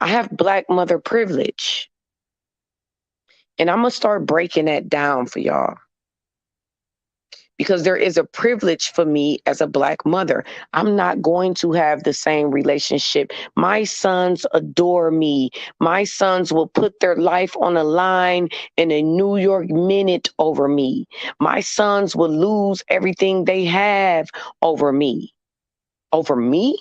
I have black mother privilege. And I'm going to start breaking that down for y'all because there is a privilege for me as a black mother. I'm not going to have the same relationship. My sons adore me. My sons will put their life on the line in a New York minute over me. My sons will lose everything they have over me. Over me?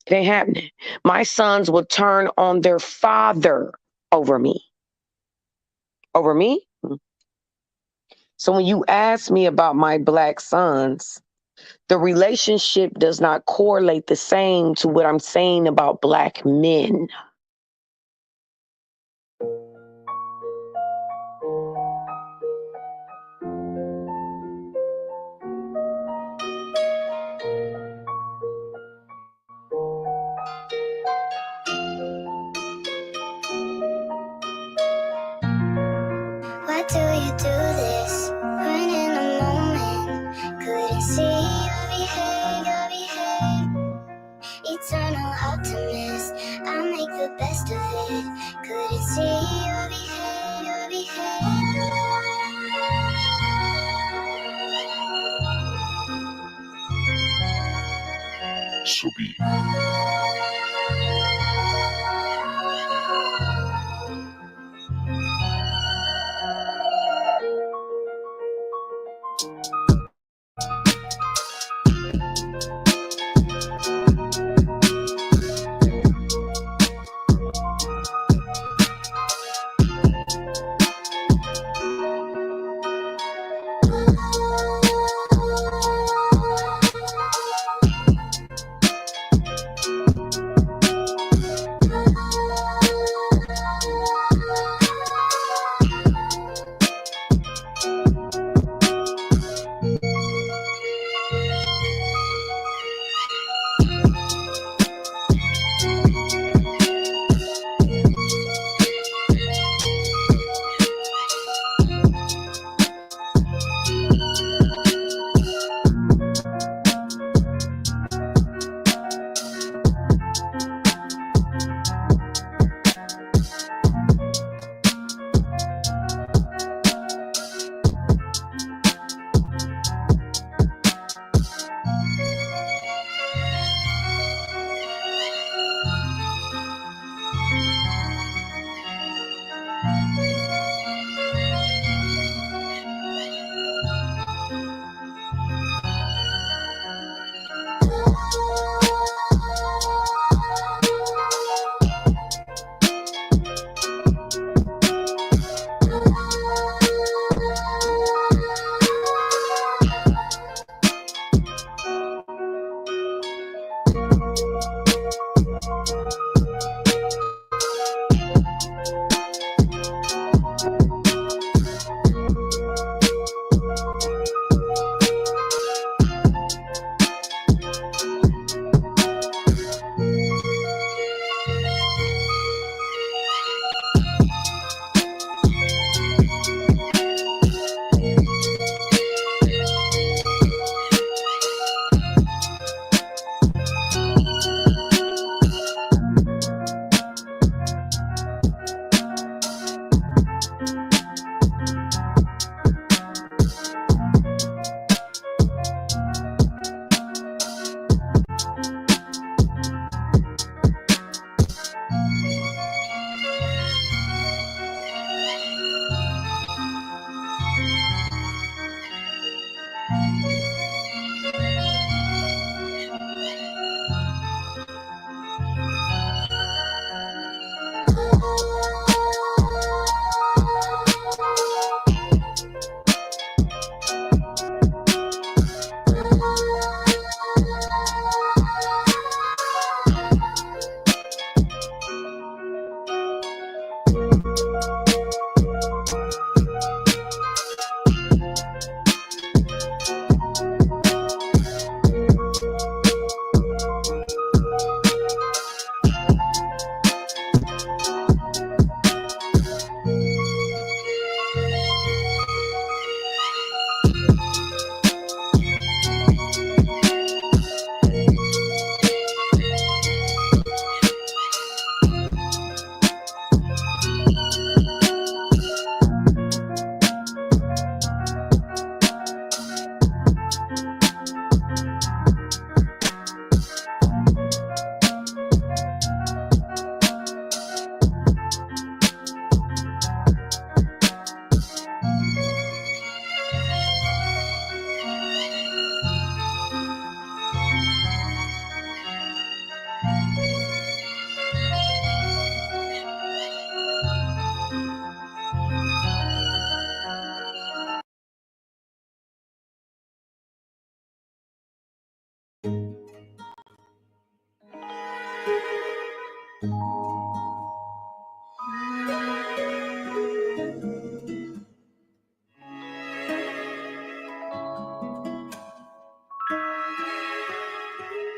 It ain't happening. My sons will turn on their father over me. Over me? So when you ask me about my black sons, the relationship does not correlate the same to what I'm saying about black men. Why do you do this? When in the moment, couldn't see your behave. Eternal optimist, I make the best of it. Couldn't see your behave. So be.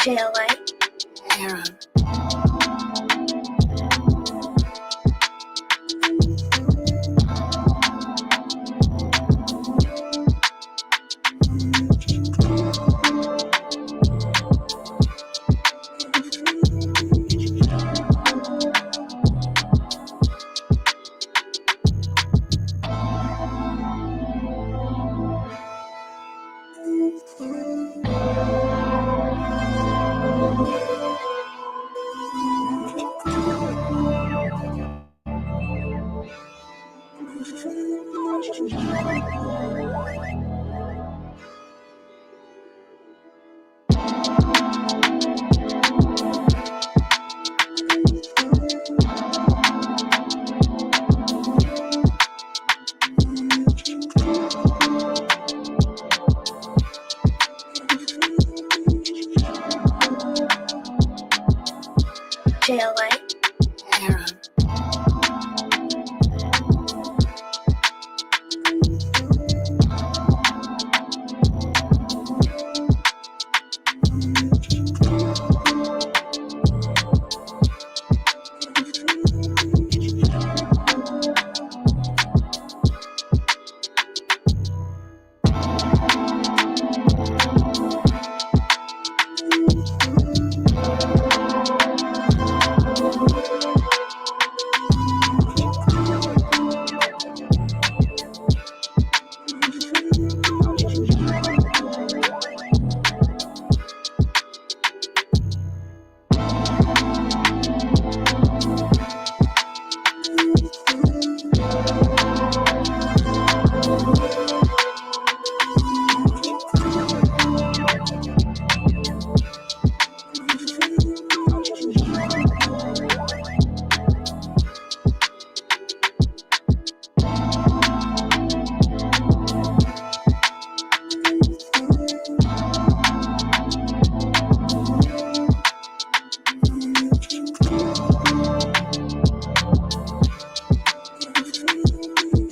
JLA. Aaron. Chill, right? Arrow.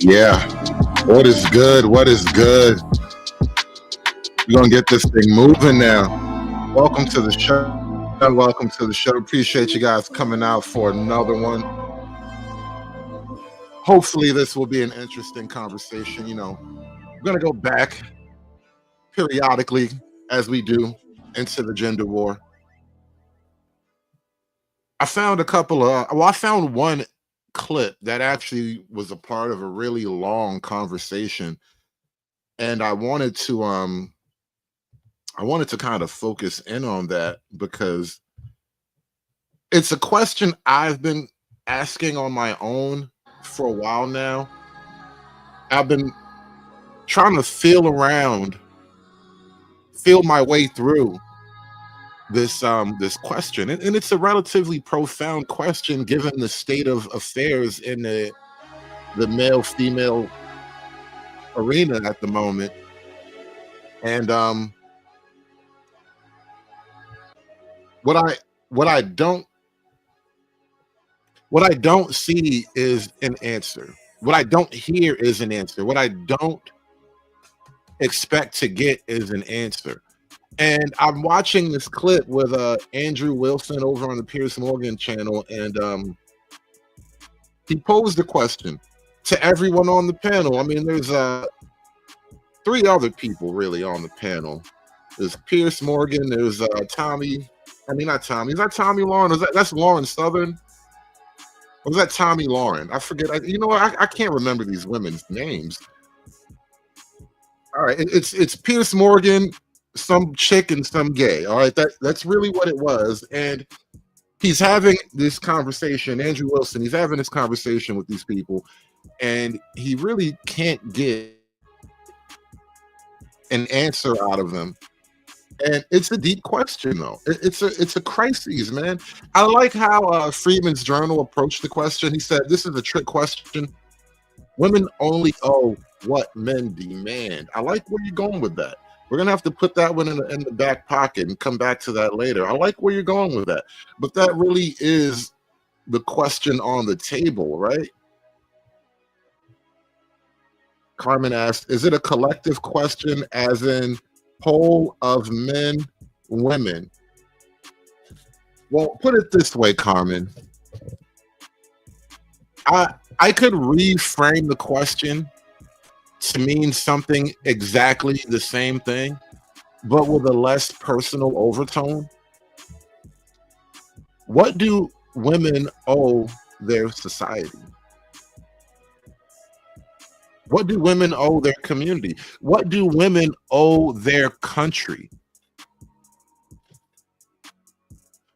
Yeah. What is good? What is good? We're going to get this thing moving now. Welcome to the show. Welcome to the show. Appreciate you guys coming out for another one. Hopefully, this will be an interesting conversation. You know, we're going to go back periodically, as we do, into the gender war. I found I found one clip that actually was a part of a really long conversation, and I wanted to kind of focus in on that because it's a question I've been asking on my own for a while now. I've been trying to feel my way through this question, and it's a relatively profound question given the state of affairs in the male female arena at the moment. And what I don't see is an answer. What I don't hear is an answer. What I don't expect to get is an answer. And I'm watching this clip with Andrew Wilson over on the Piers Morgan channel, and he posed a question to everyone on the panel. I mean, there's 3 other people really on the panel. There's Piers Morgan, there's Tommy. I mean, not Tommy. Is that Tommy Lauren? That's Lauren Southern? Or was that Tommy Lauren? I forget. I can't remember these women's names. All right, it's Piers Morgan, some chick and some gay. All right, that's really what it was. And he's having this conversation, Andrew Wilson, he's having this conversation with these people, and he really can't get an answer out of them. And it's a deep question, though. It's a crisis, man. I like how Freeman's Journal approached the question. He said, this is a trick question. Women only owe what men demand. I like where you're going with that. We're going to have to put that one in the back pocket and come back to that later. I like where you're going with that. But that really is the question on the table, right? Carmen asked, is it a collective question as in whole of men, women? Well, put it this way, Carmen. I could reframe the question to mean something exactly the same thing, but with a less personal overtone. What do women owe their society? What do women owe their community? What do women owe their country?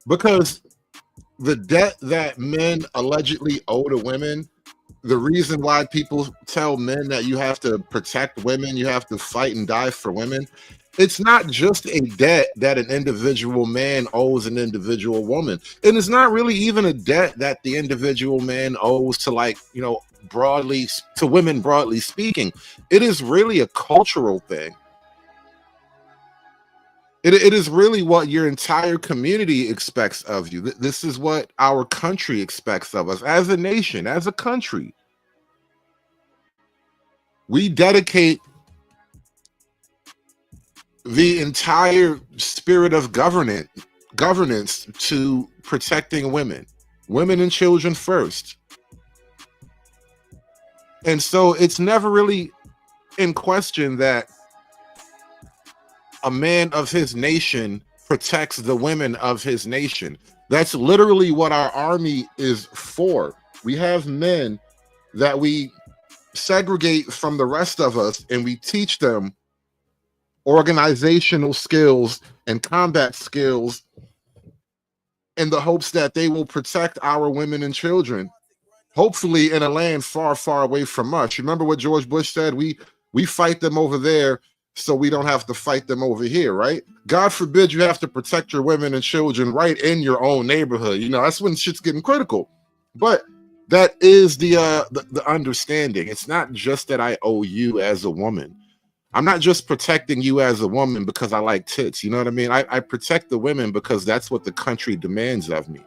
Because the debt that men allegedly owe to women, the reason why people tell men that you have to protect women, you have to fight and die for women, it's not just a debt that an individual man owes an individual woman. And it's not really even a debt that the individual man owes to, broadly, to women broadly speaking. It is really a cultural thing. It is really what your entire community expects of you. This is what our country expects of us as a nation, as a country. We dedicate the entire spirit of governance to protecting women and children first. And so it's never really in question that a man of his nation protects the women of his nation. That's literally what our army is for. We have men that we segregate from the rest of us, and we teach them organizational skills and combat skills in the hopes that they will protect our women and children, hopefully in a land far, far away from us. Remember what George Bush said? We fight them over there so we don't have to fight them over here, right? God forbid you have to protect your women and children right in your own neighborhood. You know, that's when shit's getting critical. But that is the understanding. It's not just that I owe you as a woman. I'm not just protecting you as a woman because I like tits. You know what I mean? I protect the women because that's what the country demands of me.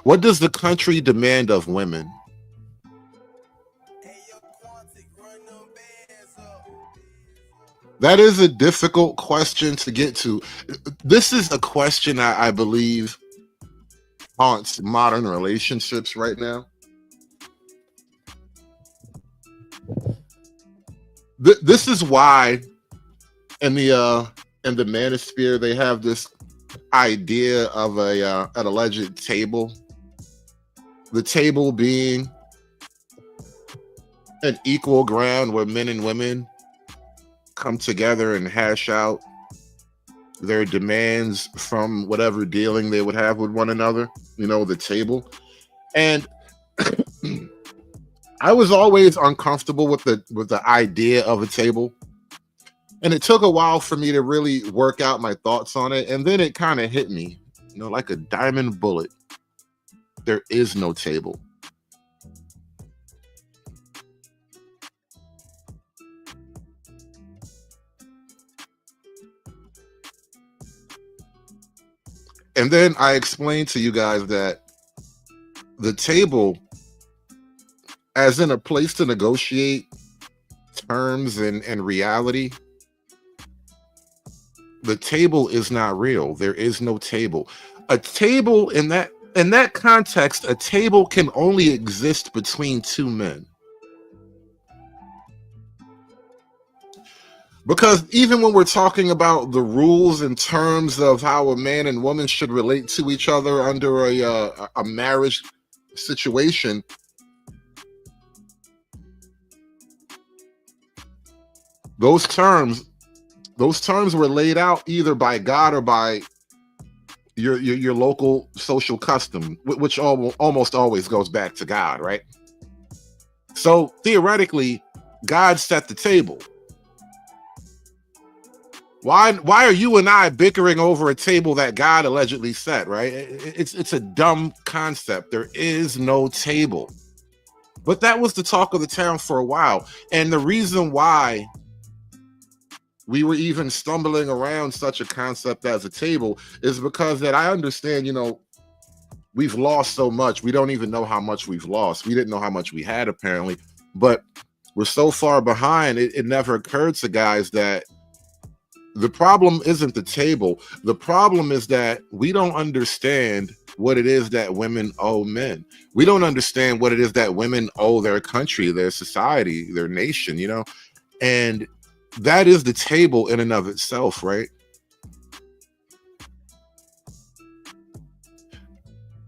What does the country demand of women? That is a difficult question to get to. This is a question I believe haunts modern relationships right now. This is why in the manosphere they have this idea of an alleged table. The table being an equal ground where men and women come together and hash out their demands from whatever dealing they would have with one another, you know, the table. And I was always uncomfortable with the idea of a table. And it took a while for me to really work out my thoughts on it. And then it kind of hit me, you know, like a diamond bullet. There is no table. And then I explained to you guys that the table, as in a place to negotiate terms and reality, the table is not real. There is no table. A table in that context, a table can only exist between two men. Because even when we're talking about the rules and terms of how a man and woman should relate to each other under a marriage situation, those terms were laid out either by God or by your local social custom, which almost always goes back to God, right? So theoretically, God set the table. Why are you and I bickering over a table that God allegedly set, right? It's a dumb concept. There is no table. But that was the talk of the town for a while. And the reason why we were even stumbling around such a concept as a table is because that I understand, you know, we've lost so much. We don't even know how much we've lost. We didn't know how much we had, apparently. But we're so far behind, it never occurred to guys that the problem isn't the table. The problem is that we don't understand what it is that women owe men. We don't understand what it is that women owe their country, their society, their nation, you know? And that is the table in and of itself, right?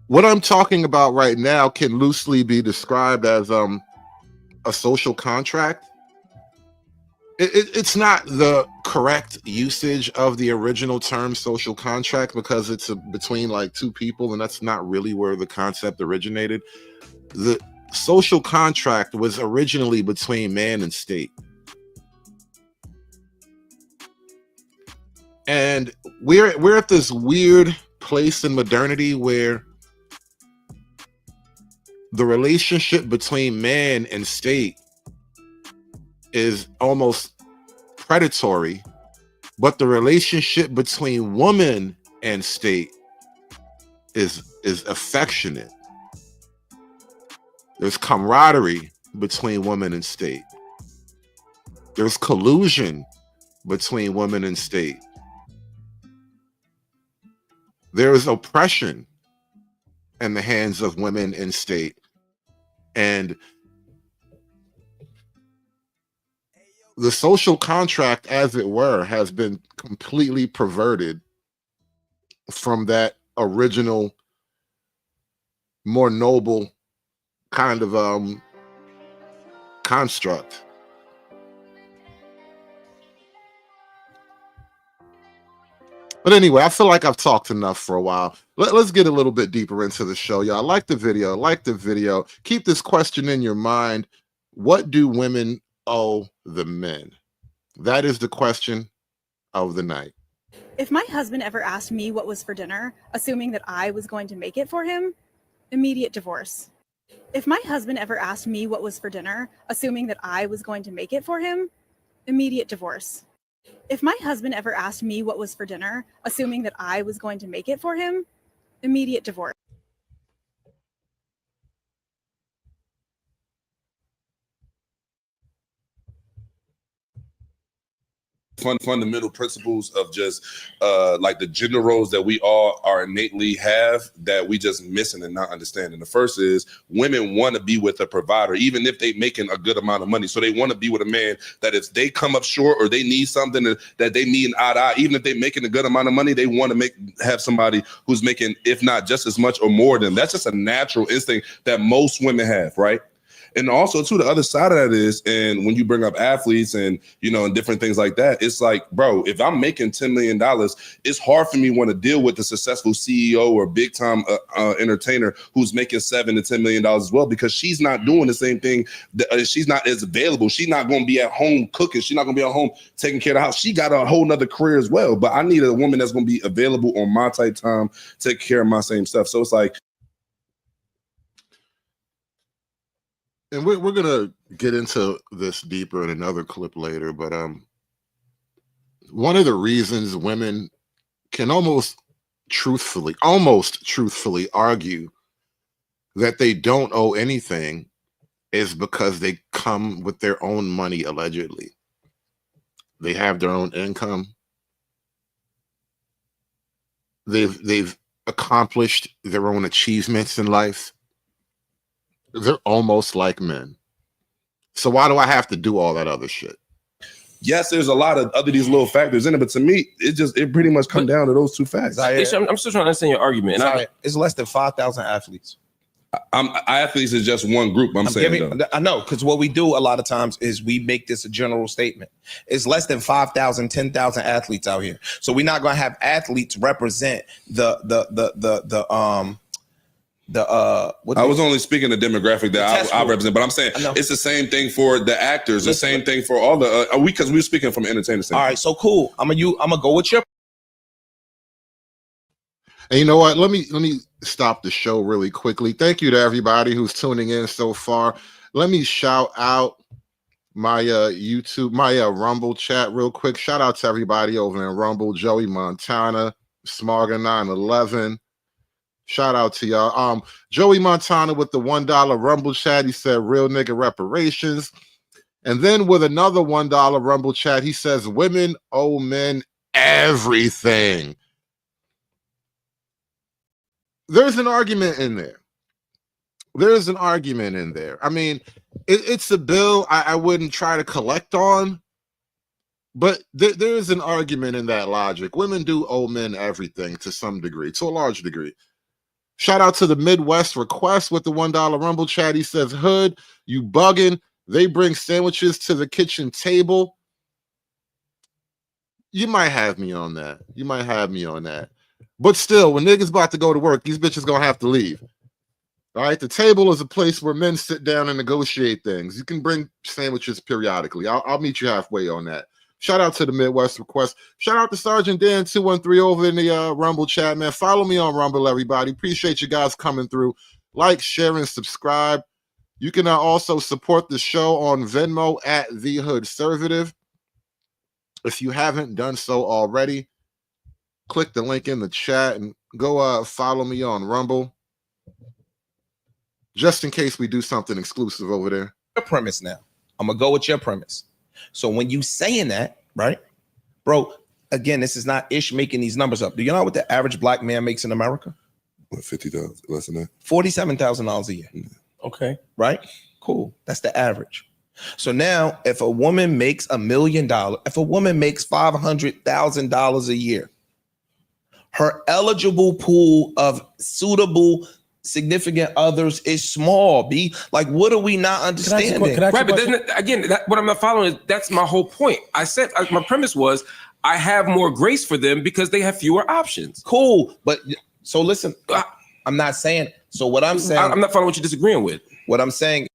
What I'm talking about right now can loosely be described as a social contract. It's not the correct usage of the original term social contract because it's between like two people, and that's not really where the concept originated. The social contract was originally between man and state. And we're at this weird place in modernity where the relationship between man and state is almost predatory, but the relationship between woman and state is affectionate. There's camaraderie between woman and state. There's collusion between woman and state. There is oppression in the hands of women in state. And the social contract, as it were, has been completely perverted from that original, more noble kind of construct. But anyway, I feel like I've talked enough for a while. Let's get a little bit deeper into the show, y'all. Like the video. Keep this question in your mind. What do women owe the men? That is the question of the night. If my husband ever asked me what was for dinner, assuming that I was going to make it for him, immediate divorce. If my husband ever asked me what was for dinner, assuming that I was going to make it for him, immediate divorce. If my husband ever asked me what was for dinner, assuming that I was going to make it for him, immediate divorce. Fundamental principles of just like the gender roles that we all are innately have that we just missing and not understanding. The first is women want to be with a provider, even if they making a good amount of money. So they want to be with a man that if they come up short or they need something that they need an eye to eye, even if they're making a good amount of money, they want to have somebody who's making, if not just as much or more than. That's just a natural instinct that most women have, right? And also, too, the other side of that is, and when you bring up athletes and, you know, and different things like that, it's like, bro, if I'm making $10 million, it's hard for me to want to deal with a successful CEO or big time entertainer who's making $7 to $10 million as well, because she's not doing the same thing. She's not as available. She's not going to be at home cooking. She's not going to be at home taking care of the house. She got a whole nother career as well. But I need a woman that's going to be available on my type time, take care of my same stuff. So it's like, and we're gonna get into this deeper in another clip later, but one of the reasons women can almost truthfully argue that they don't owe anything is because they come with their own money, allegedly. They have their own income. They've accomplished their own achievements in life. They're almost like men. So why do I have to do all that other shit? Yes, there's a lot of these little factors in it, but to me, it pretty much comes down to those two facts. I'm still trying to understand your argument. It's less than 5,000 athletes. Athletes is just one group. I know, because what we do a lot of times is we make this a general statement. It's less than 5,000, 10,000 athletes out here. So we're not going to have athletes represent I was only speaking the demographic that I represent, but I'm saying it's the same thing for the actors, the same thing for all the because we're speaking from entertainment. All right, so cool. I'm gonna go with your. And you know what? Let me stop the show really quickly. Thank you to everybody who's tuning in so far. Let me shout out my Rumble chat real quick. Shout out to everybody over in Rumble: Joey Montana, Smarga 911. Shout out to y'all. Joey Montana with the $1 Rumble chat. He said real nigga reparations. And then with another $1 Rumble chat, he says women owe men everything. There's an argument in there. I mean, it's a bill I wouldn't try to collect on, but there is an argument in that logic. Women do owe men everything to some degree, to a large degree. Shout out to the Midwest Request with the $1 Rumble chat. He says, Hood, you bugging. They bring sandwiches to the kitchen table. You might have me on that. But still, when niggas about to go to work, these bitches gonna have to leave. All right, the table is a place where men sit down and negotiate things. You can bring sandwiches periodically. I'll meet you halfway on that. Shout out to the Midwest Request. Shout out to Sergeant Dan 213 over in the Rumble chat, man. Follow me on Rumble, everybody. Appreciate you guys coming through. Like, share, and subscribe. You can also support the show on Venmo at The Hoodservative. If you haven't done so already, click the link in the chat and go follow me on Rumble, just in case we do something exclusive over there. Your premise now. I'm gonna go with your premise. So when you saying that, right, bro? Again, this is not Ish making these numbers up. Do you know what the average black man makes in America? What, 50,000? Less than that? $47,000 a year. Okay. Right? Cool. That's the average. So now, if a woman makes $1 million, if a woman makes $500,000 a year, her eligible pool of suitable significant others is small. B, like, what are we not understanding? Right, but again, what I'm not following is that's my whole point. I said my premise was I have more grace for them because they have fewer options. Cool, but so listen, I'm not saying. So what I'm saying, I'm not following what you're disagreeing with. What I'm saying.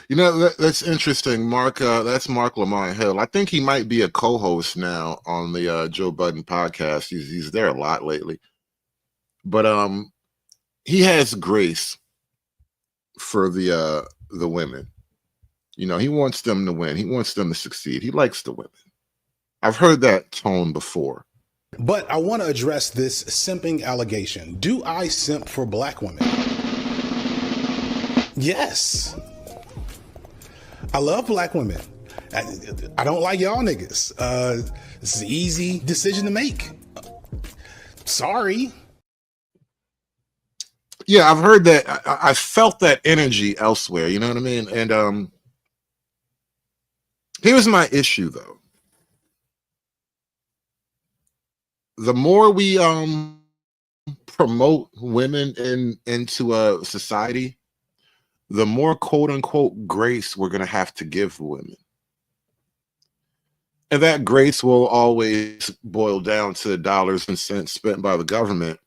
You know, that's interesting, Mark. That's Mark Lamont Hill. I think he might be a co-host now on the Joe Budden podcast. He's there a lot lately. But he has grace for the women. You know, he wants them to win. He wants them to succeed. He likes the women. I've heard that tone before. But I want to address this simping allegation. Do I simp for black women? Yes. I love black women. I don't like y'all niggas. This is an easy decision to make. Sorry. Yeah, I've heard that. I felt that energy elsewhere. You know what I mean? And here's my issue, though. The more we promote women into a society, the more quote unquote grace we're going to have to give women. And that grace will always boil down to dollars and cents spent by the government.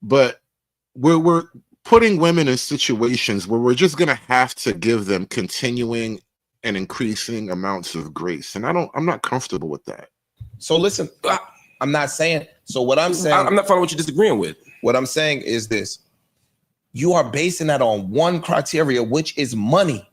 But we're putting women in situations where we're just going to have to give them continuing and increasing amounts of grace. And I'm not comfortable with that. So listen, I'm not saying. So what I'm saying, I'm not following what you're disagreeing with. What I'm saying is this. You are basing that on one criteria, which is money.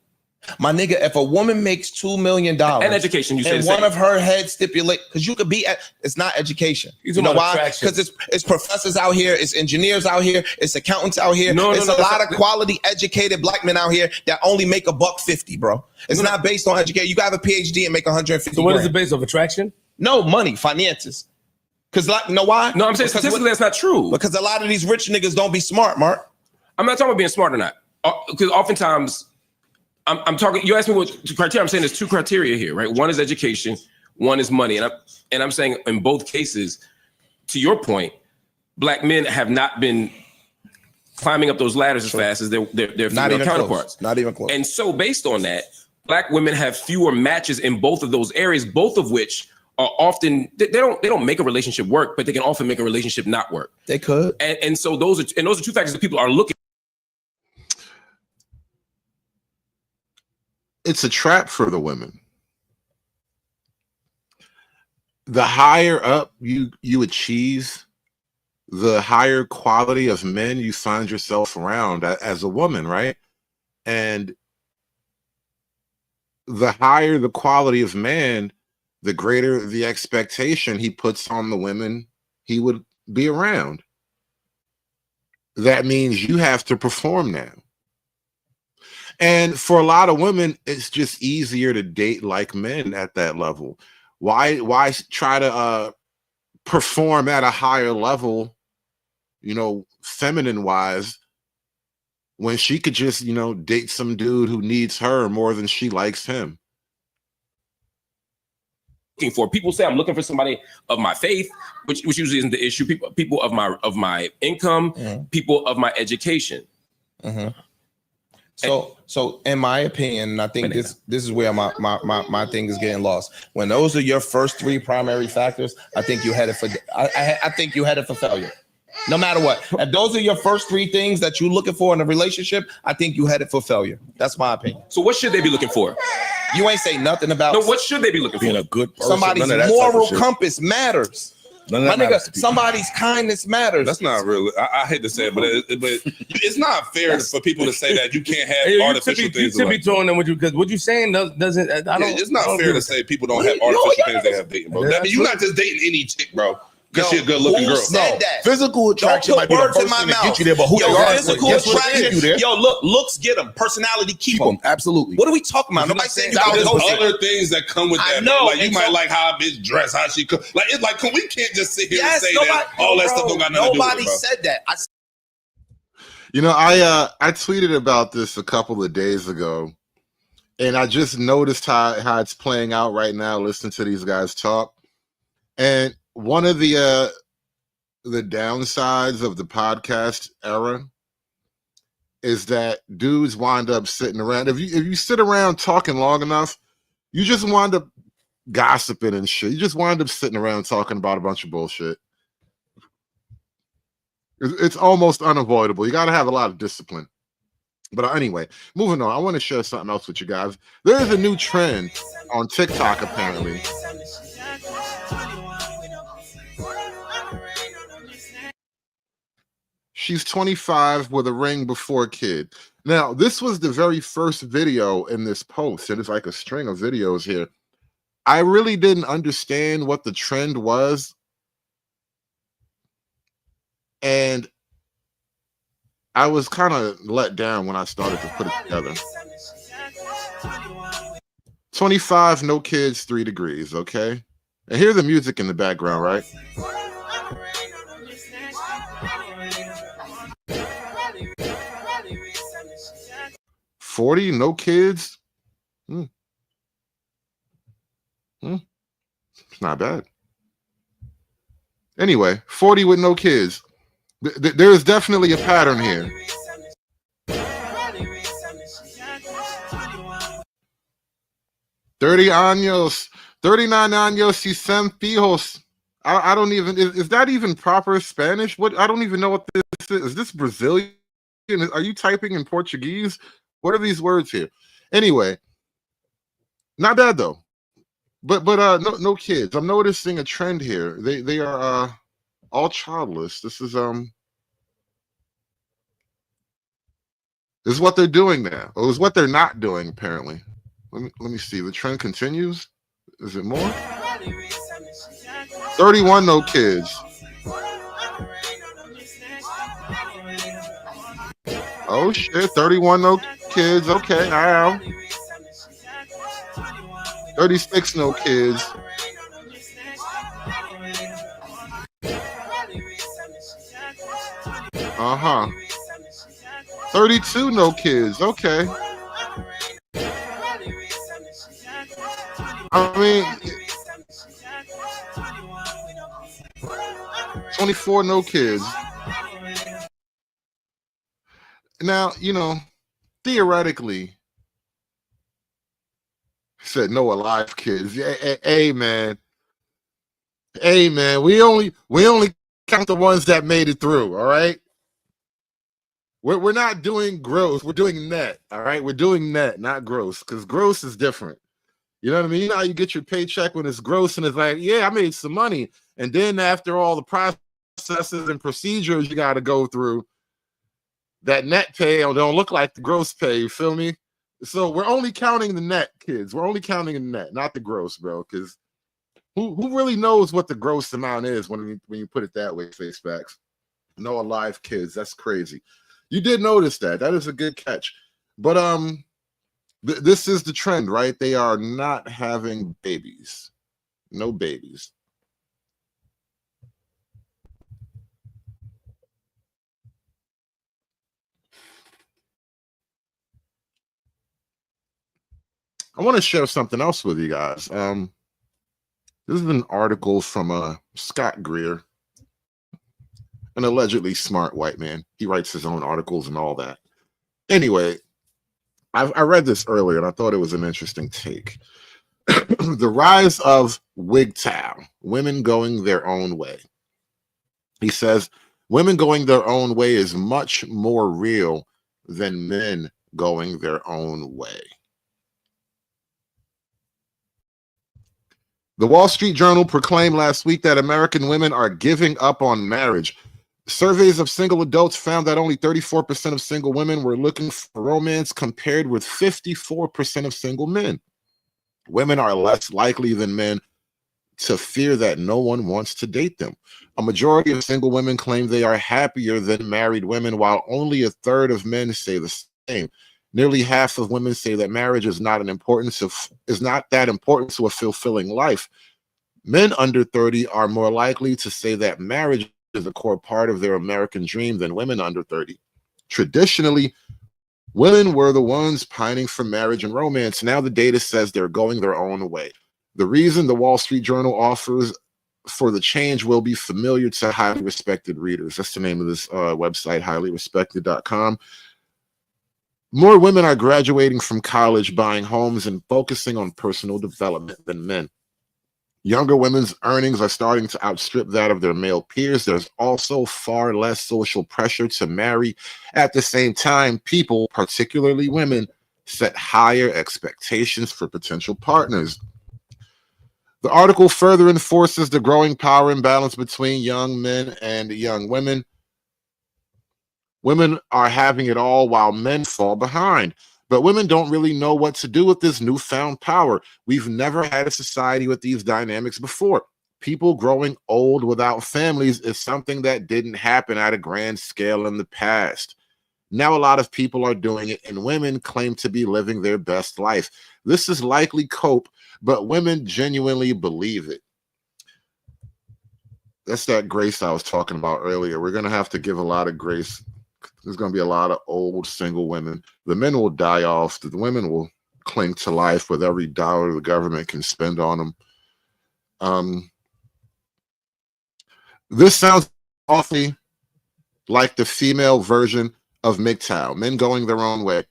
My nigga, if a woman makes $2 million and education, you say and one of her heads stipulate, because you could be at, it's not education. You know why? Because it's professors out here, it's engineers out here, it's accountants out here. It's a lot of quality educated black men out here that only make $150, bro. It's not based on education. You got to have a PhD and make 150. So what is it based on? Attraction? No, money, finances. Because like, you know why? No, I'm saying statistically that's not true. Because a lot of these rich niggas don't be smart, Mark. I'm not talking about being smart or not. Because oftentimes, I'm talking. You asked me what criteria. I'm saying there's two criteria here, right? One is education, one is money, and I'm saying in both cases, to your point, black men have not been climbing up those ladders as fast as their female counterparts. Not even close. And so, based on that, black women have fewer matches in both of those areas, both of which are often they don't make a relationship work, but they can often make a relationship not work. They could. And so those are two factors that people are looking. It's a trap for the women. The higher up you achieve, the higher quality of men you find yourself around as a woman, right? And the higher the quality of man, the greater the expectation he puts on the women he would be around. That means you have to perform now. And for a lot of women, it's just easier to date like men at that level. Why try to perform at a higher level, feminine wise, when she could just, date some dude who needs her more than she likes him? Looking for people say I'm looking for somebody of my faith, which usually isn't the issue. People of my income, people of my education. Mm-hmm. So in my opinion, and I think this is where my thing is getting lost. When those are your first three primary factors, I think you headed for I think you headed for failure. No matter what. If those are your first three things that you're looking for in a relationship, I think you headed for failure. That's my opinion. So what should they be looking for? You ain't say nothing about. No, what should they be looking for? Being a good person. Somebody's moral compass matters. None of My that matters nigga, to people. somebody's kindness matters. That's not real. I hate to say it, but it's not fair for people to say that you can't have Hey, yo, artificial you things. should be throwing them with you because what you saying doesn't. I don't. It's not fair to say people don't have Yo, artificial y'all things they have dating, bro. Yeah, That mean, you're not just dating any chick, bro, because she a good looking who girl. said that? Physical attraction Don't might put be the words in first my thing to mouth. get you there, but who Yo, they are, physical guess what attraction. gets you there? Yo, look, looks get them. Personality keep them. Absolutely. What are we talking about? Nobody saying you There's gotta go other things that come with I that. know, Like you and might so- like how a bitch dress, how she cook. Like it's like we can't just sit here Yes, and say nobody, that all that stuff don't got nothing to do with nobody it, bro. said that. You know, I tweeted about this a couple of days ago, and I just noticed how it's playing out right now. Listening to these guys talk, and one of the downsides of the podcast era is that dudes wind up sitting around. If you sit around talking long enough, you just wind up gossiping and shit. You just wind up sitting around talking about a bunch of bullshit. It's almost unavoidable. You got to have a lot of discipline. But anyway, moving on. I want to share something else with you guys. There is a new trend on TikTok, apparently. She's 25 with a ring before a kid. Now, this was the very first video in this post. It is like a string of videos here. I really didn't understand what the trend was. And I was kind of let down when I started to put it together. 25, no kids, 3 degrees, okay? And hear the music in the background, right? $40, no kids. It's not bad. Anyway, 40 with no kids. There is definitely a pattern here. $30 años, 39 años y 100 hijos. I don't even, is that even proper Spanish? What? I don't even know what this is. Is this Brazilian? Are you typing in Portuguese? What are these words here? Anyway, not bad though. But no kids. I'm noticing a trend here. They are all childless. This is what they're doing now. Or is what they're not doing apparently. Let me see. The trend continues. Is it more? 31 no kids. Oh shit, 31 no kids. Okay, ow. 36 no kids. Uh-huh. 32 no kids. Okay. I mean, 24 no kids. Now, you know, theoretically, said no alive kids. Yeah, hey man. Hey man, we only count the ones that made it through, all right? We're not doing gross, we're doing net, all right? We're doing net, not gross, because gross is different. You know what I mean? You know how you get your paycheck when it's gross and it's like, yeah, I made some money. And then after all the processes and procedures you got to go through, that net pay don't look like the gross pay. You feel me? So we're only counting the net, kids. We're only counting the net, not the gross, bro. Because who really knows what the gross amount is when you put it that way, face facts? No alive kids. That's crazy. You did notice that. That is a good catch. But this is the trend, right? They are not having babies. No babies. I want to share something else with you guys. This is an article from Scott Greer, an allegedly smart white man. He writes his own articles and all that. Anyway, I read this earlier and I thought it was an interesting take. The rise of WGTOW, women going their own way. He says, women going their own way is much more real than men going their own way. The Wall Street Journal proclaimed last week that American women are giving up on marriage. Surveys of single adults found that only 34% of single women were looking for romance, compared with 54% of single men. Women are less likely than men to fear that no one wants to date them. A majority of single women claim they are happier than married women, while only a third of men say the same. Nearly half of women say that marriage is not that important to a fulfilling life. Men under 30 are more likely to say that marriage is a core part of their American dream than women under 30. Traditionally, women were the ones pining for marriage and romance. Now the data says they're going their own way. The reason the Wall Street Journal offers for the change will be familiar to highly respected readers. That's the name of this website, highlyrespected.com. More women are graduating from college, buying homes, and focusing on personal development than men. Younger women's earnings are starting to outstrip that of their male peers. There's also far less social pressure to marry. At the same time, people, particularly women, set higher expectations for potential partners. The article further enforces the growing power imbalance between young men and young women. Women are having it all while men fall behind. But women don't really know what to do with this newfound power. We've never had a society with these dynamics before. People growing old without families is something that didn't happen at a grand scale in the past. Now a lot of people are doing it, and women claim to be living their best life. This is likely cope, but women genuinely believe it. That's that grace I was talking about earlier. We're going to have to give a lot of grace. There's going to be a lot of old single women. The men will die off. The women will cling to life with every dollar the government can spend on them. This sounds awfully like the female version of MGTOW, men going their own way.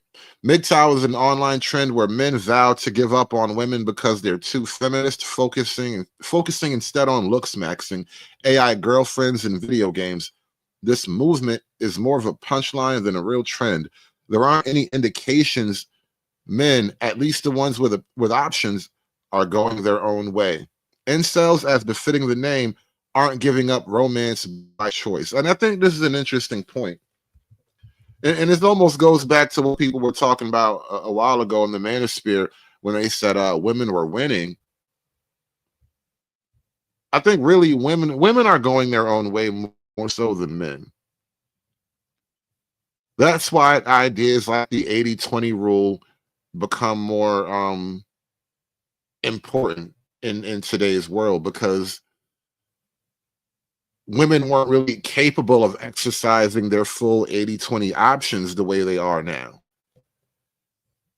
MGTOW is an online trend where men vow to give up on women because they're too feminist, focusing instead on looks maxing, AI girlfriends, and video games. This movement is more of a punchline than a real trend. There aren't any indications men, at least the ones with options, are going their own way. Incels, as befitting the name, aren't giving up romance by choice. And I think this is an interesting point. And it almost goes back to what people were talking about a while ago in the Manosphere when they said women were winning. I think really women are going their own way more so than men. That's why ideas like the 80-20 rule become more important in today's world, because women weren't really capable of exercising their full 80-20 options the way they are now.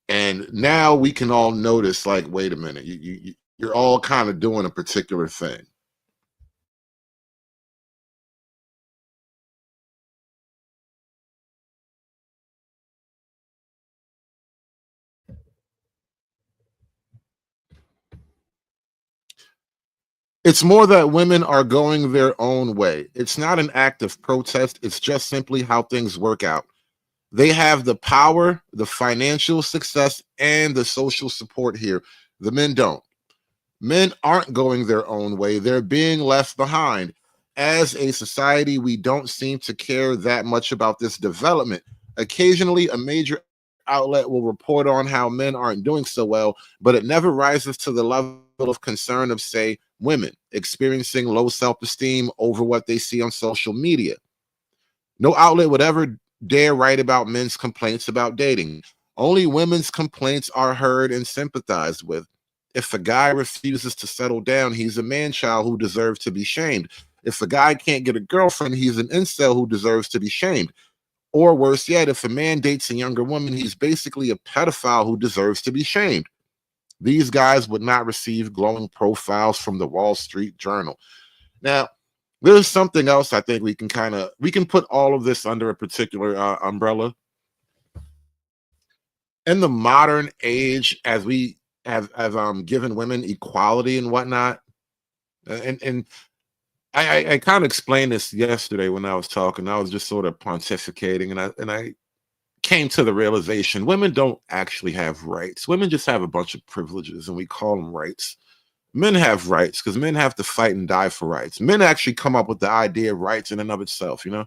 And now we can all notice, like, wait a minute, you're all kind of doing a particular thing. It's more that women are going their own way. It's not an act of protest. It's just simply how things work out. They have the power, the financial success, and the social support here. The men don't. Men aren't going their own way. They're being left behind. As a society, we don't seem to care that much about this development. Occasionally, a major outlet will report on how men aren't doing so well, but it never rises to the level of concern of, say, women experiencing low self-esteem over what they see on social media. No outlet would ever dare write about men's complaints about dating. Only women's complaints are heard and sympathized with. If a guy refuses to settle down, he's a man-child who deserves to be shamed. If a guy can't get a girlfriend, he's an incel who deserves to be shamed. Or worse yet, if a man dates a younger woman, he's basically a pedophile who deserves to be shamed. These guys would not receive glowing profiles from the Wall Street Journal. Now, there's something else I think we can put all of this under a particular umbrella. In the modern age, as we have given women equality and whatnot, and I kind of explained this yesterday when I was talking. I was just sort of pontificating, and I came to the realization women don't actually have rights. Women just have a bunch of privileges, and we call them rights. Men have rights because men have to fight and die for rights. Men actually come up with the idea of rights in and of itself, you know.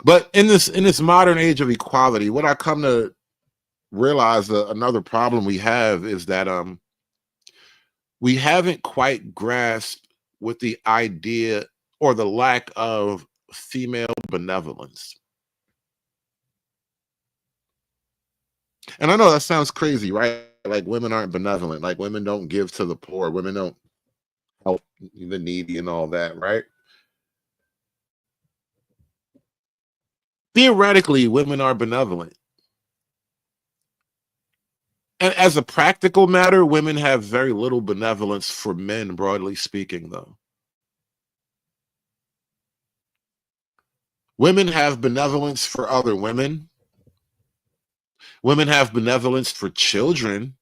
But in this modern age of equality, what I come to realize another problem we have is that we haven't quite grasped with the idea or the lack of female benevolence. And I know that sounds crazy, right? Like women aren't benevolent, like women don't give to the poor, women don't help the needy and all that, right? Theoretically, women are benevolent. And as a practical matter, women have very little benevolence for men, broadly speaking, though. Women have benevolence for other women. Women have benevolence for children.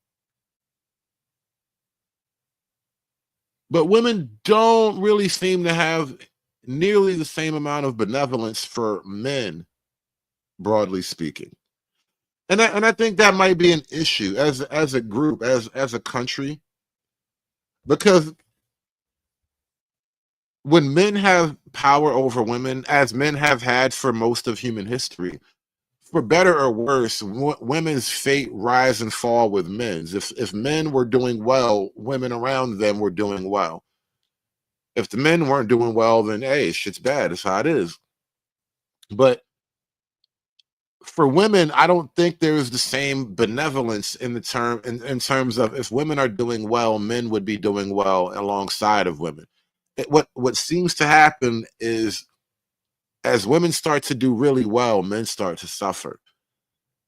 But women don't really seem to have nearly the same amount of benevolence for men, broadly speaking. And I think that might be an issue as a group, as a country, because when men have power over women, as men have had for most of human history, for better or worse, women's fate rise and fall with men's. If men were doing well, women around them were doing well. If the men weren't doing well, then hey, shit's bad. It's how it is. But for women, I don't think there's the same benevolence in terms of if women are doing well, men would be doing well alongside of women. What seems to happen is as women start to do really well, men start to suffer.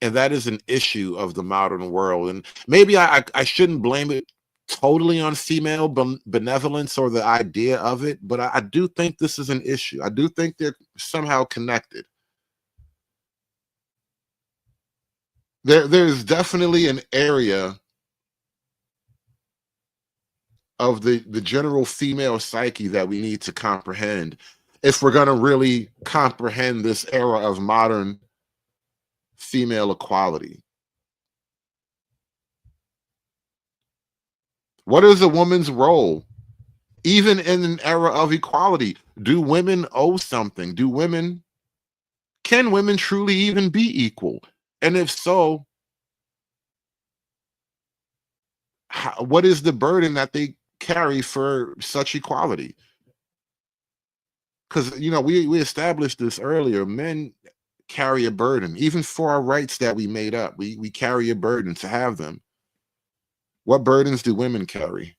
And that is an issue of the modern world. And maybe I shouldn't blame it totally on female benevolence or the idea of it, but I do think this is an issue. I do think they're somehow connected. There's definitely an area of the general female psyche that we need to comprehend if we're going to really comprehend this era of modern female equality. What is a woman's role? Even in an era of equality, do women owe something? Can women truly even be equal? And if so, what is the burden that they carry for such equality? Because, you know, we established this earlier. Men carry a burden, even for our rights that we made up. We carry a burden to have them. What burdens do women carry?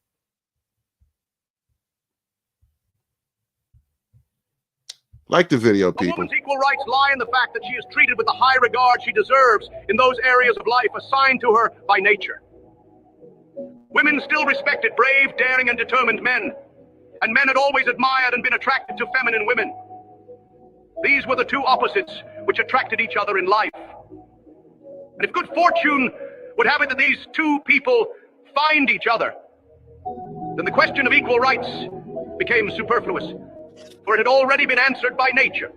Like the video, people. A woman's equal rights lie in the fact that she is treated with the high regard she deserves in those areas of life assigned to her by nature. Women still respected brave, daring, and determined men, and men had always admired and been attracted to feminine women. These were the two opposites which attracted each other in life. And if good fortune would have it that these two people find each other, then the question of equal rights became superfluous, for it had already been answered by nature.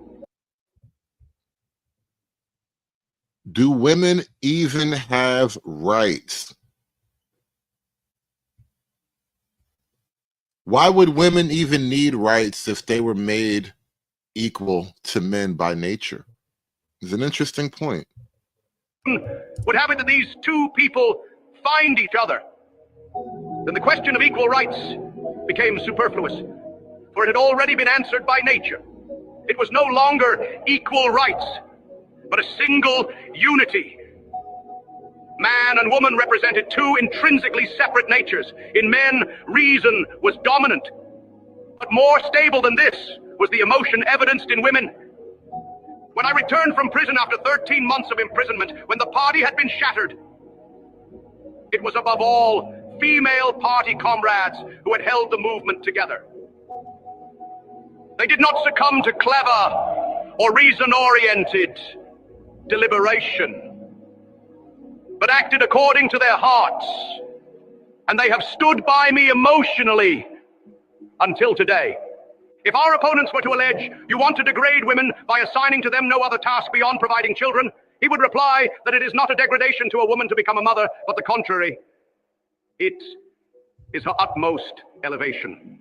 Do women even have rights? Why would women even need rights if they were made equal to men by nature? It's an interesting point. Would have it that these two people find each other, then the question of equal rights became superfluous, for it had already been answered by nature. It was no longer equal rights, but a single unity. Man and woman represented two intrinsically separate natures. In men, reason was dominant. But more stable than this was the emotion evidenced in women. When I returned from prison after 13 months of imprisonment, when the party had been shattered, it was above all female party comrades who had held the movement together. They did not succumb to clever or reason-oriented deliberation, but acted according to their hearts, and they have stood by me emotionally until today. If our opponents were to allege you want to degrade women by assigning to them no other task beyond providing children, he would reply that it is not a degradation to a woman to become a mother, but the contrary. It is her utmost elevation.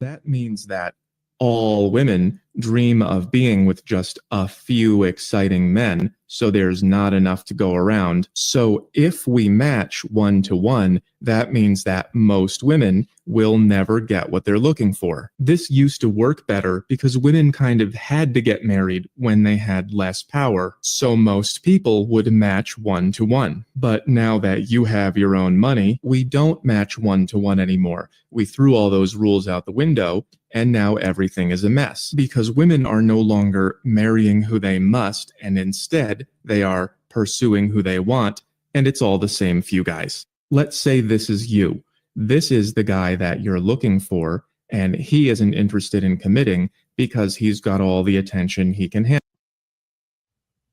That means that all women dream of being with just a few exciting men, so there's not enough to go around. So if we match 1 to 1, that means that most women will never get what they're looking for. This used to work better because women kind of had to get married when they had less power, so most people would match 1 to 1. But now that you have your own money, we don't match 1 to 1 anymore. We threw all those rules out the window, and now everything is a mess because women are no longer marrying who they must, and instead they are pursuing who they want, and it's all the same few guys. Let's say this is you. This is the guy that you're looking for, and he isn't interested in committing because he's got all the attention he can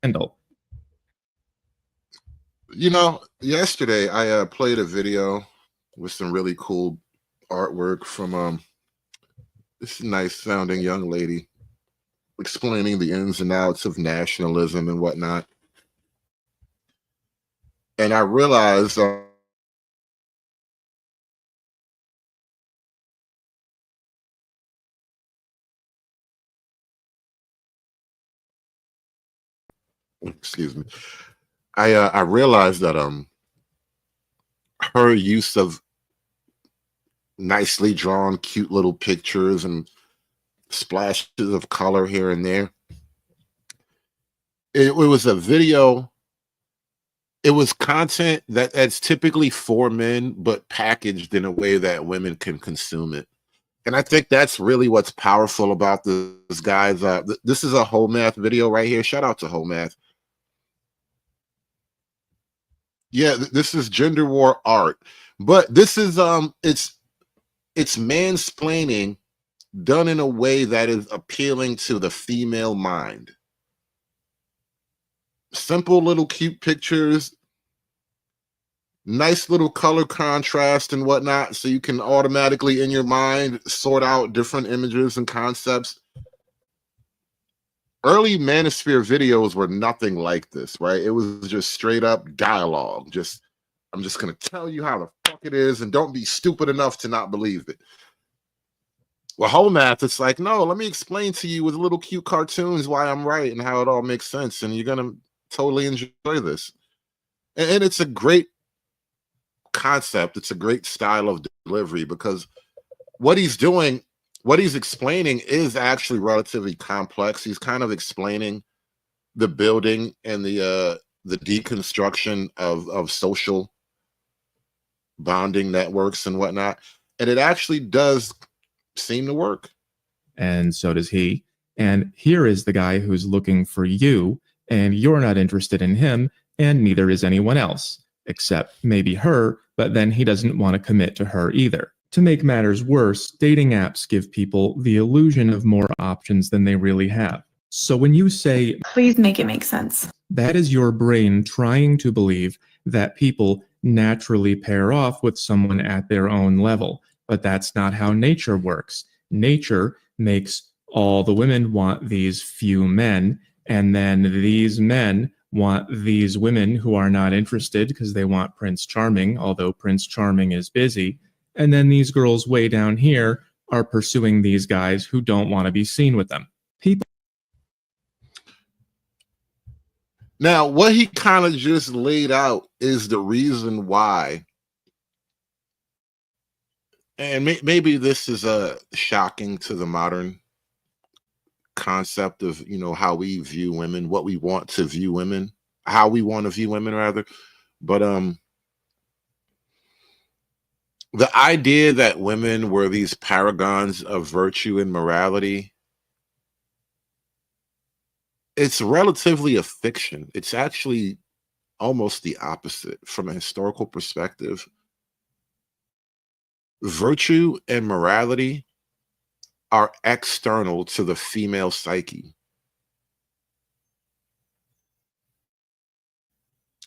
handle. You know, yesterday I played a video with some really cool artwork from this nice sounding young lady explaining the ins and outs of nationalism and whatnot. And I realized excuse me. I realized that her use of nicely drawn, cute little pictures and splashes of color here and there. It was a video. It was content that's typically for men, but packaged in a way that women can consume it. And I think that's really what's powerful about this, guys. This is a Whole Math video right here. Shout out to Whole Math. Yeah, this is gender war art, but this is it's mansplaining done in a way that is appealing to the female mind. Simple little cute pictures, nice little color contrast and whatnot, so you can automatically in your mind sort out different images and concepts. Early Manosphere videos were nothing like this, right? It was just straight up dialogue. I'm just gonna tell you how the fuck it is, and don't be stupid enough to not believe it. Well, Whole Math, it's like, no, let me explain to you with little cute cartoons why I'm right and how it all makes sense, and you're gonna totally enjoy this. And it's a great concept. It's a great style of delivery because what he's doing, what he's explaining is actually relatively complex. He's kind of explaining the building and the deconstruction of social bonding networks and whatnot. And it actually does seem to work. And so does he. And here is the guy who's looking for you, and you're not interested in him, and neither is anyone else, except maybe her, but then he doesn't want to commit to her either. To make matters worse, dating apps give people the illusion of more options than they really have. So when you say, please make it make sense, that is your brain trying to believe that people naturally pair off with someone at their own level. But that's not how nature works. Nature makes all the women want these few men, and then these men want these women who are not interested because they want Prince Charming, although Prince Charming is busy. And then these girls way down here are pursuing these guys who don't want to be seen with them. People. Now, what he kind of just laid out is the reason why. And maybe this is shocking to the modern concept of, you know, how we view women, what we want to view women, how we want to view women rather. But the idea that women were these paragons of virtue and morality, it's relatively a fiction. It's actually almost the opposite from a historical perspective. Virtue and morality are external to the female psyche.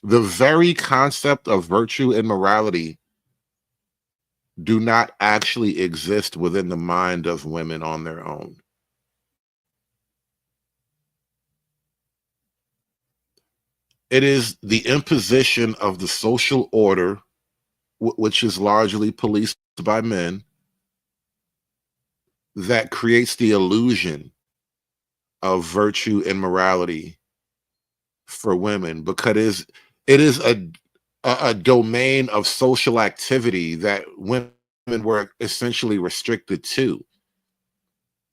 The very concept of virtue and morality do not actually exist within the mind of women on their own. It is the imposition of the social order, which is largely policed by men, that creates the illusion of virtue and morality for women, because it is a domain of social activity that women were essentially restricted to.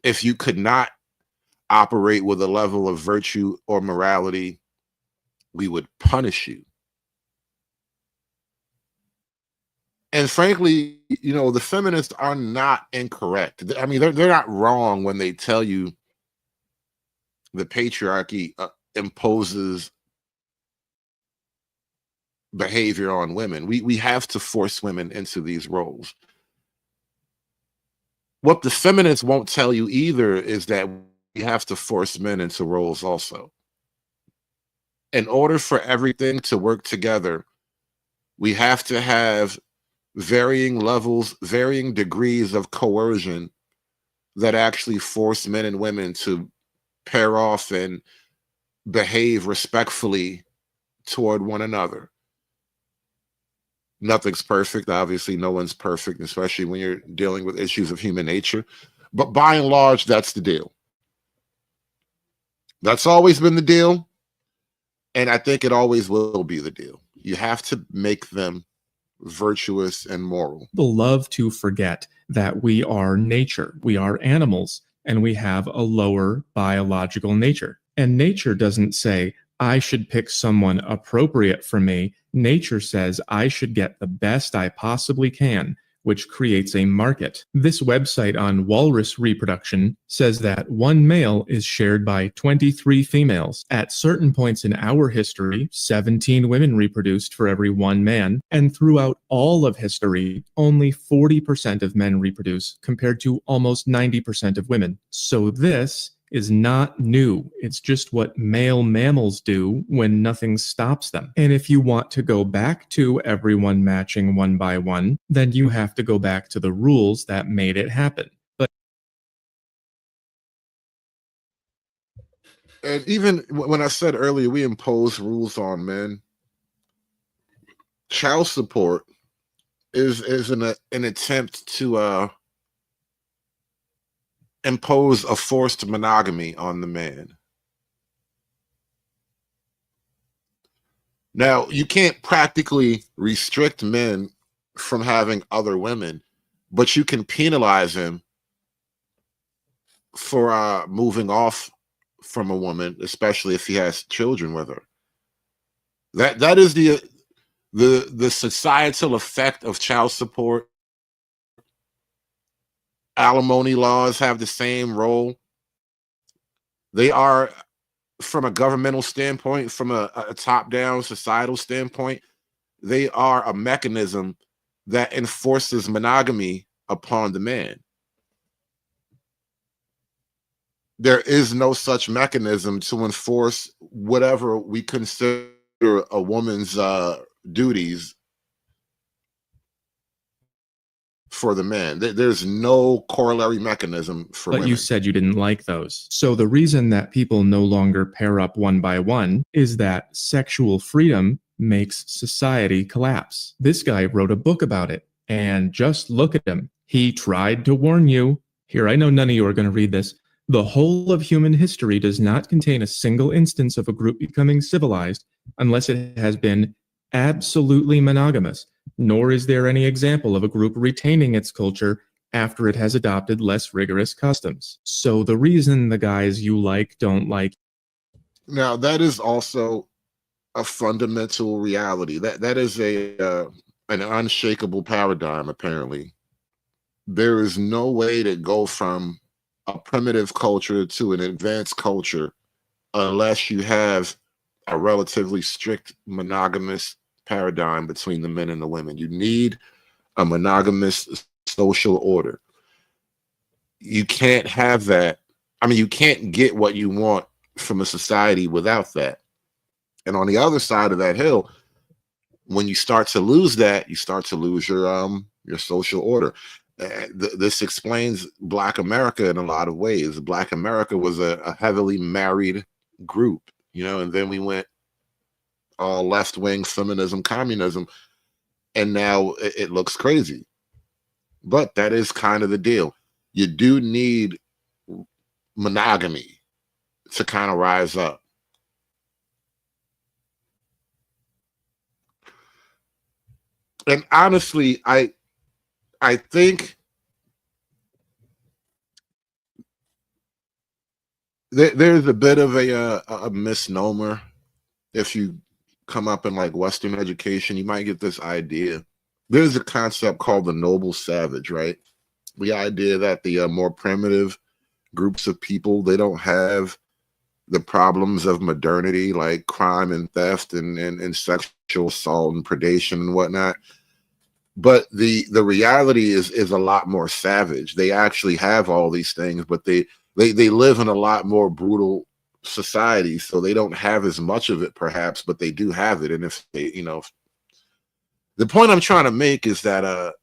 If you could not operate with a level of virtue or morality, we would punish you. And frankly, you know, the feminists are not incorrect. I mean, they're not wrong when they tell you the patriarchy imposes behavior on women. We have to force women into these roles. What the feminists won't tell you either is that we have to force men into roles also. In order for everything to work together, we have to have varying levels, varying degrees of coercion that actually force men and women to pair off and behave respectfully toward one another. Nothing's perfect. Obviously, no one's perfect, especially when you're dealing with issues of human nature. But by and large, that's the deal. That's always been the deal. And I think it always will be the deal. You have to make them virtuous and moral. People love to forget that we are nature, we are animals, and we have a lower biological nature. And nature doesn't say, I should pick someone appropriate for me. Nature says I should get the best I possibly can, which creates a market. This website on walrus reproduction says that one male is shared by 23 females. At certain points in our history, 17 women reproduced for every one man, and throughout all of history, only 40% of men reproduce compared to almost 90% of women. So this is not new. It's just what male mammals do when nothing stops them. And if you want to go back to everyone matching one by one, then you have to go back to the rules that made it happen. And even when I said earlier, we impose rules on men, child support is an attempt to impose a forced monogamy on the man. Now, you can't practically restrict men from having other women, but you can penalize him for moving off from a woman, especially if he has children with her. That is the societal effect of child support. Alimony laws have the same role. They are, from a governmental standpoint, from a top-down societal standpoint, they are a mechanism that enforces monogamy upon the man. There is no such mechanism to enforce whatever we consider a woman's duties for the man. There's no corollary mechanism for women. But you said you didn't like those. So the reason that people no longer pair up one by one is that sexual freedom makes society collapse. This guy wrote a book about it, and just look at him. He tried to warn you. Here, I know none of you are going to read this. The whole of human history does not contain a single instance of a group becoming civilized unless it has been absolutely monogamous, nor is there any example of a group retaining its culture after it has adopted less rigorous customs. So the reason the guys you like don't like. Now, that is also a fundamental reality. That is an unshakable paradigm, apparently. There is no way to go from a primitive culture to an advanced culture unless you have a relatively strict monogamous paradigm between the men and the women. You need a monogamous social order. You can't have that. I mean, you can't get what you want from a society without that. And on the other side of that hill, when you start to lose that, you start to lose your social order. This explains Black America in a lot of ways. Black America was a heavily married group, you know, and then we went all left wing feminism, communism, and now it looks crazy. But that is kind of the deal. You do need monogamy to kind of rise up. And honestly, I think there's a bit of a misnomer. If you come up in like Western education, you might get this idea. There's a concept called the noble savage, right? The idea that the more primitive groups of people, they don't have the problems of modernity, like crime and theft and sexual assault and predation and whatnot. But the reality is a lot more savage. They actually have all these things, but they live in a lot more brutal society, so they don't have as much of it, perhaps, but they do have it. And if they, the point I'm trying to make is that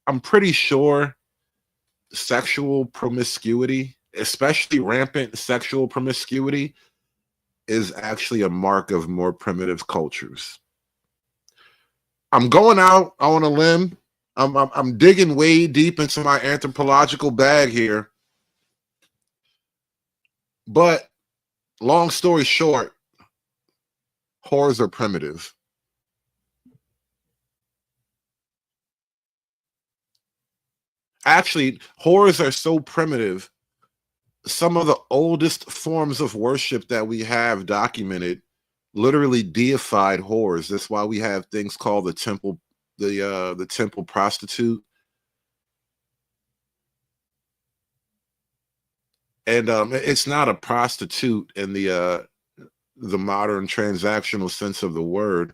I'm pretty sure sexual promiscuity, especially rampant sexual promiscuity, is actually a mark of more primitive cultures. I'm going out on a limb. I'm digging way deep into my anthropological bag here. But long story short, whores are primitive. Actually, whores are so primitive. Some of the oldest forms of worship that we have documented literally deified whores. That's why we have things called the temple prostitute. And it's not a prostitute in the modern transactional sense of the word.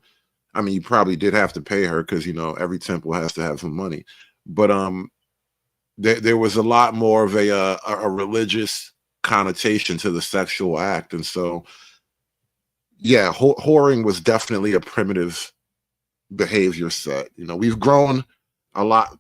I mean, you probably did have to pay her because every temple has to have some money. But there was a lot more of a religious connotation to the sexual act, and so yeah, whoring was definitely a primitive behavior set. We've grown a lot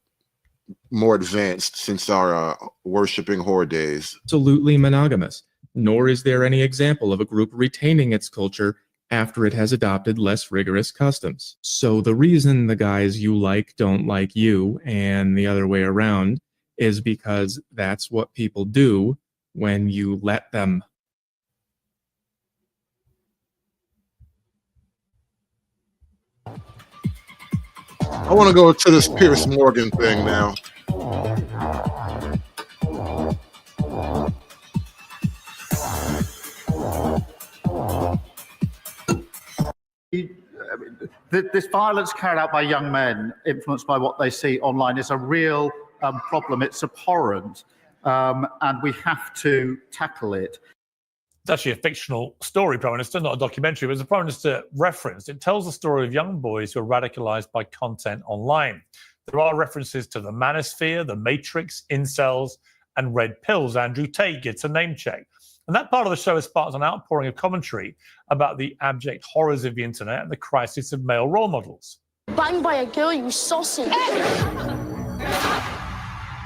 more advanced since our worshiping whore days. Absolutely monogamous, nor is there any example of a group retaining its culture after it has adopted less rigorous customs. So the reason the guys you like don't like you, and the other way around, is because that's what people do when you let them. I want to go to this Piers Morgan thing now. This violence carried out by young men influenced by what they see online is a real problem. It's abhorrent, and we have to tackle it. It's actually a fictional story, Prime Minister, not a documentary, but as the Prime Minister referenced, it tells the story of young boys who are radicalized by content online. There are references to the manosphere, the Matrix, incels, and red pills. Andrew Tate gets a name check. And that part of the show has sparked an outpouring of commentary about the abject horrors of the internet and the crisis of male role models. Banged by a girl, you sausage.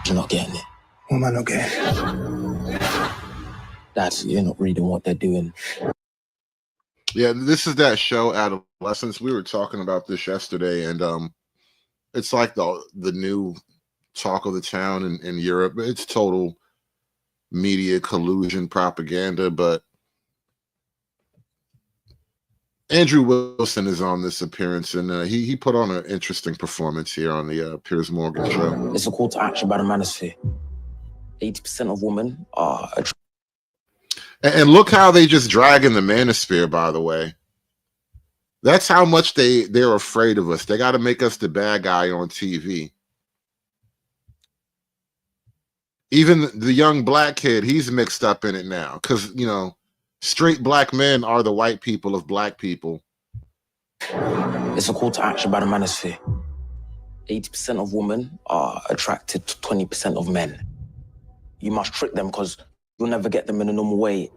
You're not getting it. What am I not getting? That's, you're not reading what they're doing. Yeah, this is that show, Adolescence. We were talking about this yesterday, and it's like the new talk of the town in Europe. It's total media collusion propaganda, but Andrew Wilson is on this appearance, and he put on an interesting performance here on the Piers Morgan show. It's a call to action by the manosphere. 80% of women are... And look how they just drag in the manosphere, by the way. That's how much they're afraid of us. They got to make us the bad guy on TV. Even the young black kid, he's mixed up in it now because, straight black men are the white people of black people. It's a call to action by the manosphere. 80% of women are attracted to 20% of men. You must trick them because you'll never get them in a normal way.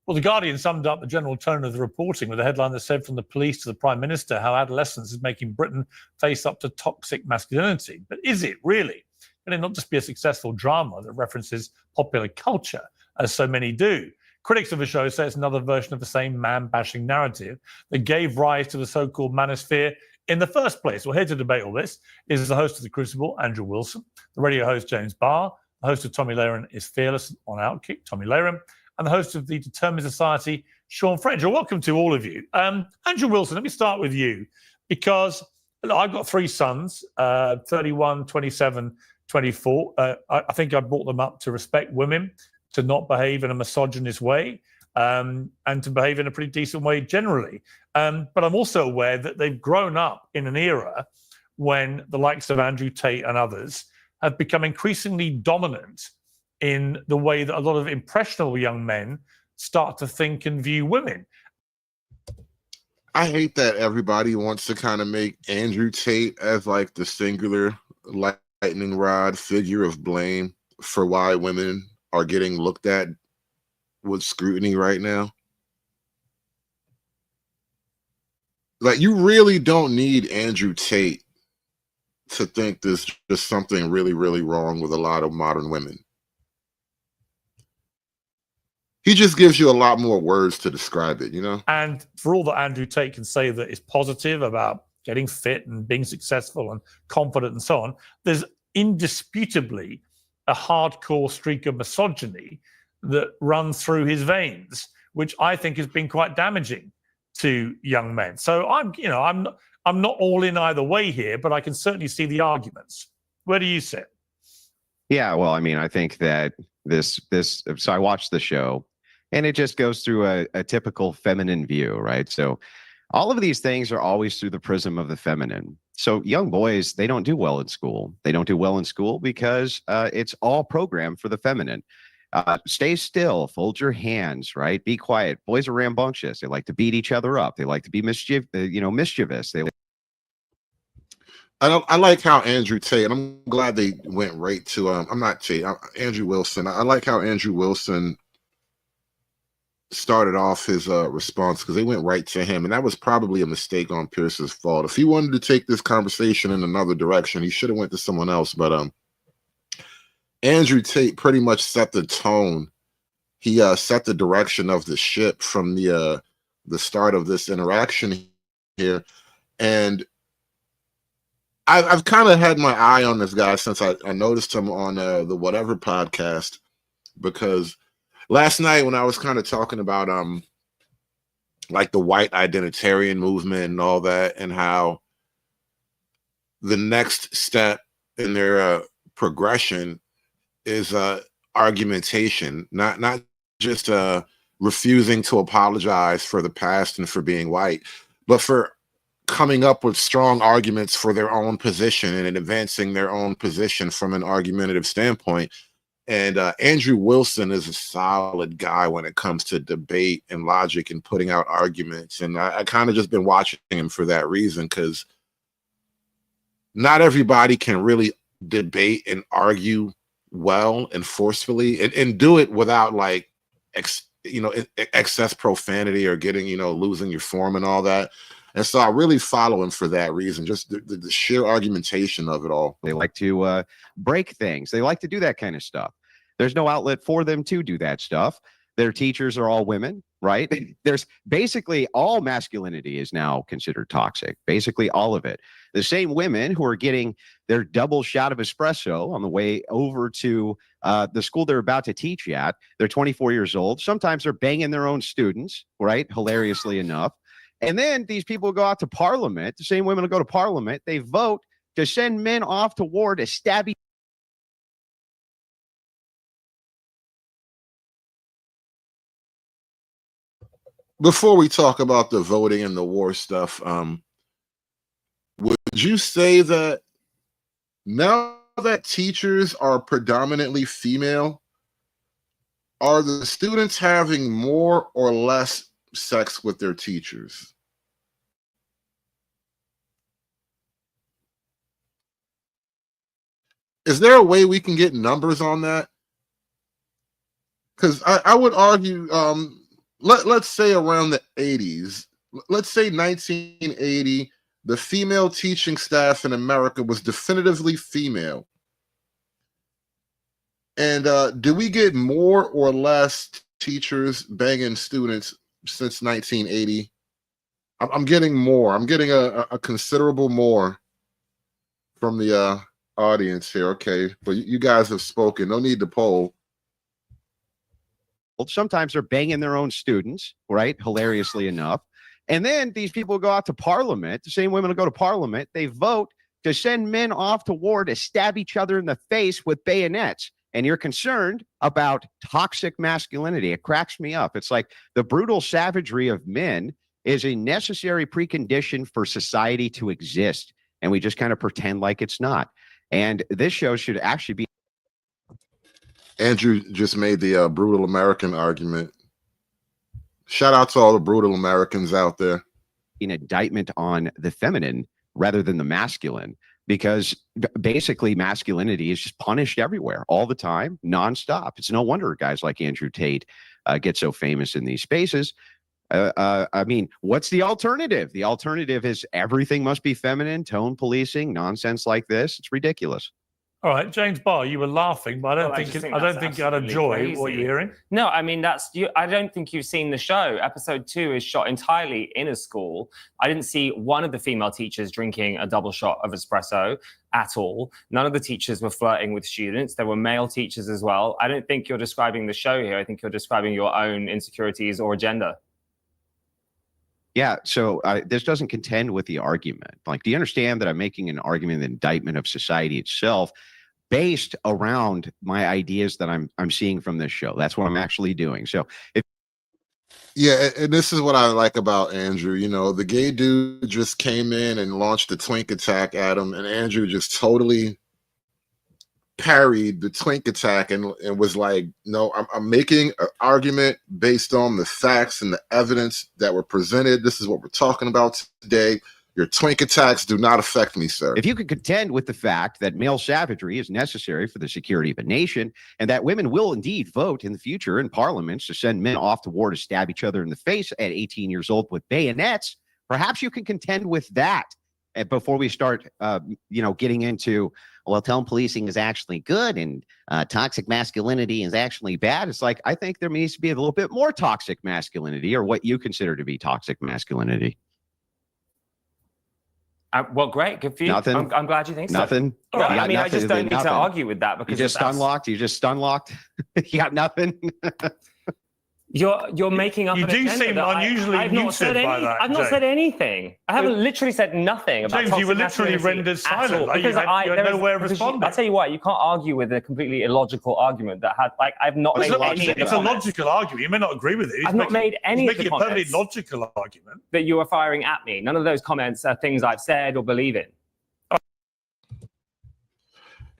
Well, Well, The Guardian summed up the general tone of the reporting with a headline that said, "From the police to the Prime Minister, how adolescence is making Britain face up to toxic masculinity." But is it really? Can it not just be a successful drama that references popular culture, as so many do? Critics of the show say it's another version of the same man-bashing narrative that gave rise to the so-called manosphere in the first place. Well, here to debate all this is the host of The Crucible, Andrew Wilson, the radio host, James Barr, the host of Tommy Lahren is Fearless on Outkick, Tommy Lahren, and the host of The Determined Society, Sean French. Welcome to all of you. Andrew Wilson, let me start with you, because look, I've got three sons, 31, 27, 24. I think I brought them up to respect women, to not behave in a misogynist way, and to behave in a pretty decent way generally. But I'm also aware that they've grown up in an era when the likes of Andrew Tate and others have become increasingly dominant in the way that a lot of impressionable young men start to think and view women. I hate that everybody wants to kind of make Andrew Tate as like the singular lightning rod figure of blame for why women are getting looked at with scrutiny right now. Like, you really don't need Andrew Tate to think there's just something really, really wrong with a lot of modern women. He just gives you a lot more words to describe it, you know? And for all that Andrew Tate can say that is positive about getting fit and being successful and confident and so on, there's indisputably a hardcore streak of misogyny that runs through his veins, which I think has been quite damaging to young men. So I'm not all in either way here, but I can certainly see the arguments. Where do you sit? Yeah, well, I mean, I think that this so I watched the show, and it just goes through a typical feminine view, right? So all of these things are always through the prism of the feminine. So young boys, they don't do well in school. They don't do well in school because it's all programmed for the feminine. Stay still, fold your hands, right? Be quiet. Boys are rambunctious. They like to beat each other up. They like to be mischievous. I like how Andrew Tate, and I'm glad they went right to Andrew Wilson. I like how Andrew Wilson started off his response, because they went right to him, and that was probably a mistake on Pierce's fault. If he wanted to take this conversation in another direction, he should have went to someone else. But Andrew Tate pretty much set the tone. He set the direction of the ship from the start of this interaction here, and I've kind of had my eye on this guy since I noticed him on the Whatever podcast, because last night when I was kind of talking about like the white identitarian movement and all that, and how the next step in their progression is argumentation, not just refusing to apologize for the past and for being white, but for coming up with strong arguments for their own position and advancing their own position from an argumentative standpoint. And Andrew Wilson is a solid guy when it comes to debate and logic and putting out arguments. And I kind of just been watching him for that reason, because not everybody can really debate and argue well and forcefully and do it without like excess profanity or getting losing your form and all that. And so I really follow him for that reason, just the sheer argumentation of it all. They like to break things. They like to do that kind of stuff. There's no outlet for them to do that stuff. Their teachers are all women, right? There's basically all masculinity is now considered toxic, basically all of it. The same women who are getting their double shot of espresso on the way over to the school they're about to teach at, they're 24 years old. Sometimes they're banging their own students, right? Hilariously enough. And then these people go out to Parliament. The same women will go to Parliament. They vote to send men off to war to stab each. Before we talk about the voting and the war stuff, would you say that now that teachers are predominantly female, are the students having more or less sex with their teachers? Is there a way we can get numbers on that? Because I would argue let's say around the 80s, let's say 1980, the female teaching staff in America was definitively female. And do we get more or less teachers banging students since 1980? I'm getting more. I'm getting a considerable more from the audience here. Okay, but you guys have spoken. No need to poll. Well, sometimes they're banging their own students, right? Hilariously enough. And then these people go out to parliament. The same women will go to parliament. They vote to send men off to war to stab each other in the face with bayonets. And you're concerned about toxic masculinity. It cracks me up. It's like the brutal savagery of men is a necessary precondition for society to exist. And we just kind of pretend like it's not. And this show should actually be. Andrew just made the brutal American argument. Shout out to all the brutal Americans out there. An indictment on the feminine rather than the masculine, because basically masculinity is just punished everywhere all the time, nonstop. It's no wonder guys like Andrew Tate get so famous in these spaces. I mean, what's the alternative? The alternative is everything must be feminine, tone policing, nonsense like this. It's ridiculous. All right, James Barr, you were laughing, but I don't think you had a joy what you're hearing. No, I mean I don't think you've seen the show. Episode 2 is shot entirely in a school. I didn't see one of the female teachers drinking a double shot of espresso at all. None of the teachers were flirting with students. There were male teachers as well. I don't think you're describing the show here. I think you're describing your own insecurities or agenda. Yeah, so this doesn't contend with the argument. Like, do you understand that I'm making an argument, an indictment of society itself, based around my ideas that I'm seeing from this show? That's what I'm actually doing. So yeah, and this is what I like about Andrew. You know, the gay dude just came in and launched the twink attack at him, and Andrew just totally parried the twink attack and was like, no, I'm making an argument based on the facts and the evidence that were presented. This is what we're talking about today. Your twink attacks do not affect me, sir. If you could contend with the fact that male savagery is necessary for the security of a nation, and that women will indeed vote in the future in parliaments to send men off to war to stab each other in the face at 18 years old with bayonets, perhaps you can contend with that before we start, getting into, well, tone policing is actually good and toxic masculinity is actually bad. It's like, I think there needs to be a little bit more toxic masculinity, or what you consider to be toxic masculinity. Well, great. Good for you. Nothing. I'm glad you think so. Nothing. No, I mean, I just don't need to argue with that, because you just unlocked. You just unlocked. You got nothing. You're making up. You an do agenda seem that unusually I've not said muted by that, I've not James. said anything. I haven't literally said nothing about. James, you were literally toxic rendered masculinity silent. at all, Like you had no way of responding. I tell you what, you can't argue with a completely illogical argument that had, like, I've not made any. It's a logical argument. You may not agree with it. I've not made any of the making a perfectly comments logical argument that you are firing at me. None of those comments are things I've said or believe in.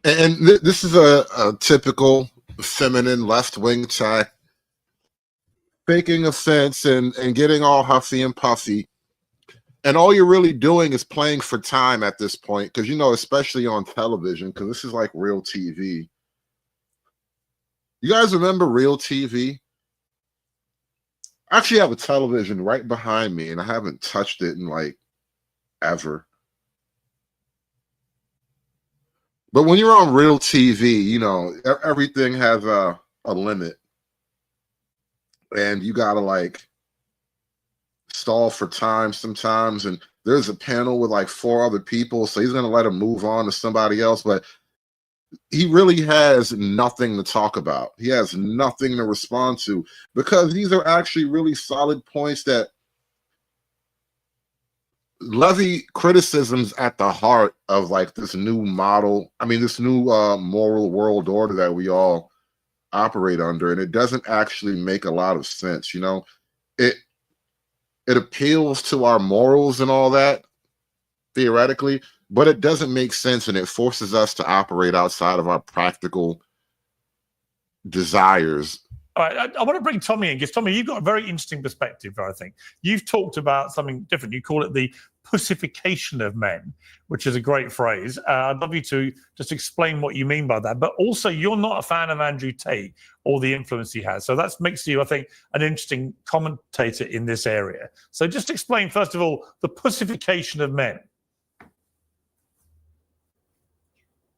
And this is a typical feminine left-wing attack, faking offense and getting all huffy and puffy. And all you're really doing is playing for time at this point, because, especially on television, because this is like real TV. You guys remember real TV? I actually have a television right behind me, and I haven't touched it in like ever. But when you're on real TV, everything has a limit. And you got to like stall for time sometimes. And there's a panel with like 4 other people. So he's going to let him move on to somebody else. But he really has nothing to talk about. He has nothing to respond to, because these are actually really solid points that levy criticisms at the heart of like this new model. I mean, this new moral world order that we all operate under, and it doesn't actually make a lot of sense. It appeals to our morals and all that theoretically, but it doesn't make sense, and it forces us to operate outside of our practical desires All right, I want to bring Tommy in because Tommy, you've got a very interesting perspective. I think you've talked about something different. You call it the pussification of men, which is a great phrase. I'd love you to just explain what you mean by that. But also, you're not a fan of Andrew Tate or the influence he has, so that makes you, I think, an interesting commentator in this area. So just explain first of all the pussification of men.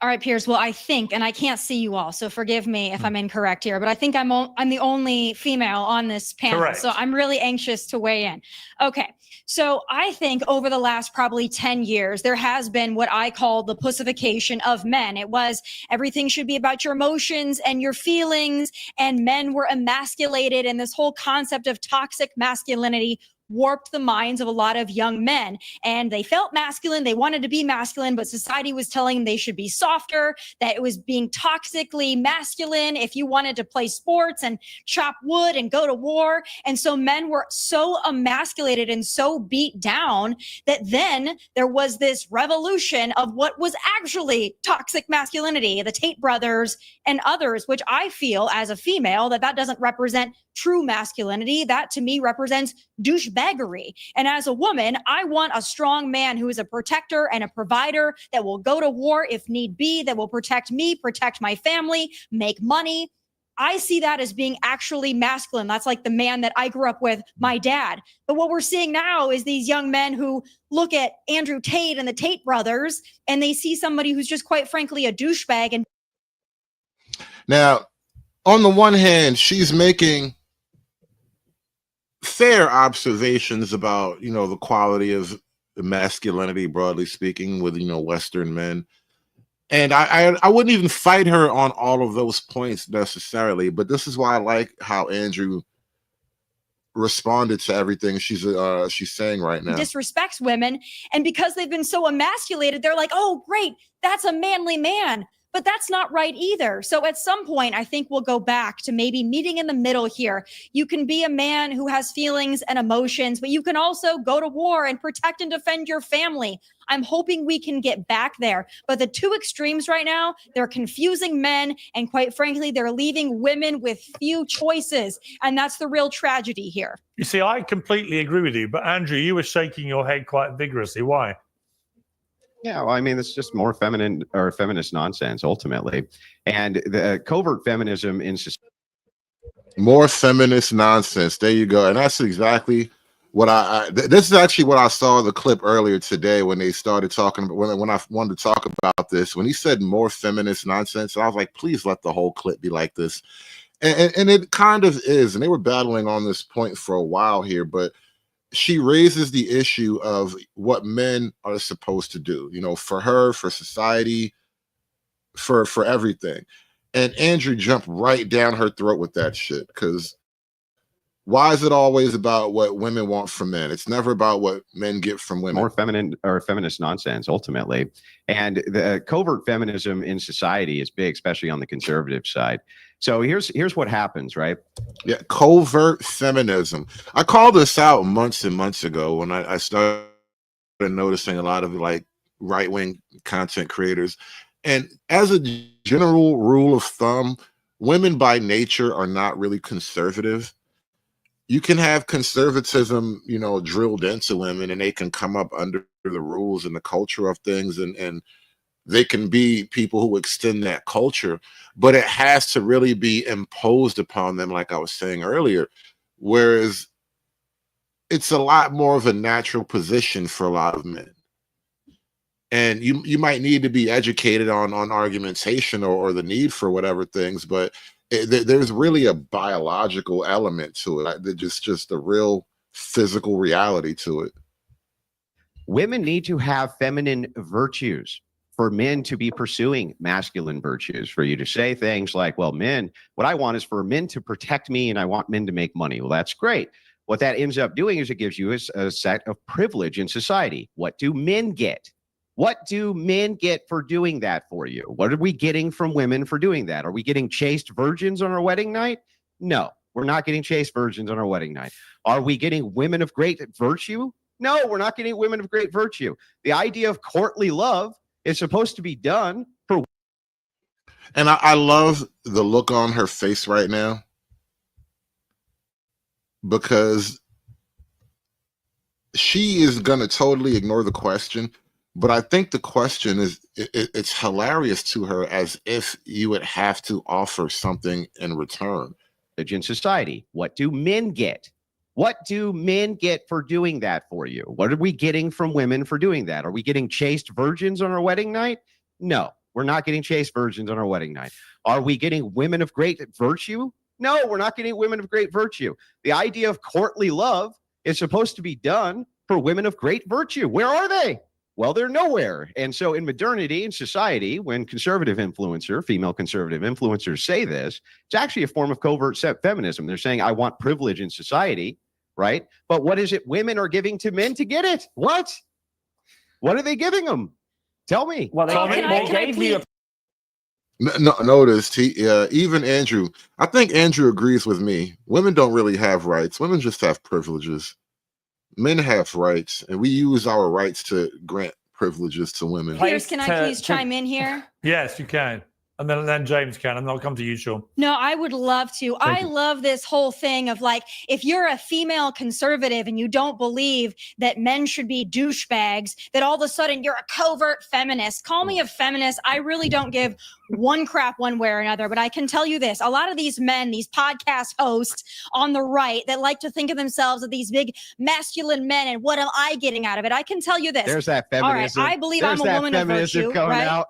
All right, Piers. Well, I think, and I can't see you all, so forgive me if I'm incorrect here, but I think I'm the only female on this panel. Correct. So I'm really anxious to weigh in. Okay. So I think over the last probably 10 years, there has been what I call the pussification of men. It was everything should be about your emotions and your feelings, and men were emasculated, and this whole concept of toxic masculinity warped the minds of a lot of young men, and they felt masculine. They wanted to be masculine, but society was telling them they should be softer, that it was being toxically masculine if you wanted to play sports and chop wood and go to war. And so men were so emasculated and so beat down that then there was this revolution of what was actually toxic masculinity, the Tate brothers and others, which I feel as a female that doesn't represent true masculinity. That to me represents douchebaggery. And as a woman, I want a strong man who is a protector and a provider that will go to war if need be, that will protect me, protect my family, make money. I see that as being actually masculine. That's like the man that I grew up with, my dad. But what we're seeing now is these young men who look at Andrew Tate and the Tate brothers, and they see somebody who's just quite frankly a douchebag. And now, on the one hand, she's making fair observations about, the quality of masculinity, broadly speaking, with, Western men. And I wouldn't even fight her on all of those points necessarily, but this is why I like how Andrew responded to everything she's saying right now. Disrespects women. And because they've been so emasculated, they're like, oh, great, that's a manly man. But that's not right either. So at some point, I think we'll go back to maybe meeting in the middle here. You can be a man who has feelings and emotions, but you can also go to war and protect and defend your family. I'm hoping we can get back there. But the two extremes right now, they're confusing men. And quite frankly, they're leaving women with few choices. And that's the real tragedy here. You see, I completely agree with you. But Andrew, you were shaking your head quite vigorously. Why? Yeah, well, I mean, it's just more feminine or feminist nonsense ultimately, and the covert feminism in society. More feminist nonsense. There you go, and that's exactly what this is actually what I saw the clip earlier today when they started talking. When I wanted to talk about this, when he said more feminist nonsense, I was like, please let the whole clip be like this, and it kind of is. And they were battling on this point for a while here, but she raises the issue of what men are supposed to do, for her, for society, for everything. And Andrew jumped right down her throat with that shit. Because why is it always about what women want from men? It's never about what men get from women. More feminine or feminist nonsense ultimately. And the covert feminism in society is big, especially on the conservative side. So here's what happens, right? Yeah, covert feminism. I called this out months and months ago when I started noticing a lot of like right-wing content creators. And as a general rule of thumb, women by nature are not really conservative. You can have conservatism, drilled into women, and they can come up under the rules and the culture of things, and they can be people who extend that culture, but it has to really be imposed upon them, like I was saying earlier, whereas it's a lot more of a natural position for a lot of men. And you might need to be educated on argumentation or the need for whatever things, but there's really a biological element to it. There's just a real physical reality to it. Women need to have feminine virtues for men to be pursuing masculine virtues, for you to say things like, well, men, what I want is for men to protect me and I want men to make money. Well, that's great. What that ends up doing is it gives you a set of privilege in society. What do men get? What do men get for doing that for you? What are we getting from women for doing that? Are we getting chaste virgins on our wedding night? No, we're not getting chaste virgins on our wedding night. Are we getting women of great virtue? No, we're not getting women of great virtue. The idea of courtly love is supposed to be done for. And I love the look on her face right now. because she is going to totally ignore the question. But I think the question is, it's hilarious to her, as if you would have to offer something in return. In society, what do men get? What do men get for doing that for you? What are we getting from women for doing that? Are we getting chaste virgins on our wedding night? No, we're not getting chaste virgins on our wedding night. Are we getting women of great virtue? No, we're not getting women of great virtue. The idea of courtly love is supposed to be done for women of great virtue. Where are they? Well, they're nowhere. And so in modernity, in society, when female conservative influencers say this, it's actually a form of covert feminism. They're saying, I want privilege in society, right? But what is it women are giving to men to get it? What are they giving them? Tell me. Well, they gave you No, notice even Andrew. I think Andrew agrees with me. Women don't really have rights. Women just have privileges. Men have rights, and we use our rights to grant privileges to women. Piers, can I please chime in here? Yes, you can. And then James can, and then I'll come to you, Sean. No, I would love to. I love this whole thing of like, if you're a female conservative and you don't believe that men should be douchebags, that all of a sudden you're a covert feminist. Call me a feminist. I really don't give one crap one way or another. But I can tell you this, a lot of these men, these podcast hosts on the right that like to think of themselves as these big masculine men, and what am I getting out of it? I can tell you this. There's that feminism. All right, I believe I'm a woman of virtue, right? Out.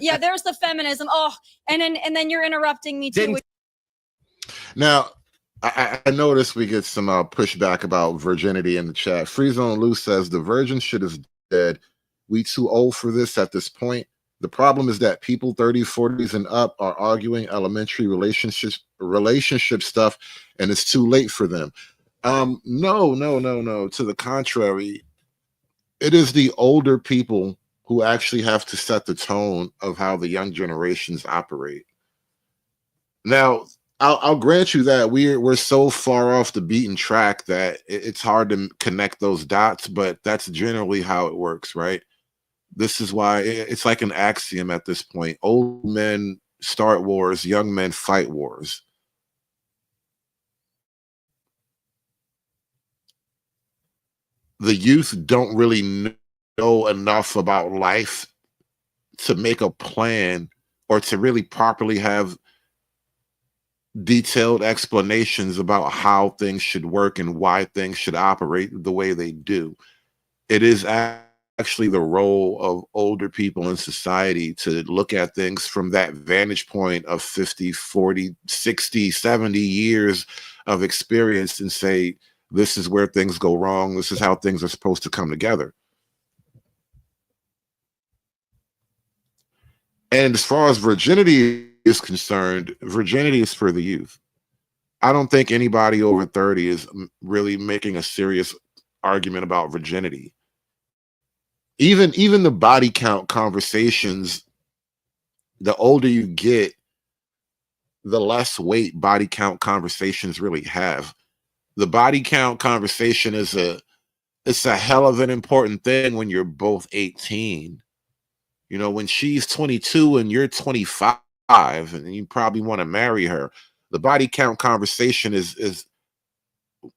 Yeah, there's the feminism. Oh, and then you're interrupting me too. Now, I noticed we get some pushback about virginity in the chat. Free Zone Lou says the virgin shit is dead. We too old for this at this point. The problem is that people 30s, 40s, and up are arguing elementary relationship stuff, and it's too late for them. No. To the contrary, it is the older people who actually have to set the tone of how the young generations operate. Now, I'll grant you that we're so far off the beaten track that it's hard to connect those dots, but that's generally how it works, right? This is why it's like an axiom at this point. Old men start wars, young men fight wars. The youth don't really know enough about life to make a plan or to really properly have detailed explanations about how things should work and why things should operate the way they do. It is actually the role of older people in society to look at things from that vantage point of 50, 40, 60, 70 years of experience and say, this is where things go wrong. This is how things are supposed to come together. And as far as virginity is concerned, virginity is for the youth. I don't think anybody over 30 is really making a serious argument about virginity. Even the body count conversations, the older you get, the less weight body count conversations really have. The body count conversation is a hell of an important thing when you're both 18. You know, when she's 22 and you're 25 and you probably want to marry her, the body count conversation is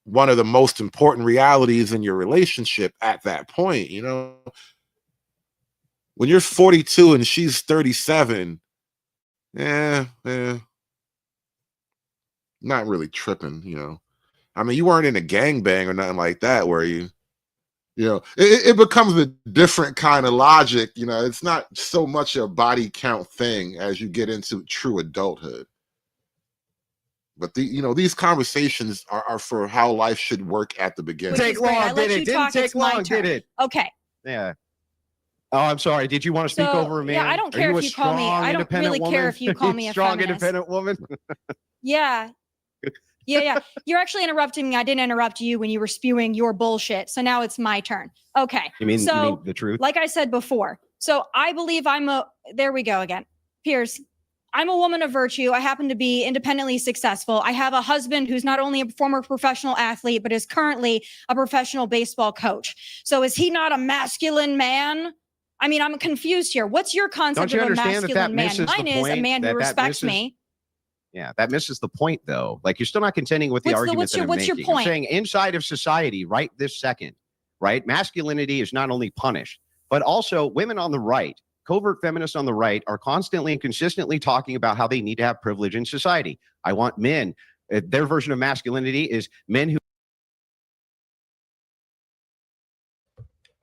one of the most important realities in your relationship at that point. You know, when you're 42 and she's 37, not really tripping, you know. I mean, you weren't in a gangbang or nothing like that, were you? You know, it becomes a different kind of logic. You know, it's not so much a body count thing as you get into true adulthood. But these conversations are for how life should work at the beginning. Didn't take long, did it? Okay. Yeah. Oh, I'm sorry. Did you want to speak over me? Yeah, I don't care if you call me. I don't really care if you call me a strong, feminist. independent woman. Yeah. Yeah. You're actually interrupting me. I didn't interrupt you when you were spewing your bullshit. So now it's my turn. Okay. You mean the truth? Like I said before. So I believe there we go again. Piers, I'm a woman of virtue. I happen to be independently successful. I have a husband who's not only a former professional athlete, but is currently a professional baseball coach. So is he not a masculine man? I mean, I'm confused here. What's your concept of a masculine man? Mine is a man who respects me. Yeah, that misses the point, though. Like, you're still not contending with the argument that I'm what's your making. I'm point? saying inside of society, right this second, right, masculinity is not only punished, but also women on the right, covert feminists on the right, are constantly and consistently talking about how they need to have privilege in society. I want men. Their version of masculinity is men who.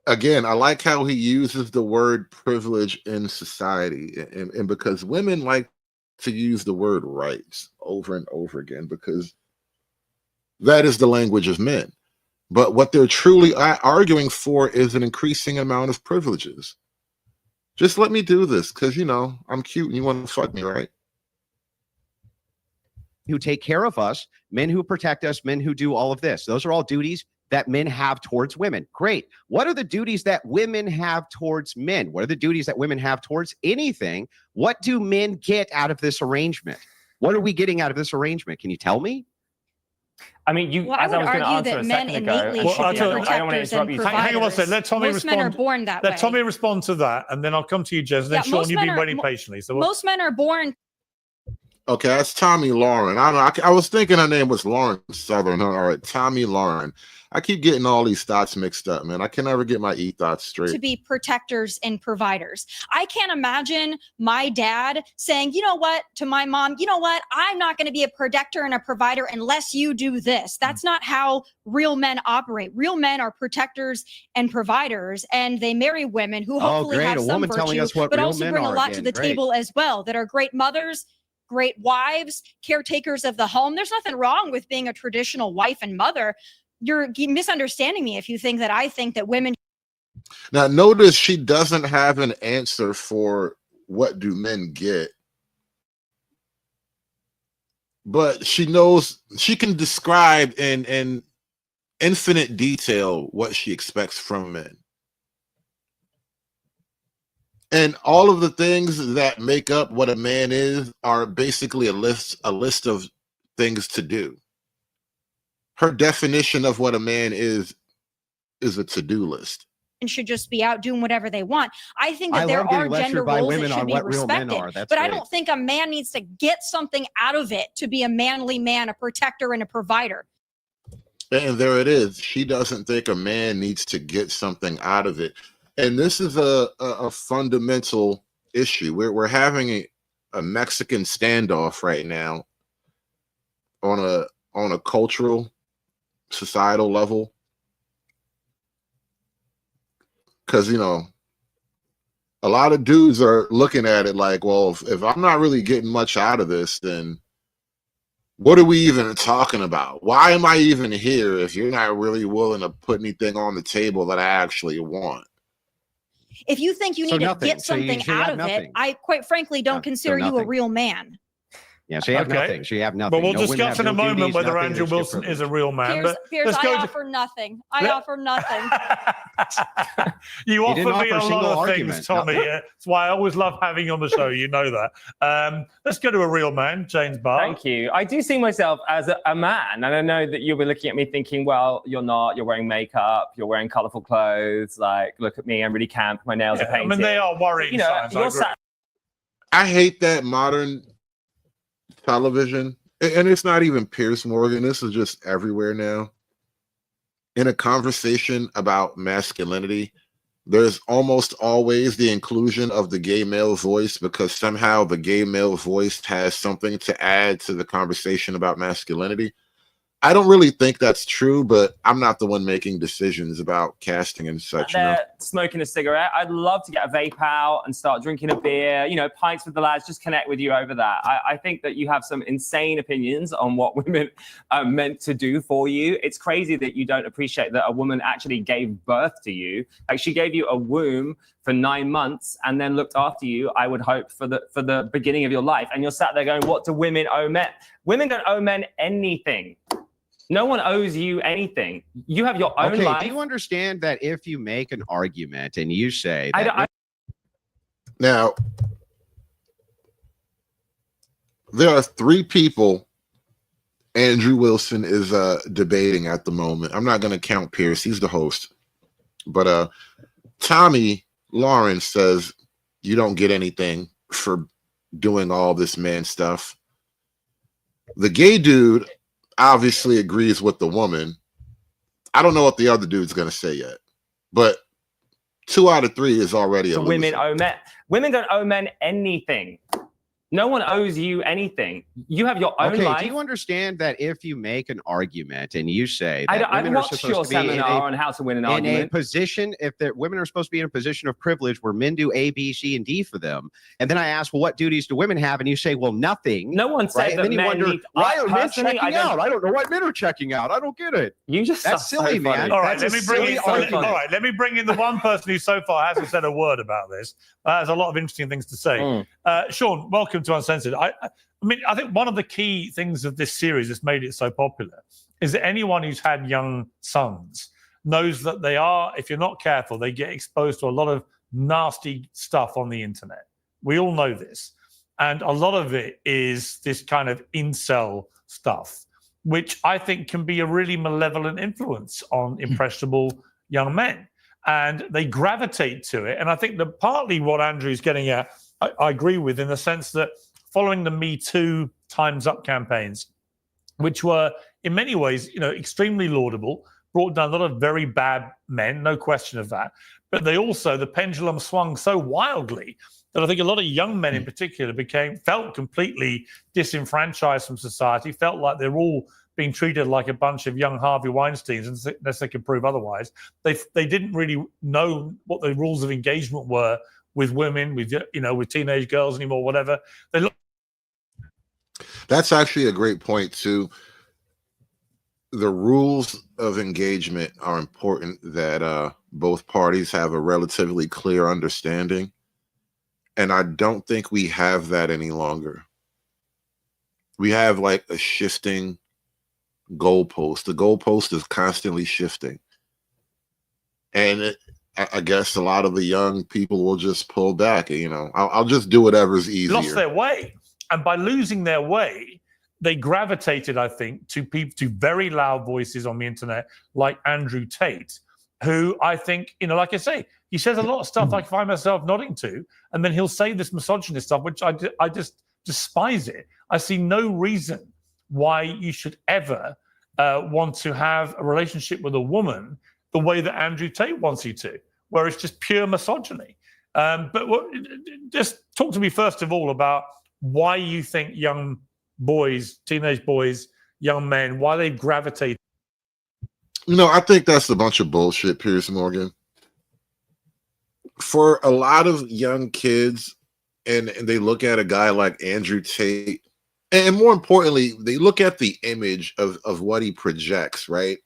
Again, I like how he uses the word privilege in society, and because women like to use the word rights over and over again, because that is the language of men. But what they're truly arguing for is an increasing amount of privileges. Just let me do this because, you know, I'm cute and you want to fuck me, right? Who take care of us, men who protect us, men who do all of this. Those are all duties that men have towards women. Great. What are the duties that women have towards men? What are the duties that women have towards anything? What do men get out of this arrangement? What are we getting out of this arrangement? Can you tell me? I mean, you. Well, I as I would was going to argue answer that a men second ago. innately Well, should I'll be tell you- I don't want to protectors interrupt and you. Hang on one second. Let Tommy Most men are respond. born that Let way. Tommy respond to that, and then I'll come to you, Jez. And then Yeah, Sean, most you've men been are- waiting patiently. So Most men are born. Okay, that's Tommy Lauren. I don't know. I was thinking her name was Lauren Southern. All right, Tommy Lauren. I keep getting all these thoughts mixed up, man. I can never get my thoughts straight. To be protectors and providers. I can't imagine my dad saying, you know what, to my mom, you know what, I'm not going to be a protector and a provider unless you do this. That's not how real men operate. Real men are protectors and providers, and they marry women who hopefully great. have A some woman telling virtue, us what but real also men bring a are lot to again. the Great. table as well, that are great mothers, great wives, caretakers of the home. There's nothing wrong with being a traditional wife and mother. You're misunderstanding me if you think that I think that women. Now, notice she doesn't have an answer for what do men get, but she knows she can describe in infinite detail what she expects from men. And all of the things that make up what a man is are basically a list of things to do. Her definition of what a man is a to-do list. Should just be out doing whatever they want. I think that I there love getting are lectured gender by roles that women should on be what real men respected. are. That's But I great. don't think a man needs to get something out of it to be a manly man, a protector, and a provider. And there it is. She doesn't think a man needs to get something out of it. And this is a fundamental issue. We're having a Mexican standoff right now on a cultural, societal level. Because, you know, a lot of dudes are looking at it like, well, if I'm not really getting much out of this, then what are we even talking about? Why am I even here if you're not really willing to put anything on the table that I actually want? If you think you So need to nothing. get So you something should have out of it, nothing. I quite frankly don't consider you a nothing. real man. Yeah, so you have Okay. nothing. So you have nothing. But we'll No women discuss have in a no moment duties, whether nothing. Andrew They just Wilson get is a real man. Piers, But Piers, let's I go to, offer nothing. I Let- offer nothing. you He offer didn't me offer a a single lot of argument. things, Tommy. No. That's why I always love having you on the show. You know that. Let's go to a real man, James Barr. Thank you. I do see myself as a man, and I know that you'll be looking at me thinking, well, you're not. You're wearing makeup. You're wearing colorful clothes. Like, look at me. I'm really camp. My nails are Yeah, I painted. mean, they are worrying You know, signs. I you're agree. sat I hate that modern television, and it's not even Piers Morgan. This is just everywhere now. In a conversation about masculinity, there's almost always the inclusion of the gay male voice because somehow the gay male voice has something to add to the conversation about masculinity. I don't really think that's true, but I'm not the one making decisions about casting and such. You know? there smoking a cigarette. I'd love to get a vape out and start drinking a beer, you know, pints with the lads, just connect with you over that. I think that you have some insane opinions on what women are meant to do for you. It's crazy that you don't appreciate that a woman actually gave birth to you. Like, she gave you a womb for 9 months and then looked after you, I would hope, for the beginning of your life. And you're sat there going, what do women owe men? Women don't owe men anything. No one owes you anything. You have your own Okay, life. do you understand that if you make an argument and you say that Now, there are 3 people Andrew Wilson is debating at the moment. I'm not going to count Pierce. He's the host. But Tommy Lawrence says you don't get anything for doing all this man stuff. The gay dude obviously agrees with the woman. I don't know what the other dude's going to say yet, but 2 out of 3 is already a So loser. women owe men. Women don't owe men anything. No one owes you anything. You have your own Okay, life. do you understand that if you make an argument and you say that I've women are watched supposed your to be in seminar on how to win an argument. a position, if the women are supposed to be in a position of privilege where men do A, B, C, and D for them, and then I ask, well, what duties do women have? And you say, well, nothing. No one said right? And that then you men wonder, need- why I are men personally, checking out? I don't know why men are checking out. I don't get it. You just That's sound so silly, man. funny. All right, That's let a me bring silly in. argument. All right, let me bring in the one person who so far hasn't said a word about this. Has a lot of interesting things to say. Sean, welcome to Uncensored. I mean, I think one of the key things of this series that's made it so popular is that anyone who's had young sons knows that they are, if you're not careful, they get exposed to a lot of nasty stuff on the internet. We all know this. And a lot of it is this kind of incel stuff, which I think can be a really malevolent influence on impressionable young men. And they gravitate to it. And I think that partly what Andrew's getting at, I agree with, in the sense that following the Me Too Time's Up campaigns, which were in many ways, extremely laudable, brought down a lot of very bad men, no question of that. But they also, the pendulum swung so wildly that I think a lot of young men in particular felt completely disenfranchised from society, felt like they're all being treated like a bunch of young Harvey Weinsteins, unless they could prove otherwise. They didn't really know what the rules of engagement were with women, with teenage girls anymore, whatever. That's actually a great point too. The rules of engagement are important, that both parties have a relatively clear understanding. And I don't think we have that any longer. We have like a shifting goalpost. The goalpost is constantly shifting. And I guess a lot of the young people will just pull back. I'll just do whatever's easier. Lost their way. And by losing their way, they gravitated, I think, to very loud voices on the internet like Andrew Tate, who I think, like I say, he says a lot of stuff I find myself nodding to, and then he'll say this misogynist stuff, which I just despise it. I see no reason why you should ever want to have a relationship with a woman the way that Andrew Tate wants you to, where it's just pure misogyny. Just talk to me first of all about why you think young boys, teenage boys, young men, why they gravitate. I think that's a bunch of bullshit, Piers Morgan. For a lot of young kids, and they look at a guy like Andrew Tate, and more importantly, they look at the image of what he projects, right?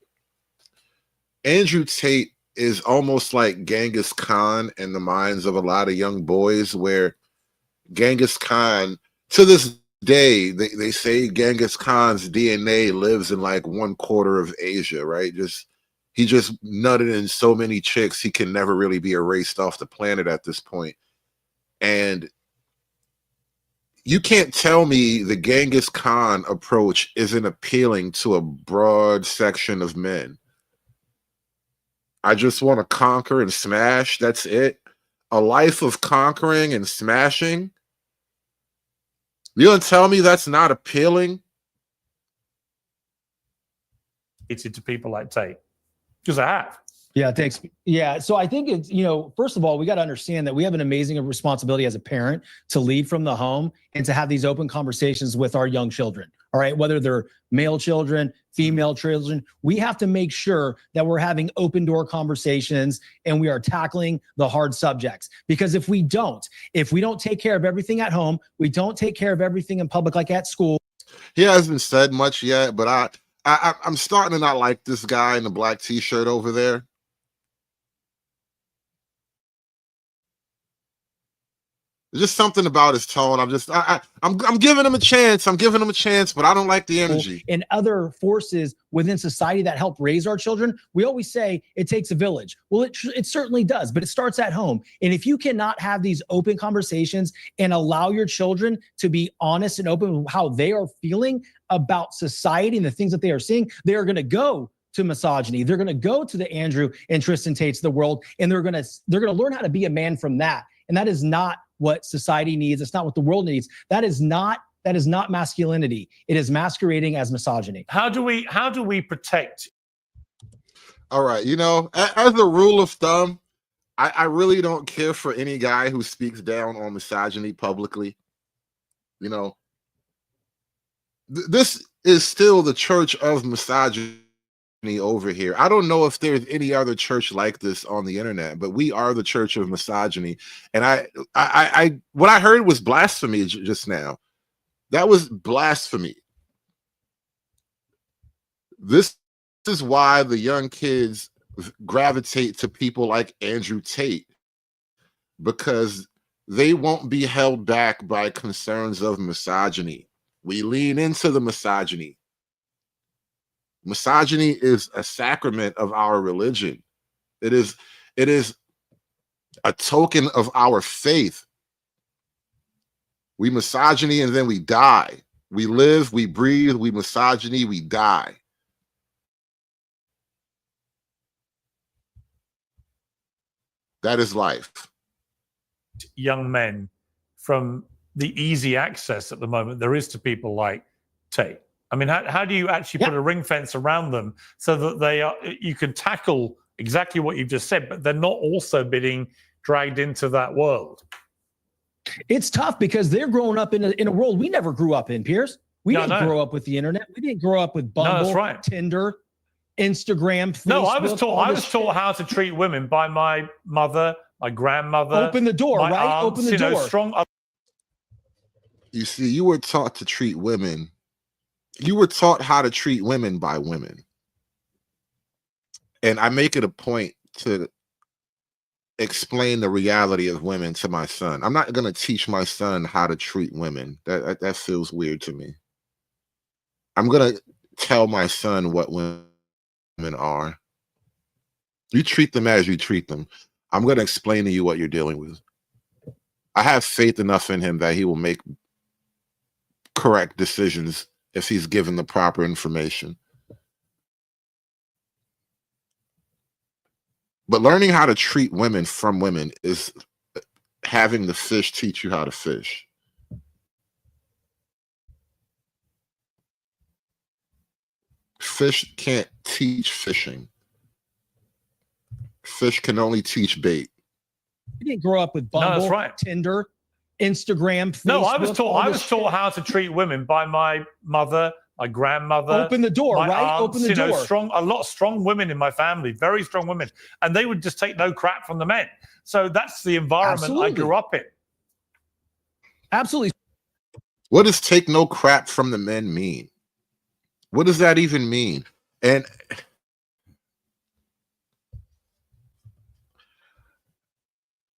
Andrew Tate is almost like Genghis Khan in the minds of a lot of young boys, where Genghis Khan, to this day, they say Genghis Khan's DNA lives in like 1/4 of Asia, right? He just nutted in so many chicks, he can never really be erased off the planet at this point. And you can't tell me the Genghis Khan approach isn't appealing to a broad section of men. I just want to conquer and smash. That's it. A life of conquering and smashing. You gonna tell me that's not appealing? It's to people like Tate, because I have. Yeah, thanks. Yeah, so I think it's, first of all, we got to understand that we have an amazing responsibility as a parent to lead from the home and to have these open conversations with our young children. All right, whether they're male children, female children, we have to make sure that we're having open door conversations and we are tackling the hard subjects. Because if we don't take care of everything at home, we don't take care of everything in public, like at school. He hasn't said much yet, but I'm starting to not like this guy in the black t-shirt over there. Just something about his tone. I'm giving him a chance. But I don't like the energy. And other forces within society that help raise our children. We always say it takes a village. Well, it certainly does, but it starts at home. And if you cannot have these open conversations and allow your children to be honest and open with how they are feeling about society and the things that they are seeing, they are going to go to misogyny. They're going to go to the Andrew and Tristan Tates of the world, and they're going to learn how to be a man from that. And that is not what society needs. It's not what the world needs. That is not That is not masculinity. It is masquerading as misogyny. How do we protect? All right, you know, as a rule of thumb, I really don't care for any guy who speaks down on misogyny publicly. You know, this is still the church of misogyny over here. I don't know if there's any other church like this on the internet, but we are the church of misogyny. And I what I heard was blasphemy just now. That was blasphemy. This is why the young kids gravitate to people like Andrew Tate, because they won't be held back by concerns of misogyny. We lean into the misogyny. Misogyny is a sacrament of our religion. It is a token of our faith. We misogyny and then we die. We live, we breathe, we misogyny, we die. That is life. Young men from the easy access at the moment there is to people like Tate. I mean, how do you actually put a ring fence around them so that you can tackle exactly what you've just said, but they're not also being dragged into that world? It's tough because they're growing up in a world we never grew up in, Piers. We didn't grow up with the internet. We didn't grow up with Bumble, Tinder, Instagram, Facebook. No, I was taught how to treat women by my mother, my grandmother. Open the door, my right? aunts, Open the door. You see, you were taught to treat women. You were taught how to treat women by women. And I make it a point to explain the reality of women to my son. I'm not going to teach my son how to treat women. That feels weird to me. I'm going to tell my son what women are. You treat them as you treat them. I'm going to explain to you what you're dealing with. I have faith enough in him that he will make correct decisions if he's given the proper information. But learning how to treat women from women is having the fish teach you how to fish. Fish can't teach fishing. Fish can only teach bait. We didn't grow up with Bumble, Tinder, Instagram, Facebook. No, I was taught how to treat women by my mother, my grandmother. Open the door, my right? Aunts, Open the door. A lot of strong women in my family, very strong women, and they would just take no crap from the men. So that's the environment I grew up in. Absolutely. What does take no crap from the men mean? What does that even mean? And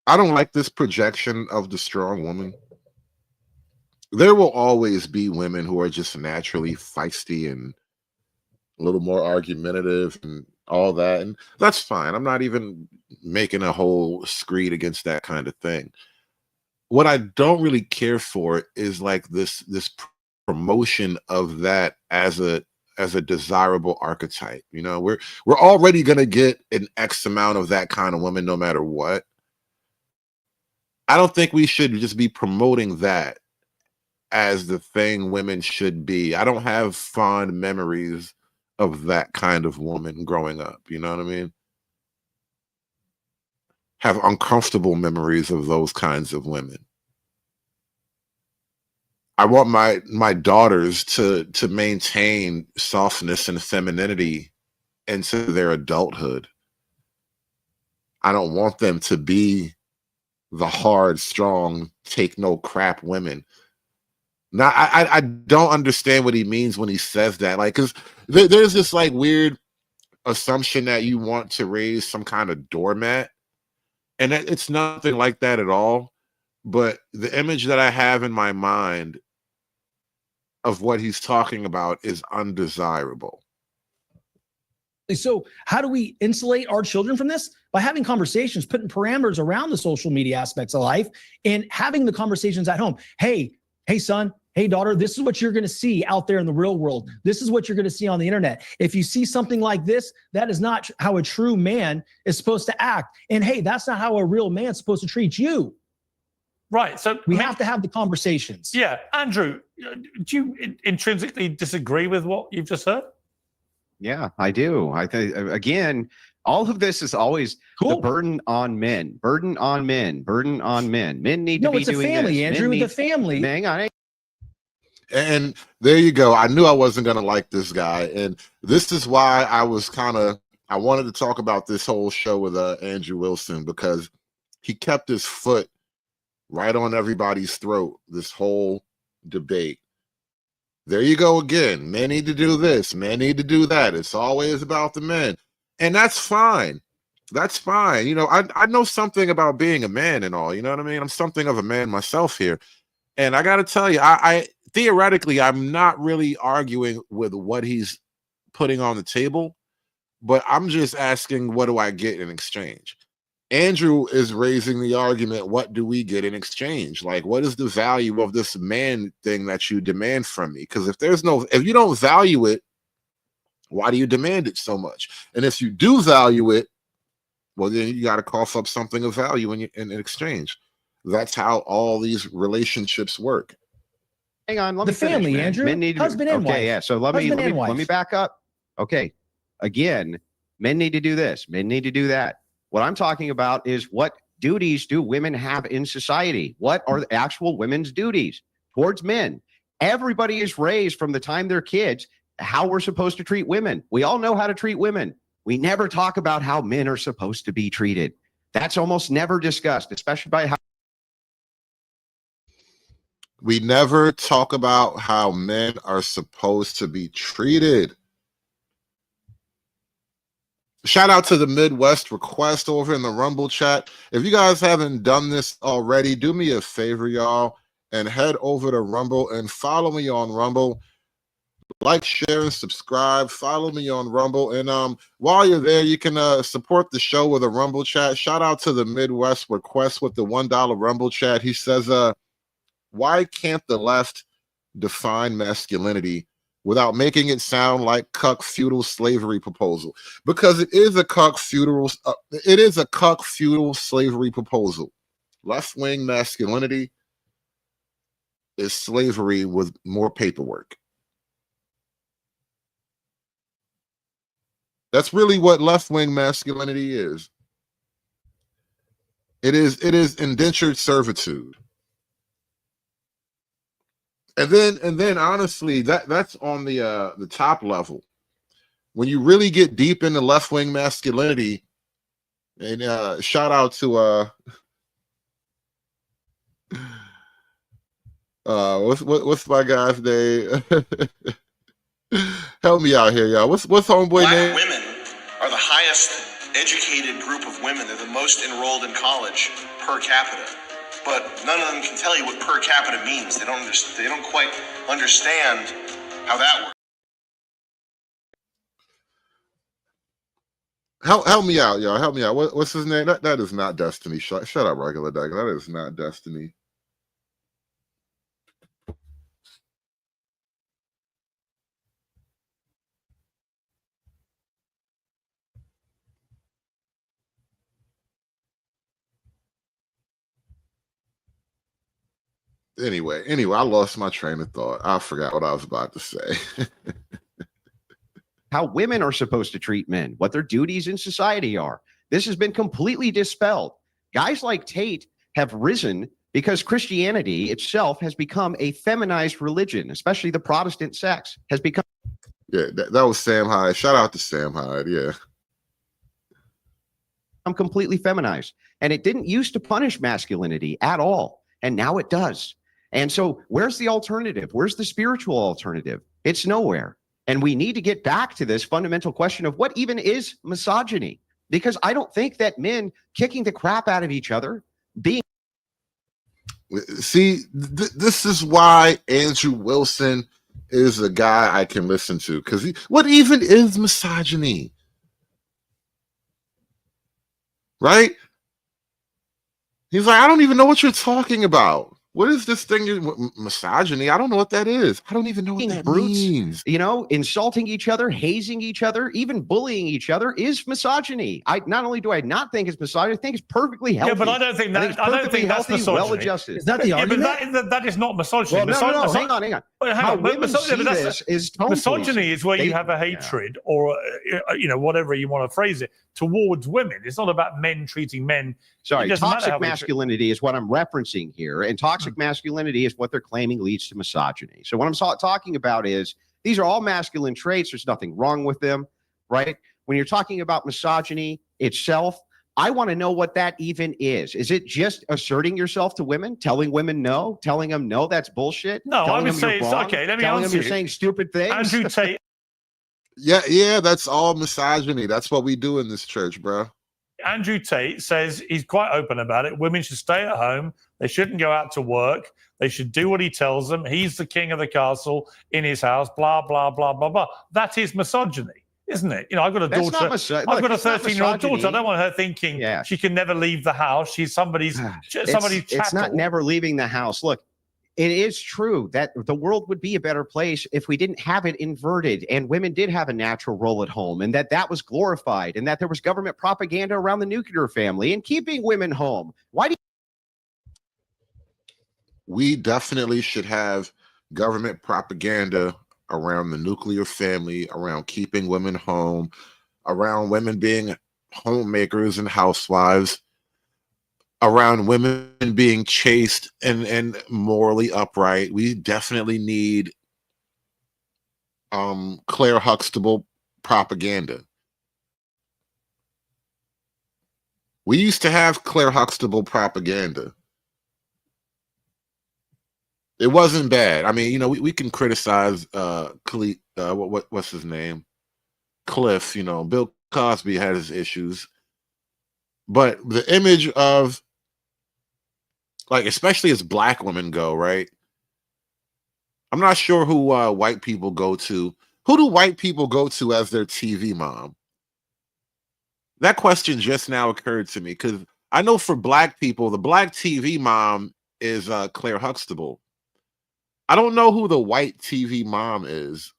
I don't like this projection of the strong woman. There will always be women who are just naturally feisty and a little more argumentative and all that. And that's fine. I'm not even making a whole screed against that kind of thing. What I don't really care for is like this promotion of that as a desirable archetype. You know, we're already going to get an X amount of that kind of woman no matter what. I don't think we should just be promoting that as the thing women should be. I don't have fond memories of that kind of woman growing up. You know what I mean? Have uncomfortable memories of those kinds of women. I want my daughters to maintain softness and femininity into their adulthood. I don't want them to be the hard, strong, take no crap women. Now, I don't understand what he means when he says that. Like, because there's this like weird assumption that you want to raise some kind of doormat, and it's nothing like that at all. But the image that I have in my mind of what he's talking about is undesirable. So how do we insulate our children from this? By having conversations, putting parameters around the social media aspects of life and having the conversations at home. Hey, son, hey, daughter, this is what you're going to see out there in the real world. This is what you're going to see on the internet. If you see something like this, that is not how a true man is supposed to act. And hey, that's not how a real man's supposed to treat you. Right. So we have to have the conversations. Yeah, Andrew, do you intrinsically disagree with what you've just heard? Yeah, I do. I think again, all of this is always the burden on men. Burden on men. Burden on men. Men need to be doing this. No, it's a family, Andrew. The family. Hang on. And there you go. I knew I wasn't going to like this guy. And this is why I wanted to talk about this whole show with Andrew Wilson, because he kept his foot right on everybody's throat this whole debate. There you go again. Men need to do this. Men need to do that. It's always about the men. And that's fine. That's fine. You know, I know something about being a man and all. You know what I mean? I'm something of a man myself here. And I got to tell you, I theoretically, I'm not really arguing with what he's putting on the table, but I'm just asking, what do I get in exchange? Andrew is raising the argument, what do we get in exchange? Like, what is the value of this man thing that you demand from me? Because if you don't value it, why do you demand it so much? And if you do value it, well, then you got to cough up something of value in exchange. That's how all these relationships work. Hang on, let The me finish, family, man. Andrew. Men need to Husband and okay, wife. yeah. So let me back up. Okay, again, men need to do this. Men need to do that. What I'm talking about is, what duties do women have in society? What are the actual women's duties towards men? Everybody is raised from the time they're kids how we're supposed to treat women. We all know how to treat women. We never talk about how men are supposed to be treated. That's almost never discussed, especially by how we never talk about how men are supposed to be treated. Shout out to the Midwest Request over in the Rumble chat. If you guys haven't done this already, do me a favor, y'all, and head over to Rumble and follow me on Rumble. Like, share, and subscribe. Follow me on Rumble. And while you're there, you can support the show with a Rumble chat. Shout out to the Midwest Request with the $1 Rumble chat. He says, why can't the left define masculinity without making it sound like cuck feudal slavery proposal? Because it is a cuck feudal slavery proposal. Left-wing masculinity is slavery with more paperwork. That's really what left-wing masculinity is. It is indentured servitude. And then honestly, that's on the top level. When you really get deep into left-wing masculinity, and shout out to what's my guy's name? Help me out here, y'all. What's homeboy name? Black women are the highest educated group of women. They're the most enrolled in college per capita. But none of them can tell you what per capita means. They don't quite understand how that works. Help me out, y'all. Help me out. What's his name? That is not Destiny. Shut up, regular Doug. That is not Destiny. Anyway, I lost my train of thought. I forgot what I was about to say. how women are supposed to treat men, what their duties in society are. This has been completely dispelled. Guys like Tate have risen because Christianity itself has become a feminized religion, especially the Protestant sects has become. Yeah, that was Sam Hyde. Shout out to Sam Hyde. Yeah. I'm completely feminized. And it didn't used to punish masculinity at all. And now it does. And so where's the alternative? Where's the spiritual alternative? It's nowhere. And we need to get back to this fundamental question of what even is misogyny? Because I don't think that men kicking the crap out of each other, being. See, this is why Andrew Wilson is a guy I can listen to. Because what even is misogyny? Right? He's like, I don't even know what you're talking about. What is this thing? Misogyny? I don't know what that is. I don't even know what that means. You know, insulting each other, hazing each other, even bullying each other is misogyny. I not only do I not think it's misogyny, I think it's perfectly healthy. Yeah, but I don't think that. I don't think that's misogyny. Well adjusted. Is that the argument? But that is not misogyny. Well, no, hang on. Hang How on. women see this is tone misogyny policing. is where you have a hatred or whatever you want to phrase it towards women. It's not about men treating men. Sorry, It doesn't matter toxic how we treat- masculinity is what I'm referencing here, and toxic masculinity is what they're claiming leads to misogyny. So what I'm talking about is these are all masculine traits. There's nothing wrong with them, right? When you're talking about misogyny itself, I want to know what that even is. Is it just asserting yourself to women, telling women no, telling them no, that's bullshit? No, I telling would them say you're it's wrong, okay. Let me telling them answer you're you. saying stupid things. Andrew Tate. Yeah, that's all misogyny. That's what we do in this church, bro. Andrew Tate says he's quite open about it. Women should stay at home. They shouldn't go out to work. They should do what he tells them. He's the king of the castle in his house, blah, blah, blah, blah, blah. That is misogyny, isn't it? You know, I've got a That's daughter. not miso- I've look, got a it's not 13-year-old daughter. I misogyny. don't want her thinking she can never leave the house. She's somebody's somebody's It's not chattel. never leaving the house. Look, it is true that the world would be a better place if we didn't have it inverted and women did have a natural role at home and that was glorified and that there was government propaganda around the nuclear family and keeping women home. Why do We definitely should have government propaganda around the nuclear family, around keeping women home, around women being homemakers and housewives, around women being chaste and morally upright. We definitely need Claire Huxtable propaganda. We used to have Claire Huxtable propaganda. It wasn't bad. I mean, we can criticize what's his name? Cliff, Bill Cosby had his issues. But the image of, like, especially as black women go, right? I'm not sure who white people go to. Who do white people go to as their TV mom? That question just now occurred to me because I know for black people, the black TV mom is Claire Huxtable. I don't know who the white TV mom is.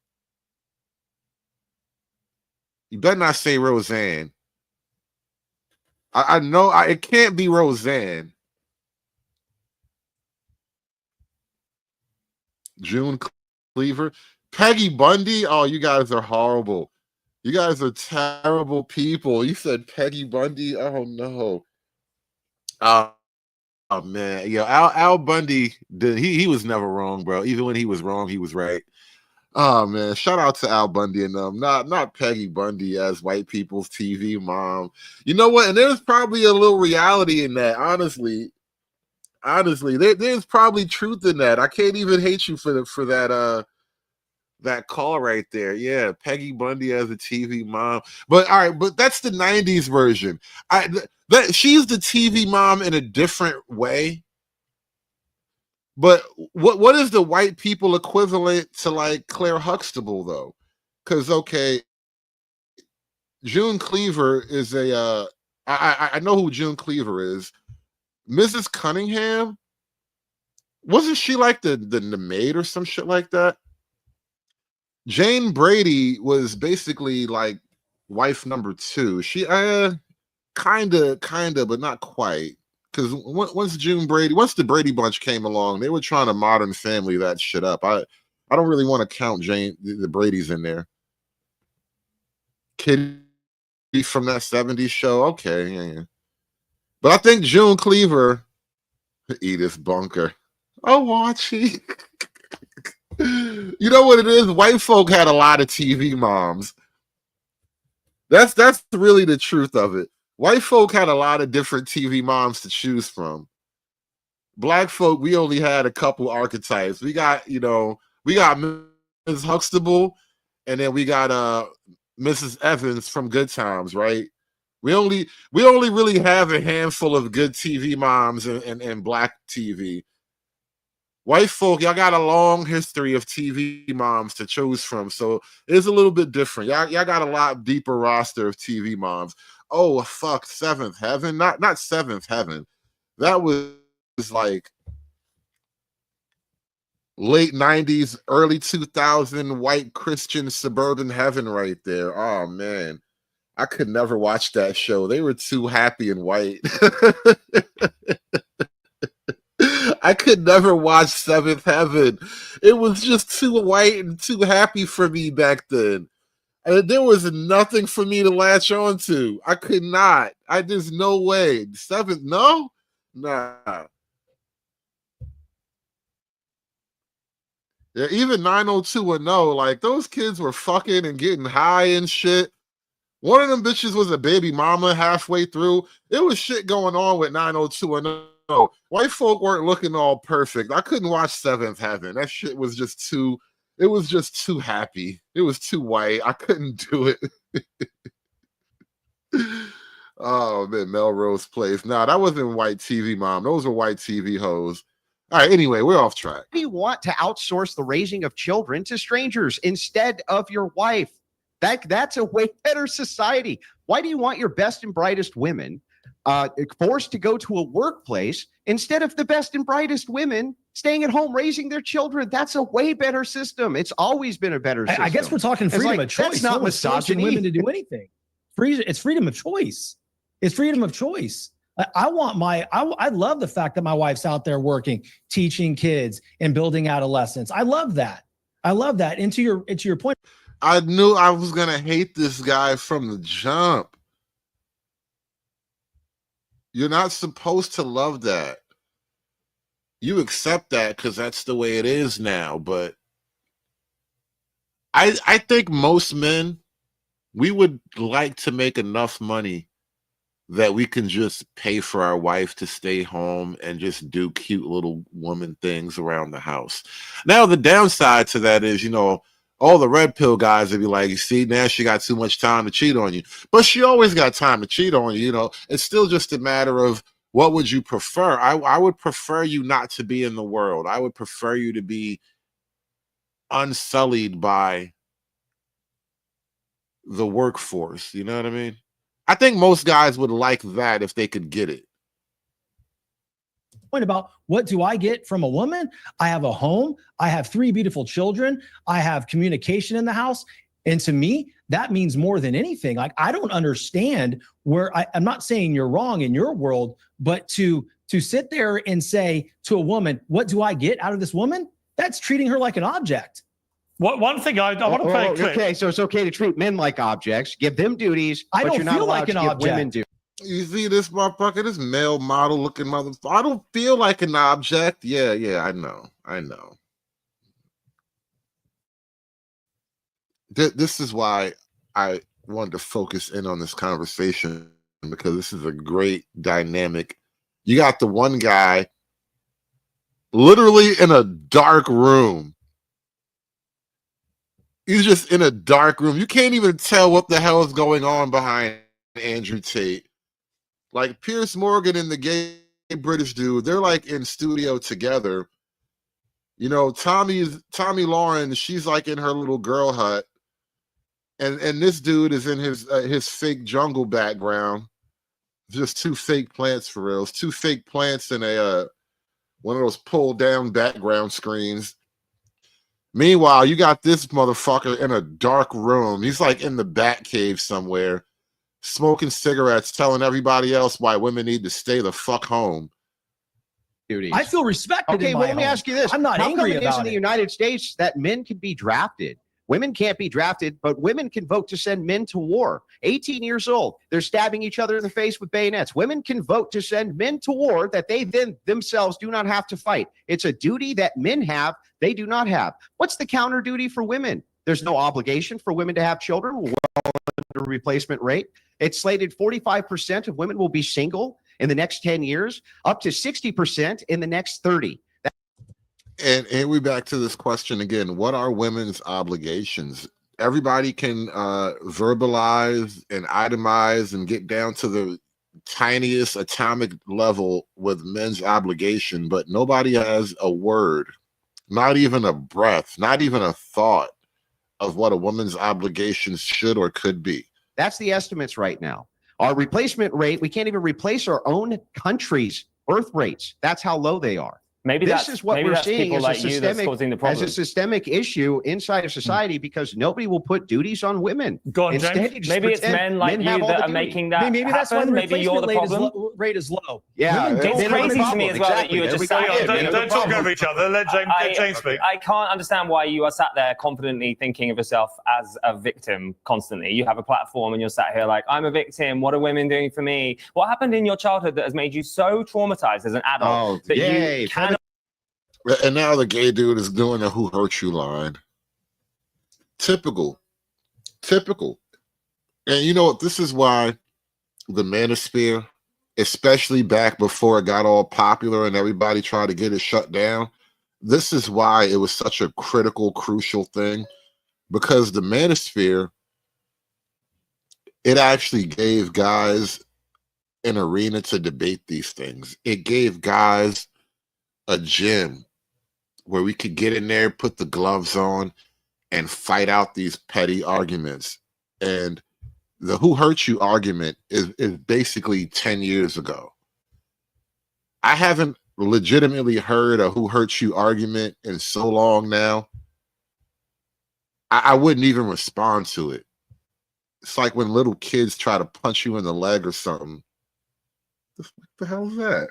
You better not say Roseanne. I know it can't be Roseanne. June Cleaver. Peggy Bundy. Oh, you guys are horrible. You guys are terrible people. You said Peggy Bundy. Oh no. Oh man, Al Bundy did. He was never wrong, bro. Even when he was wrong, he was right. Oh man, shout out to Al Bundy and not Peggy Bundy as white people's TV mom. You know what? And there's probably a little reality in that. Honestly, there's probably truth in that. I can't even hate you for that call right there. Yeah, Peggy Bundy as a TV mom. But all right, but that's the 90s version. She's the TV mom in a different way. But what is the white people equivalent to like Claire Huxtable though? Because okay, June Cleaver is I know who June Cleaver is. Mrs. Cunningham, wasn't she like the maid or some shit like that? Jane Brady was basically like wife number 2. She kind of, but not quite. Because once the Brady Bunch came along, they were trying to Modern Family that shit up. I don't really want to count the Bradys in there. Kitty from that 70s show, okay, yeah. But I think June Cleaver, Edith Bunker, Archie. You know what it is? White folk had a lot of TV moms. That's really the truth of it. White folk had a lot of different TV moms to choose from. Black folk, we only had a couple archetypes. We got Mrs. Huxtable, and then we got Mrs. Evans from Good Times, right? We only really have a handful of good TV moms and black TV. White folk, y'all got a long history of TV moms to choose from, so it's a little bit different. Y'all got a lot deeper roster of TV moms. Oh fuck, Seventh Heaven, not Seventh Heaven. That was like late 90s, early 2000 white Christian suburban heaven right there. Oh man, I could never watch that show. They were too happy and white. I could never watch Seventh Heaven. It was just too white and too happy for me back then. And there was nothing for me to latch on to. I could not. There's no way. Seventh, no? Nah. Yeah, even 90210, like those kids were fucking and getting high and shit. One of them bitches was a baby mama halfway through. It was shit going on with 90210. White folk weren't looking all perfect. I couldn't watch Seventh Heaven. That shit was just too, it was just too happy. It was too white. I couldn't do it. Oh man, Melrose Place. Nah, that wasn't white TV, mom. Those were white TV hoes. All right, anyway, we're off track. Do you want to outsource the raising of children to strangers instead of your wife? That's a way better society. Why do you want your best and brightest women forced to go to a workplace instead of the best and brightest women staying at home raising their children? That's a way better system. It's always been a better system. I guess we're talking freedom of choice. That's not No one's forcing misogyny. women to do anything. It's freedom of choice. It's freedom of choice. I love the fact that my wife's out there working, teaching kids and building adolescents. I love that. And to your point, I knew I was gonna hate this guy from the jump. You're not supposed to love that. You accept that because that's the way it is now. But I think most men, we would like to make enough money that we can just pay for our wife to stay home and just do cute little woman things around the house. Now, the downside to that is, all the red pill guys would be like, you see, now she got too much time to cheat on you. But she always got time to cheat on you, It's still just a matter of what would you prefer? I would prefer you not to be in the world. I would prefer you to be unsullied by the workforce. You know what I mean? I think most guys would like that if they could get it. point about what do I get from a woman? I have a home. I have 3 beautiful children. I have communication in the house. And to me, that means more than anything. Like, I don't understand where I'm not saying you're wrong in your world, but to sit there and say to a woman, what do I get out of this woman? That's treating her like an object. One thing I want to play a clip. Okay, so it's okay to treat men like objects, give them duties, I but don't you're not feel allowed like to an give object. women duties. You see this motherfucker, this male model looking motherfucker. I don't feel like an object. Yeah, I know. This is why I wanted to focus in on this conversation, because this is a great dynamic. You got the one guy literally in a dark room. He's just in a dark room. You can't even tell what the hell is going on behind Andrew Tate. Like Piers Morgan and the gay British dude, they're like in studio together. Tommy Lauren, she's like in her little girl hut. And this dude is in his fake jungle background. Just 2 fake plants for real. It's 2 fake plants and a one of those pull down background screens. Meanwhile, you got this motherfucker in a dark room. He's like in the bat cave somewhere, smoking cigarettes, telling everybody else why women need to stay the fuck home. Duties. I feel respected. Okay, in well, my let me home. ask you this. I'm not How angry come it is about in the it. United States that men can be drafted? Women can't be drafted, but women can vote to send men to war. 18 years old, they're stabbing each other in the face with bayonets. Women can vote to send men to war that they then themselves do not have to fight. It's a duty that men have, they do not have. What's the counter duty for women? There's no obligation for women to have children. We're well under replacement rate. It's slated 45% of women will be single in the next 10 years, up to 60% in the next 30. And we back to this question again. What are women's obligations? Everybody can verbalize and itemize and get down to the tiniest atomic level with men's obligation, but nobody has a word, not even a breath, not even a thought of what a woman's obligations should or could be. That's the estimates right now. Our replacement rate, we can't even replace our own country's birth rates. That's how low they are. Maybe this that's is what maybe we're that's seeing people as like a you that's causing the systemic, as problem. a systemic issue inside of society because nobody will put duties on women. Go on, Instead, James. you just Maybe it's pretend men like men you have all that the are duty. making that Maybe that's why happen. the Maybe you're replacement the problem. rate is low. Yeah, Women don't It's want crazy to to me as well that you are There we just go. sat Hang on, here. don't talk over each other. Let James speak. I can't understand why you are sat there confidently thinking of yourself as a victim constantly. You have a platform and you're sat here like, I'm a victim. What are women doing for me? What happened in your childhood that has made you so traumatized as an adult that you cannot? And now the gay dude is doing the "Who hurt you" line. Typical. And you know what? This is why the manosphere, especially back before it got all popular and everybody tried to get it shut down, this is why it was such a critical, crucial thing, because the manosphere, it actually gave guys an arena to debate these things. It gave guys a gym where we could get in there, put the gloves on, and fight out these petty arguments. And the "Who hurt you" argument is basically 10 years ago. I haven't legitimately heard a "Who hurt you" argument in so long now. I wouldn't even respond to it. It's like when little kids try to punch you in the leg or something. What the hell is that?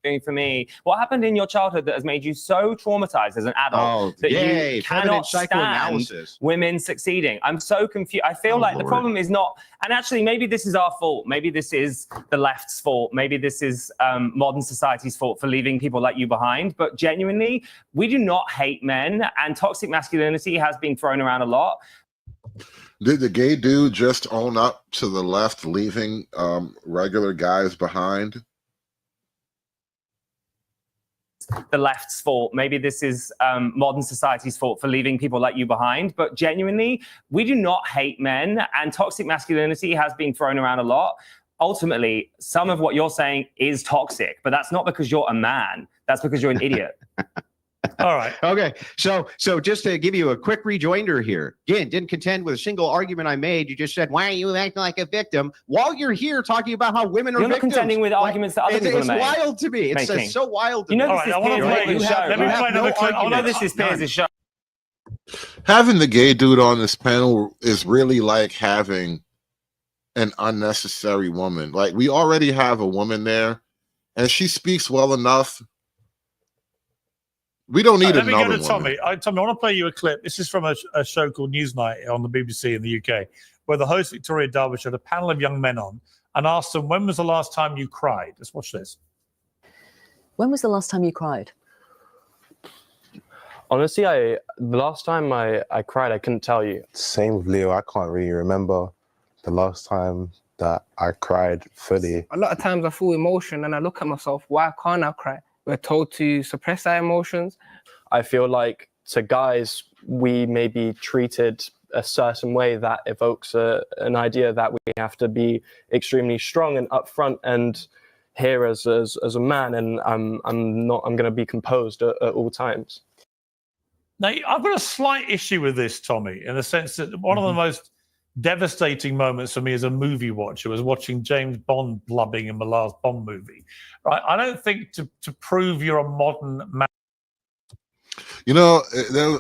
Doing for me. What happened in your childhood that has made you so traumatized as an adult that you cannot stand women succeeding? I'm so confused. I feel like the problem is not, and actually maybe this is our fault. Maybe this is the left's fault. Maybe this is modern society's fault for leaving people like you behind. But genuinely, we do not hate men, and toxic masculinity has been thrown around a lot. Did the gay dude just own up to the left leaving regular guys behind? The left's fault. Maybe this is modern society's fault for leaving people like you behind. But genuinely, we do not hate men, and toxic masculinity has been thrown around a lot. Ultimately, some of what you're saying is toxic, but that's not because you're a man. That's because you're an idiot. All right. Okay. So just to give you a quick rejoinder here, again, didn't contend with a single argument I made. You just said, why are you acting like a victim? While you're here talking about how women are You're not victims. contending with arguments that other people It's are making. wild to me. It's so wild to me. This is Piers' show. Let me play another clip. I know this is Piers' show. Having the gay dude on this panel is really like having an unnecessary woman. Like, we already have a woman there, and she speaks well enough. We don't need another Let me go to woman. Tommy. Tommy, I want to play you a clip. This is from a show called Newsnight on the BBC in the UK, where the host, Victoria Derbyshire, had a panel of young men on and asked them, when was the last time you cried? Let's watch this. When was the last time you cried? Honestly, the last time I cried, I couldn't tell you. Same with Leo. I can't really remember the last time that I cried fully. A lot of times I feel emotion and I look at myself, why can't I cry? We're told to suppress our emotions. I feel like to guys, we may be treated a certain way that evokes an idea that we have to be extremely strong and upfront and here as a man, and I'm going to be composed at all times. Now, I've got a slight issue with this, Tommy, in the sense that one of the most devastating moments for me as a movie watcher was watching James Bond blubbing in the last Bond movie. Right? I don't think to prove you're a modern man. You know,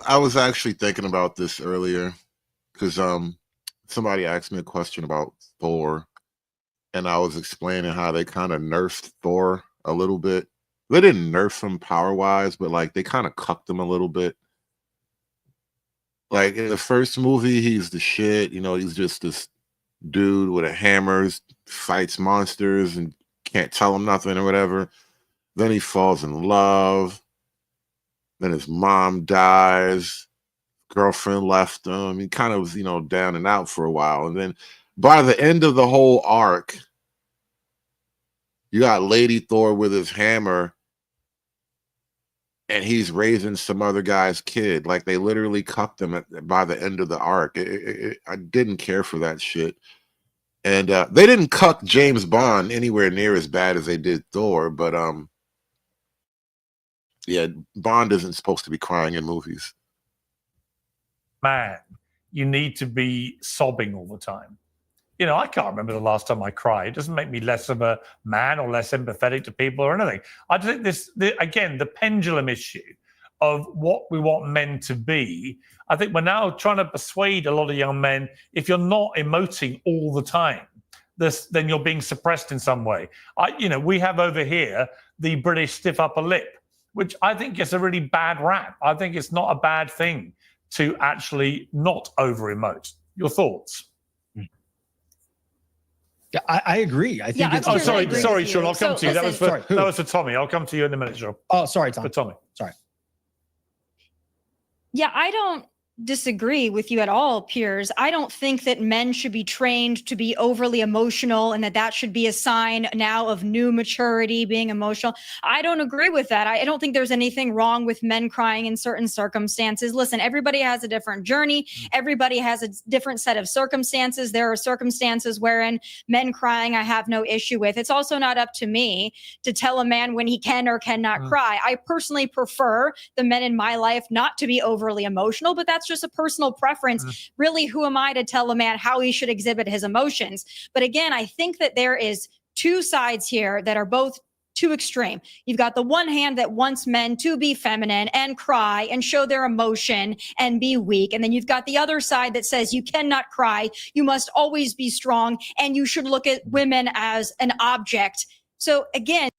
I was actually thinking about this earlier because somebody asked me a question about Thor, and I was explaining how they kind of nerfed Thor a little bit. They didn't nerf him power-wise, but like they kind of cucked him a little bit. Like in the first movie, he's the shit. You know, he's just this dude with a hammer, fights monsters and can't tell him nothing or whatever. Then he falls in love. Then his mom dies. Girlfriend left him. He kind of was, you know, down and out for a while. And then by the end of the whole arc, you got Lady Thor with his hammer, and he's raising some other guy's kid. Like, they literally cucked him by the end of the arc. I didn't care for that shit. And they didn't cuck James Bond anywhere near as bad as they did Thor. But yeah, Bond isn't supposed to be crying in movies. Man, you need to be sobbing all the time. You know, I can't remember the last time I cried. It doesn't make me less of a man or less empathetic to people or anything. I just think again, the pendulum issue of what we want men to be. I think we're now trying to persuade a lot of young men, if you're not emoting all the time, then you're being suppressed in some way. We have over here the British stiff upper lip, which I think gets a really bad rap. I think it's not a bad thing to actually not over emote. Your thoughts? Yeah, I agree. I think. Sorry, Sean. I'll come to you. Listen, That was for Tommy. I'll come to you in a minute, Sean. Oh, sorry, Tom. For Tommy. Sorry. Yeah, I don't disagree with you at all, Piers. I don't think that men should be trained to be overly emotional and that should be a sign now of new maturity, being emotional. I don't agree with that. I don't think there's anything wrong with men crying in certain circumstances. Listen, everybody has a different journey. Everybody has a different set of circumstances. There are circumstances wherein men crying, I have no issue with. It's also not up to me to tell a man when he can or cannot cry. I personally prefer the men in my life not to be overly emotional, but that's just a personal preference. Really, who am I to tell a man how he should exhibit his emotions? But again, I think that there is two sides here that are both too extreme. You've got the one hand that wants men to be feminine and cry and show their emotion and be weak. And then you've got the other side that says you cannot cry. You must always be strong and you should look at women as an object. So again,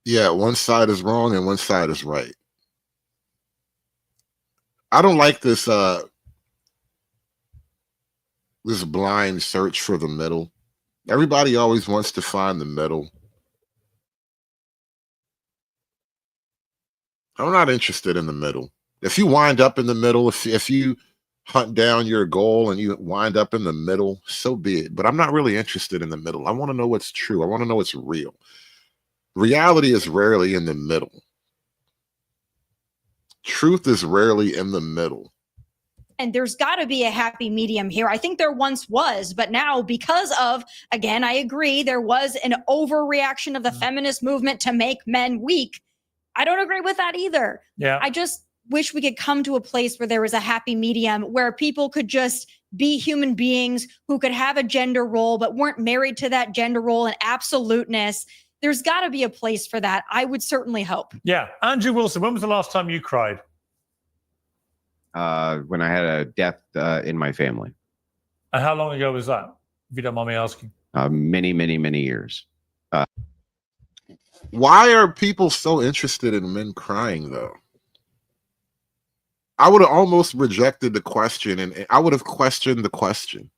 yeah, one side is wrong and one side is right. I don't like this this blind search for the middle. Everybody always wants to find the middle. I'm not interested in the middle. If you wind up in the middle, if you hunt down your goal and you wind up in the middle, so be it. But I'm not really interested in the middle. I want to know what's true. I want to know what's real. Reality is rarely in the middle. Truth is rarely in the middle. and there's got to be a happy medium here. I think there once was, but now because of, again, I agree, there was an overreaction of the feminist movement to make men weak. I don't agree with that either. Yeah. I just wish we could come to a place where there was a happy medium, where people could just be human beings who could have a gender role, but weren't married to that gender role in absoluteness. There's got to be a place for that. I would certainly hope. Yeah. Andrew Wilson, when was the last time you cried? When I had a death in my family. And how long ago was that, if you don't mind me asking? Many, many, many years. Why are people so interested in men crying, though? I would have almost rejected the question, and I would have questioned the question.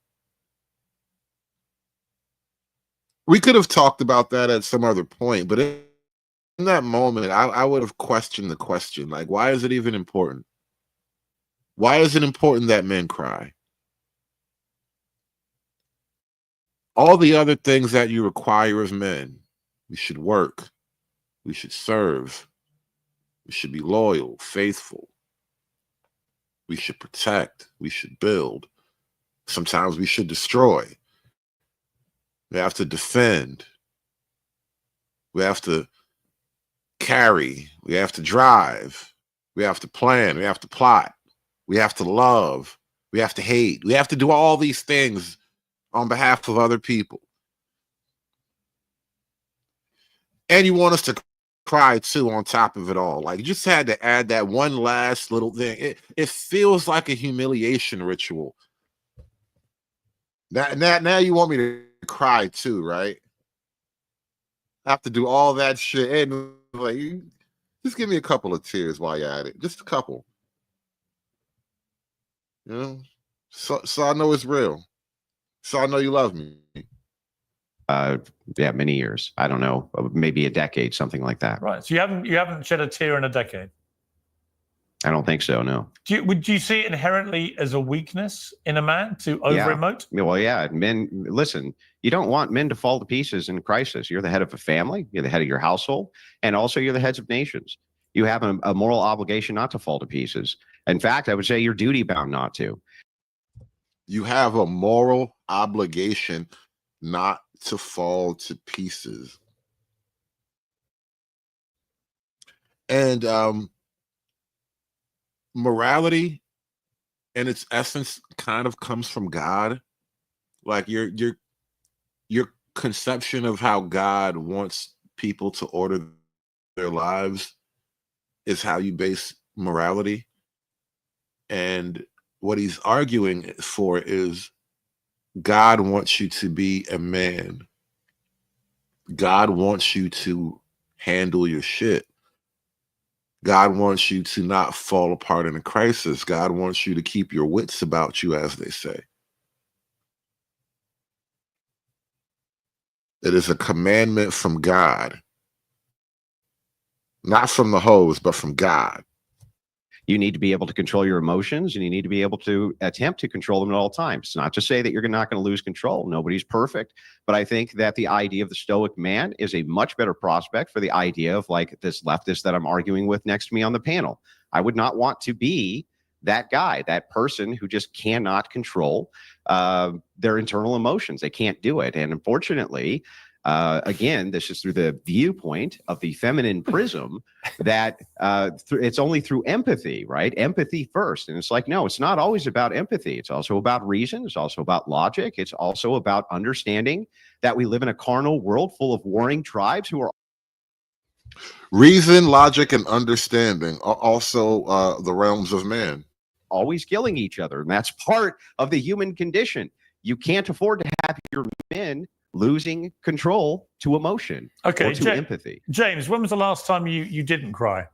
We could have talked about that at some other point, but in that moment, I would have questioned the question. Like, why is it even important? Why is it important that men cry? All the other things that you require of men, we should work, we should serve, we should be loyal, faithful, we should protect, we should build. Sometimes we should destroy. We have to defend. We have to carry. We have to drive. We have to plan. We have to plot. We have to love. We have to hate. We have to do all these things on behalf of other people. And you want us to cry too on top of it all. Like, you just had to add that one last little thing. It feels like a humiliation ritual. Now you want me to cry too, right? I have to do all that shit. And like, just give me a couple of tears while you're at it. Just a couple. You know? So I know it's real. So I know you love me. Yeah, many years. I don't know, maybe a decade, something like that. Right. So you haven't shed a tear in a decade. I don't think so. No. Would you see it inherently as a weakness in a man to over-emote? Yeah. Well, yeah. Men, listen, you don't want men to fall to pieces in crisis. You're the head of a family. You're the head of your household. And also you're the heads of nations. You have a moral obligation not to fall to pieces. In fact, I would say you're duty bound not to. You have a moral obligation not to fall to pieces. And morality in its essence kind of comes from God. Like your conception of how God wants people to order their lives is how you base morality. And what he's arguing for is God wants you to be a man. God wants you to handle your shit. God wants you to not fall apart in a crisis. God wants you to keep your wits about you, as they say. It is a commandment from God. Not from the hoes, but from God. You need to be able to control your emotions, and you need to be able to attempt to control them at all times. It's not to say that you're not going to lose control. Nobody's perfect. But I think that the idea of the stoic man is a much better prospect for the idea of like this leftist that I'm arguing with next to me on the panel. I would not want to be that guy, that person who just cannot control their internal emotions. They can't do it. And unfortunately, again, this is through the viewpoint of the feminine prism that it's only through empathy, right? Empathy first. And it's like, no, it's not always about empathy. It's also about reason. It's also about logic. It's also about understanding that we live in a carnal world full of warring tribes who are reason, logic, and understanding are also the realms of man. Always killing each other. And that's part of the human condition. You can't afford to have your men losing control to emotion or to empathy. James, when was the last time you didn't cry?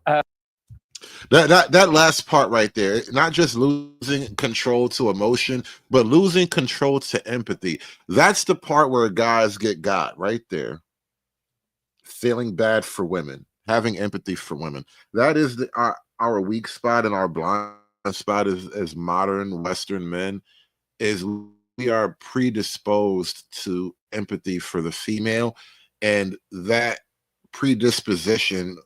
That last part right there, not just losing control to emotion, but losing control to empathy. That's the part where guys get got right there. Feeling bad for women, having empathy for women. That is our weak spot and our blind spot as modern Western men, is we are predisposed to empathy for the female, and that predisposition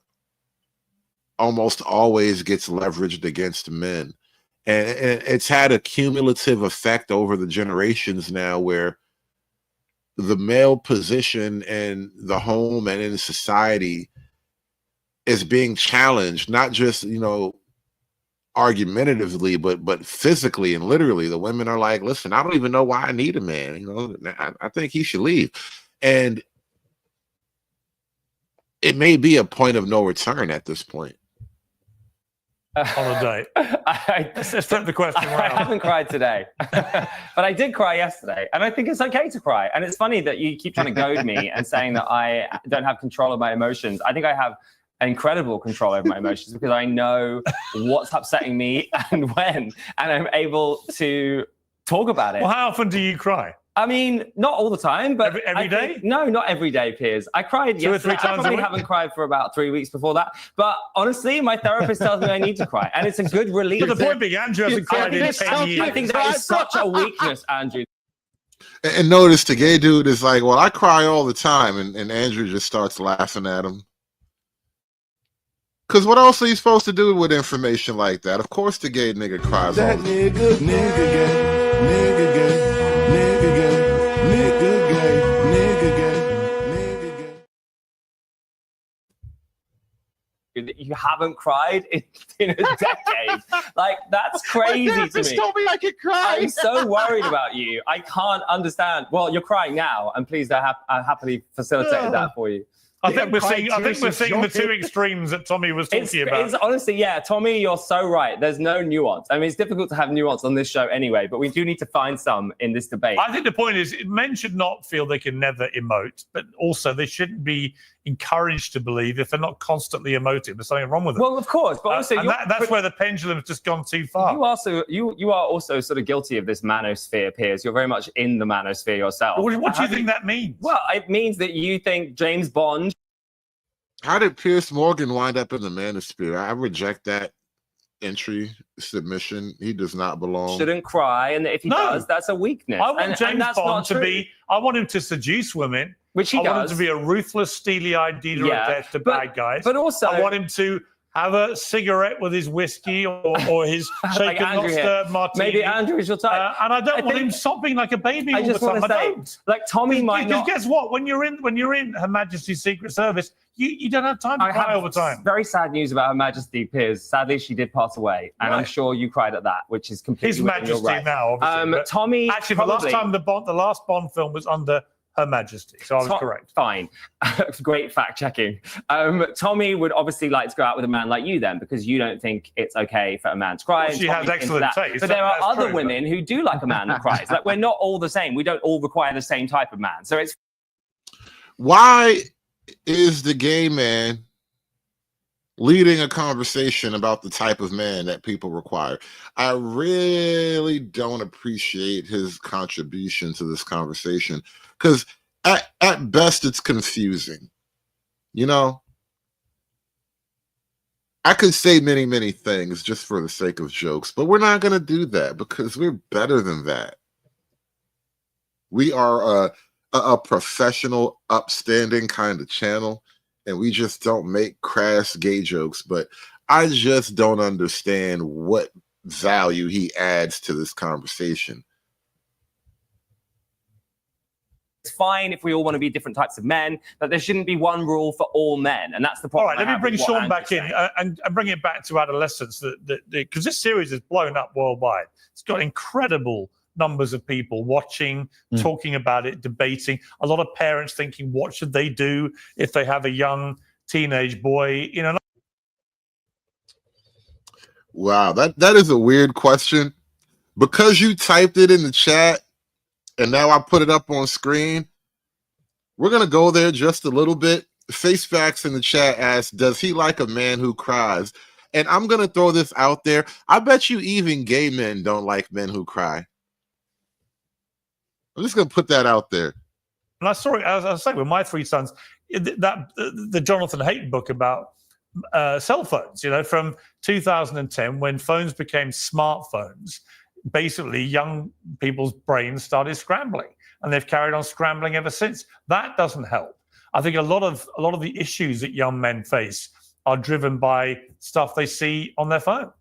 almost always gets leveraged against men, and it's had a cumulative effect over the generations now, where the male position in the home and in society is being challenged, not just argumentatively, but physically and literally. The women are like, listen, I don't even know why I need a man. I think he should leave. And it may be a point of no return at this point. On a date. Let's flip the question around. I haven't cried today, but I did cry yesterday. And I think it's okay to cry. And it's funny that you keep trying to goad me and saying that I don't have control of my emotions. I think I have incredible control over my emotions because I know what's upsetting me and when, and I'm able to talk about it. Well, how often do you cry? I mean, not all the time, but every day? No, not every day, Piers. I cried Two or yesterday. three times I probably a week? haven't cried for about 3 weeks before that. But honestly, my therapist tells me I need to cry, and it's a good relief. But the point being, Andrew hasn't cried in 10 years. I think that is such a weakness, Andrew. And notice the gay dude is like, well, I cry all the time, and Andrew just starts laughing at him. Because what else are you supposed to do with information like that? Of course the gay nigga cries all the time. Nigga gay, nigga gay, nigga gay, nigga gay, nigga gay, nigga gay. You haven't cried in a decade. Like, that's crazy to me. told me I could cry. I'm so worried about you. I can't understand. Well, you're crying now, and please, I happily facilitated that for you. I think we're seeing the two extremes that Tommy was talking about. It's honestly, yeah, Tommy, you're so right. There's no nuance. I mean, it's difficult to have nuance on this show anyway, but we do need to find some in this debate. I think the point is men should not feel they can never emote, but also they shouldn't be encouraged to believe if they're not constantly emoting, there's something wrong with them. Well, of course, but also that's where the pendulum's just gone too far. You are also sort of guilty of this manosphere, Piers. You're very much in the manosphere yourself. What do you think that means? Well, it means that you think James Bond. How did Piers Morgan wind up in the manosphere? I reject that entry submission. He does not belong. Shouldn't cry, and if he does, that's a weakness. I want James Bond to be. I want him to seduce women, which he does. does. I want him to be a ruthless, steely-eyed dealer of death to bad guys. But also, I want him to have a cigarette with his whiskey or his Like shaken Andrew not here. stirred martini. Maybe Andrew is your type. And I don't want think- him sopping like a baby I all just the time. want to I say, don't. like Tommy might Because not. guess what? When you're in Her Majesty's Secret Service, you don't have time to I cry have all the time. very sad news about Her Majesty Piers. Sadly, she did pass away, and I'm Right. sure you cried at that, which is completely His within your Majesty right. now, obviously. but Tommy, actually, probably, the last Bond film was under Her Majesty, so I was correct. Fine, great fact checking. Tommy would obviously like to go out with a man like you, then, because you don't think it's okay for a man to cry. Well, and she has Tommy's into excellent that. taste, But there are that's other true, women who do like a man that cries. Like we're not all the same. We don't all require the same type of man. So it's Why is the gay man leading a conversation about the type of man that people require? I really don't appreciate his contribution to this conversation because at best it's confusing. You know, I could say many, many things just for the sake of jokes, but we're not going to do that because we're better than that. We are a professional, upstanding kind of channel, and we just don't make crass gay jokes. But I just don't understand what value he adds to this conversation. fine if we all want to be different types of men, but there shouldn't be one rule for all men, and that's the All problem. right, let me bring Sean back in and bring it back to adolescence, because this series has blown up worldwide. It's got incredible numbers of people watching, talking about it, debating. A lot of parents thinking, what should they do if they have a young teenage boy? You know. Wow, that is a weird question. Because you typed it in the chat and now I put it up on screen, we're going to go there just a little bit. Facefacts in the chat asks, does he like a man who cries? And I'm going to throw this out there. I bet you even gay men don't like men who cry. I'm just going to put that out there. And I saw it, as I say, with my three sons, the Jonathan Haidt book about cell phones, you know, from 2010, when phones became smartphones, basically young people's brains started scrambling, and they've carried on scrambling ever since. That doesn't help. I think a lot of the issues that young men face are driven by stuff they see on their phone.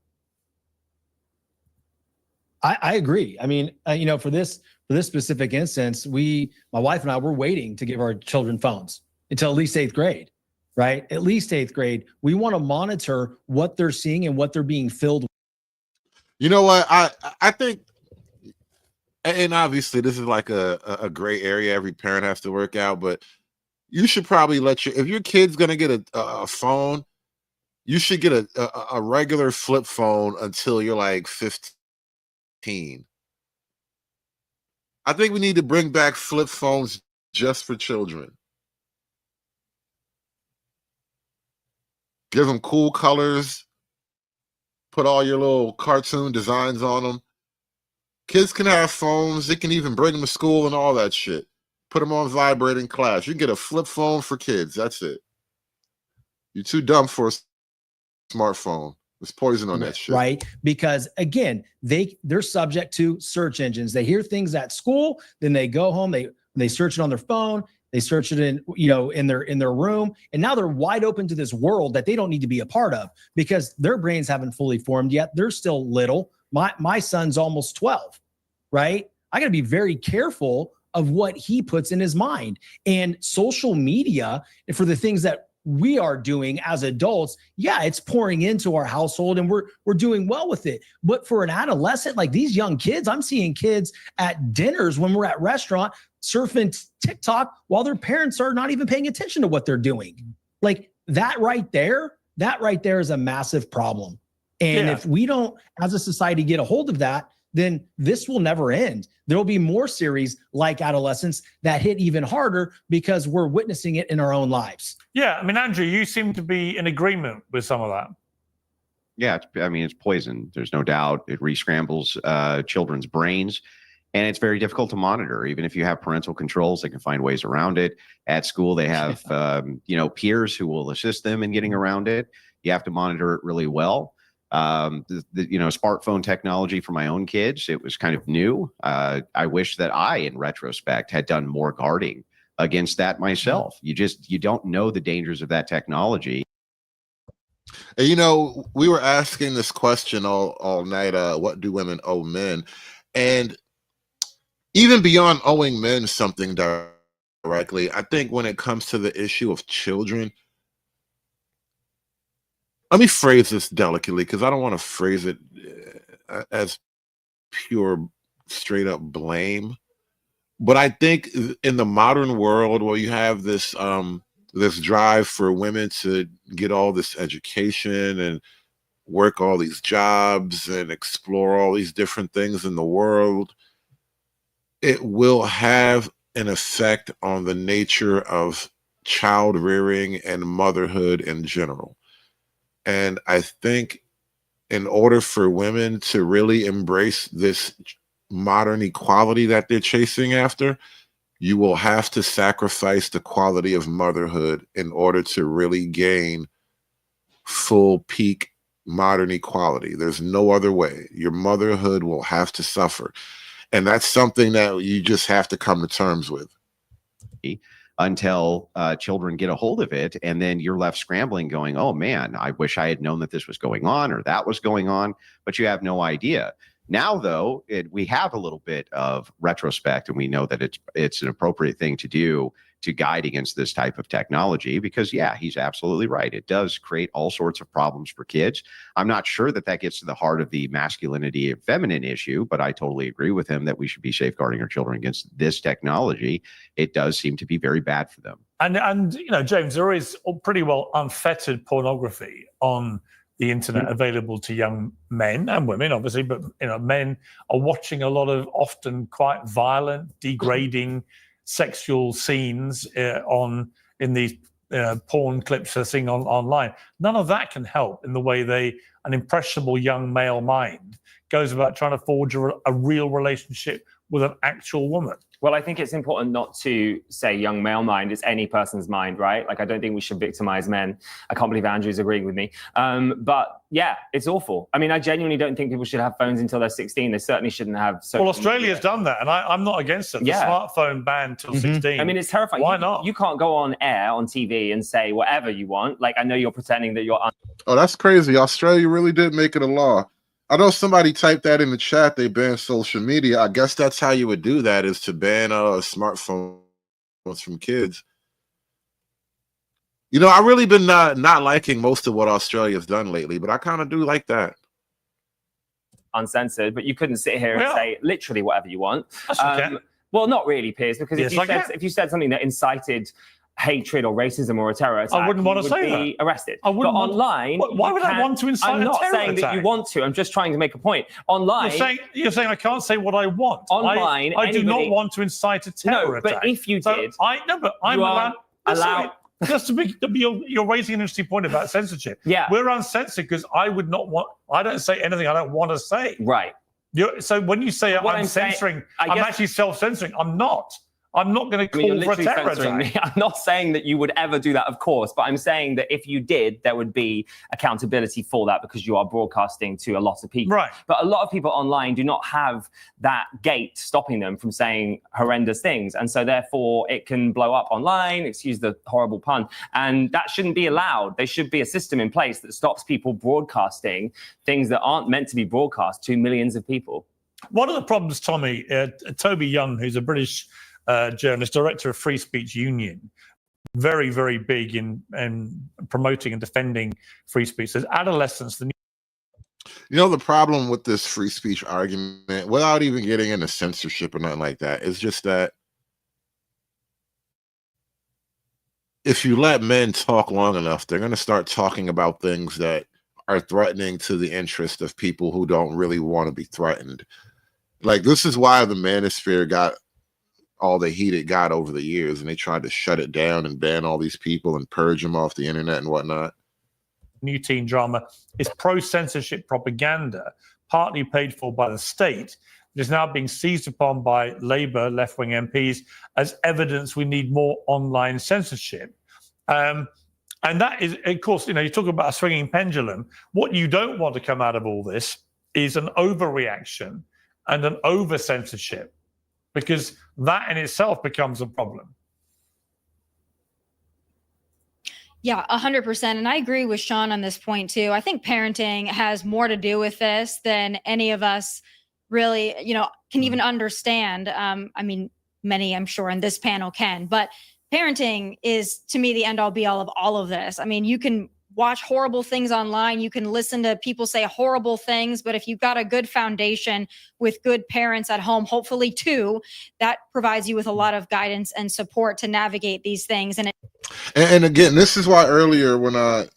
I agree. I mean, you know, for this specific instance, my wife and I were waiting to give our children phones until at least 8th grade, right? At least 8th grade. We want to monitor what they're seeing and what they're being filled with. You know what? I think, and obviously this is like a gray area every parent has to work out, but you should probably if your kid's going to get a phone, you should get a regular flip phone until you're like 15. I think we need to bring back flip phones just for children. Give them cool colors. Put all your little cartoon designs on them. Kids can have phones. They can even bring them to school and all that shit. Put them on vibrating class. You can get a flip phone for kids. That's it. You're too dumb for a smartphone. There's poison on that shit. Right? Because again, they're subject to search engines. They hear things at school, then they go home, they search it on their phone, they search it in their room, and now they're wide open to this world that they don't need to be a part of because their brains haven't fully formed yet. They're still little. My son's almost 12, right? I got to be very careful of what he puts in his mind. And social media, for the things that we are doing as adults, yeah, it's pouring into our household and we're doing well with it. But for an adolescent, like these young kids, I'm seeing kids at dinners when we're at restaurant surfing TikTok while their parents are not even paying attention to what they're doing. Like that right there is a massive problem. And if we don't, as a society, get a hold of that, then this will never end. There will be more series like Adolescence that hit even harder because we're witnessing it in our own lives. Yeah, I mean, Andrew, you seem to be in agreement with some of that. Yeah, it's poison. There's no doubt. It re-scrambles children's brains, and it's very difficult to monitor. Even if you have parental controls, they can find ways around it. At school, they have peers who will assist them in getting around it. You have to monitor it really well. Smartphone technology for my own kids, it was kind of new. I wish that I, in retrospect, had done more guarding against that myself. You don't know the dangers of that technology. And, you know, we were asking this question all night. What do women owe men? And even beyond owing men something directly, I think when it comes to the issue of children, let me phrase this delicately because I don't want to phrase it as pure, straight up blame. But I think in the modern world where you have this this drive for women to get all this education and work all these jobs and explore all these different things in the world, it will have an effect on the nature of child rearing and motherhood in general. And I think in order for women to really embrace this modern equality that they're chasing after, you will have to sacrifice the quality of motherhood in order to really gain full peak modern equality. There's no other way. Your motherhood will have to suffer. And that's something that you just have to come to terms with. Until children get a hold of it, and then you're left scrambling going, oh man, I wish I had known that this was going on or that was going on, but you have no idea. Now, though, we have a little bit of retrospect, and we know that it's an appropriate thing to do to guide against this type of technology because, yeah, he's absolutely right. It does create all sorts of problems for kids. I'm not sure that gets to the heart of the masculinity and feminine issue, but I totally agree with him that we should be safeguarding our children against this technology. It does seem to be very bad for them. And you know, James, there is pretty well unfettered pornography on the internet available to young men and women, obviously, but you know, men are watching a lot of often quite violent, degrading sexual scenes in these porn clips they're seeing online. None of that can help in the way an impressionable young male mind goes about trying to forge a real relationship with an actual woman. Well, I think it's important not to say young male mind. It's any person's mind, right? Like, I don't think we should victimize men. I can't believe Andrew's agreeing with me. But yeah, it's awful. I mean, I genuinely don't think people should have phones until they're 16. They certainly shouldn't have. Well, Australia's done that, and I'm not against it. Yeah. The smartphone ban till 16. I mean, it's terrifying. Why not? You can't go on air on TV and say whatever you want. Like, I know you're pretending that you're. Oh, that's crazy. Australia really did make it a law. I know somebody typed that in the chat. They banned social media. I guess that's how you would do that, is to ban smartphones from kids. You know, I've really been not liking most of what Australia's done lately, but I kind of do like that. Uncensored, but you couldn't sit here and say literally whatever you want. That's okay. Well, not really, Piers, because Yes, if you said something that incited hatred or racism or a terror attack, I wouldn't want to say be arrested. I wouldn't but want- online, Why would I want to incite I'm a not terror saying that you attack? want to. I'm just trying to make a point. Online, You're saying I can't say what I want. Online, I do not anybody- want to incite a terror but attack. if you did, but I'm you are allowed. Just you're raising an interesting point about censorship. Yeah, we're uncensored because I would not want. I don't say anything I don't want to say. Right. So when you say What I'm I'm saying- censoring, I I'm guess- actually self-censoring. I'm not. I'm not going to call you're for a literally terror censoring attack. me. I'm not saying that you would ever do that, of course, but I'm saying that if you did, there would be accountability for that because you are broadcasting to a lot of people. Right. But a lot of people online do not have that gate stopping them from saying horrendous things. And so therefore it can blow up online, excuse the horrible pun, and that shouldn't be allowed. There should be a system in place that stops people broadcasting things that aren't meant to be broadcast to millions of people. One of the problems, Tommy, Toby Young, who's a British journalist, director of Free Speech Union, very, very big in promoting and defending free speech, says adolescents, You know, the problem with this free speech argument, without even getting into censorship or nothing like that, is just that if you let men talk long enough, they're going to start talking about things that are threatening to the interest of people who don't really want to be threatened. Like, this is why the manosphere got all the heat it got over the years, and they tried to shut it down and ban all these people and purge them off the internet and whatnot. New teen drama is pro-censorship propaganda, partly paid for by the state, which is now being seized upon by Labour left-wing MPs as evidence we need more online censorship. And that is, of course, you talk about a swinging pendulum. What you don't want to come out of all this is an overreaction and an over-censorship, because that in itself becomes a problem. Yeah, 100%. And I agree with Sean on this point too. I think parenting has more to do with this than any of us really, can even understand. I mean, many, I'm sure, in this panel can, but parenting is to me the end all be all of all of this. I mean, you can watch horrible things online, you can listen to people say horrible things, but if you've got a good foundation with good parents at home, hopefully too, that provides you with a lot of guidance and support to navigate these things. And again, this is why earlier when I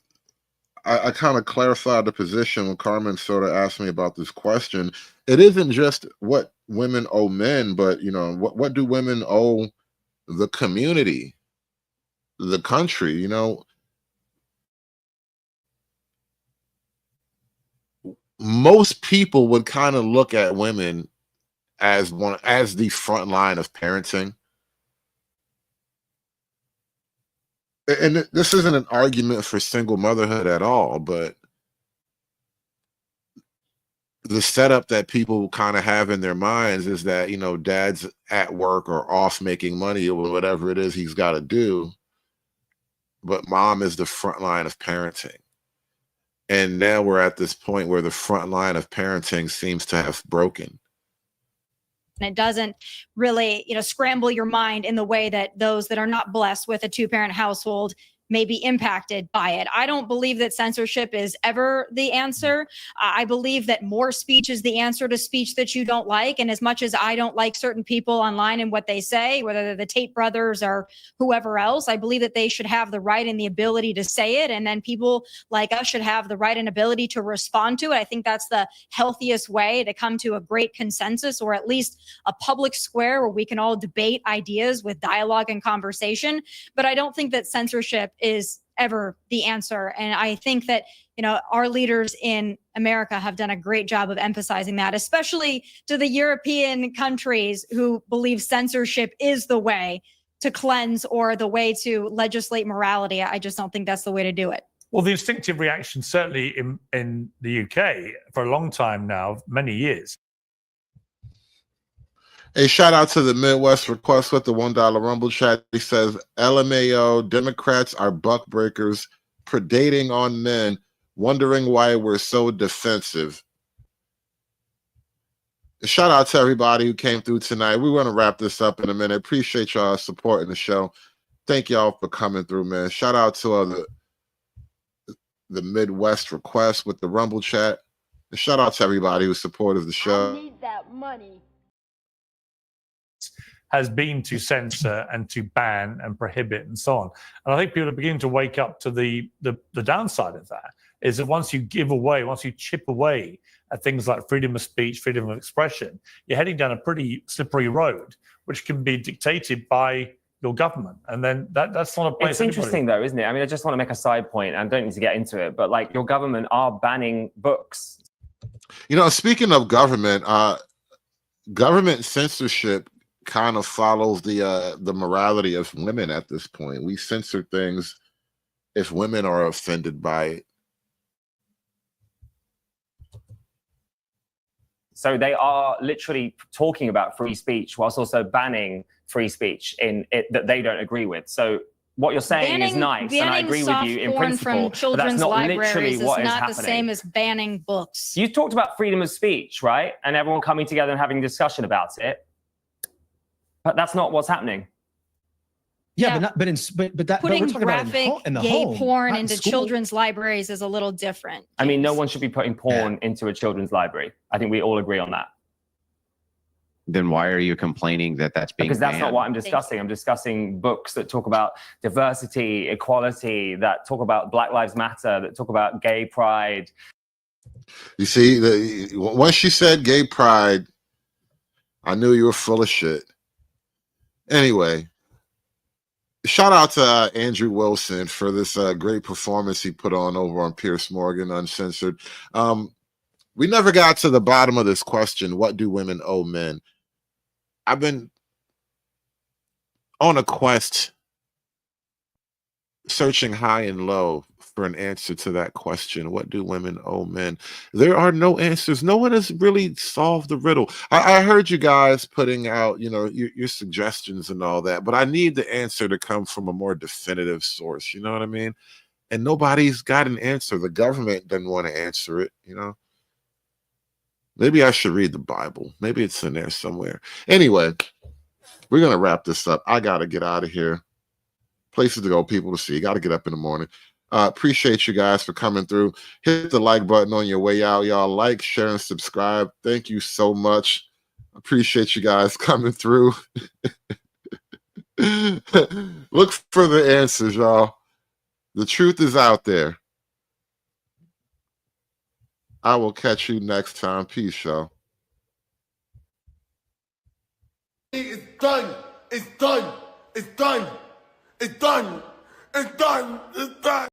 kind of clarified the position when Carmen sort of asked me about this question, it isn't just what women owe men, but what do women owe the community, the country? Most people would kind of look at women as the front line of parenting. And this isn't an argument for single motherhood at all, but the setup that people kind of have in their minds is that, dad's at work or off making money or whatever it is he's got to do, but mom is the front line of parenting. And now we're at this point where the front line of parenting seems to have broken. And it doesn't really, scramble your mind in the way that those that are not blessed with a two-parent household may be impacted by it. I don't believe that censorship is ever the answer. I believe that more speech is the answer to speech that you don't like. And as much as I don't like certain people online and what they say, whether they're the Tate brothers or whoever else, I believe that they should have the right and the ability to say it. And then people like us should have the right and ability to respond to it. I think that's the healthiest way to come to a great consensus, or at least a public square where we can all debate ideas with dialogue and conversation. But I don't think that censorship is ever the answer. And I think that, our leaders in America have done a great job of emphasizing that, especially to the European countries who believe censorship is the way to cleanse or the way to legislate morality. I just don't think that's the way to do it. Well, the instinctive reaction, certainly in the UK for a long time now, many years. A shout out to the Midwest Request with the $1 Rumble chat. He says, LMAO, Democrats are buck breakers, predating on men, wondering why we're so defensive. A shout out to everybody who came through tonight. We want to wrap this up in a minute. Appreciate y'all supporting the show. Thank y'all for coming through, man. Shout out to the Midwest Request with the Rumble chat. And shout out to everybody who supported the show. I need that money. Has been to censor and to ban and prohibit and so on. And I think people are beginning to wake up to the downside of that, is that once you give away, once you chip away at things like freedom of speech, freedom of expression, you're heading down a pretty slippery road, which can be dictated by your government. And then that's not a place. It's interesting though, isn't it? I mean, I just want to make a side point, and I don't need to get into it, but like your government are banning books. Speaking of government, government censorship kind of follows the morality of women at this point. We censor things if women are offended by it. So they are literally talking about free speech whilst also banning free speech in it that they don't agree with. So what you're saying is nice, and I agree with you in principle, from but that's not literally libraries what is is not happening. the same as banning books. You talked about freedom of speech, right? And everyone coming together and having a discussion about it. But that's not what's happening. Yeah, but we're Putting talking about graphic in the gay home, porn not in into school. children's libraries is a little different. I mean, no one should be putting porn into a children's library. I think we all agree on that. Then why are you complaining that that's being Because that's not banned? what I'm discussing. I'm discussing books that talk about diversity, equality, that talk about Black Lives Matter, that talk about gay pride. You see, once she said gay pride, I knew you were full of shit. Anyway, shout out to Andrew Wilson for this great performance he put on over on Piers Morgan Uncensored. We never got to the bottom of this question. What do women owe men? I've been on a quest searching high and low for an answer to that question. What do women owe men? There are no answers. No one has really solved the riddle. I heard you guys putting out, your suggestions and all that, but I need the answer to come from a more definitive source. You know what I mean? And nobody's got an answer. The government doesn't want to answer it, Maybe I should read the Bible. Maybe it's in there somewhere. Anyway, we're going to wrap this up. I got to get out of here. Places to go, people to see. Got to get up in the morning. Appreciate you guys for coming through. Hit the like button on your way out. Y'all like, share, and subscribe. Thank you so much. Appreciate you guys coming through. Look for the answers, y'all. The truth is out there. I will catch you next time. Peace, y'all. It's done. It's done. It's done. It's done. It's done. It's done.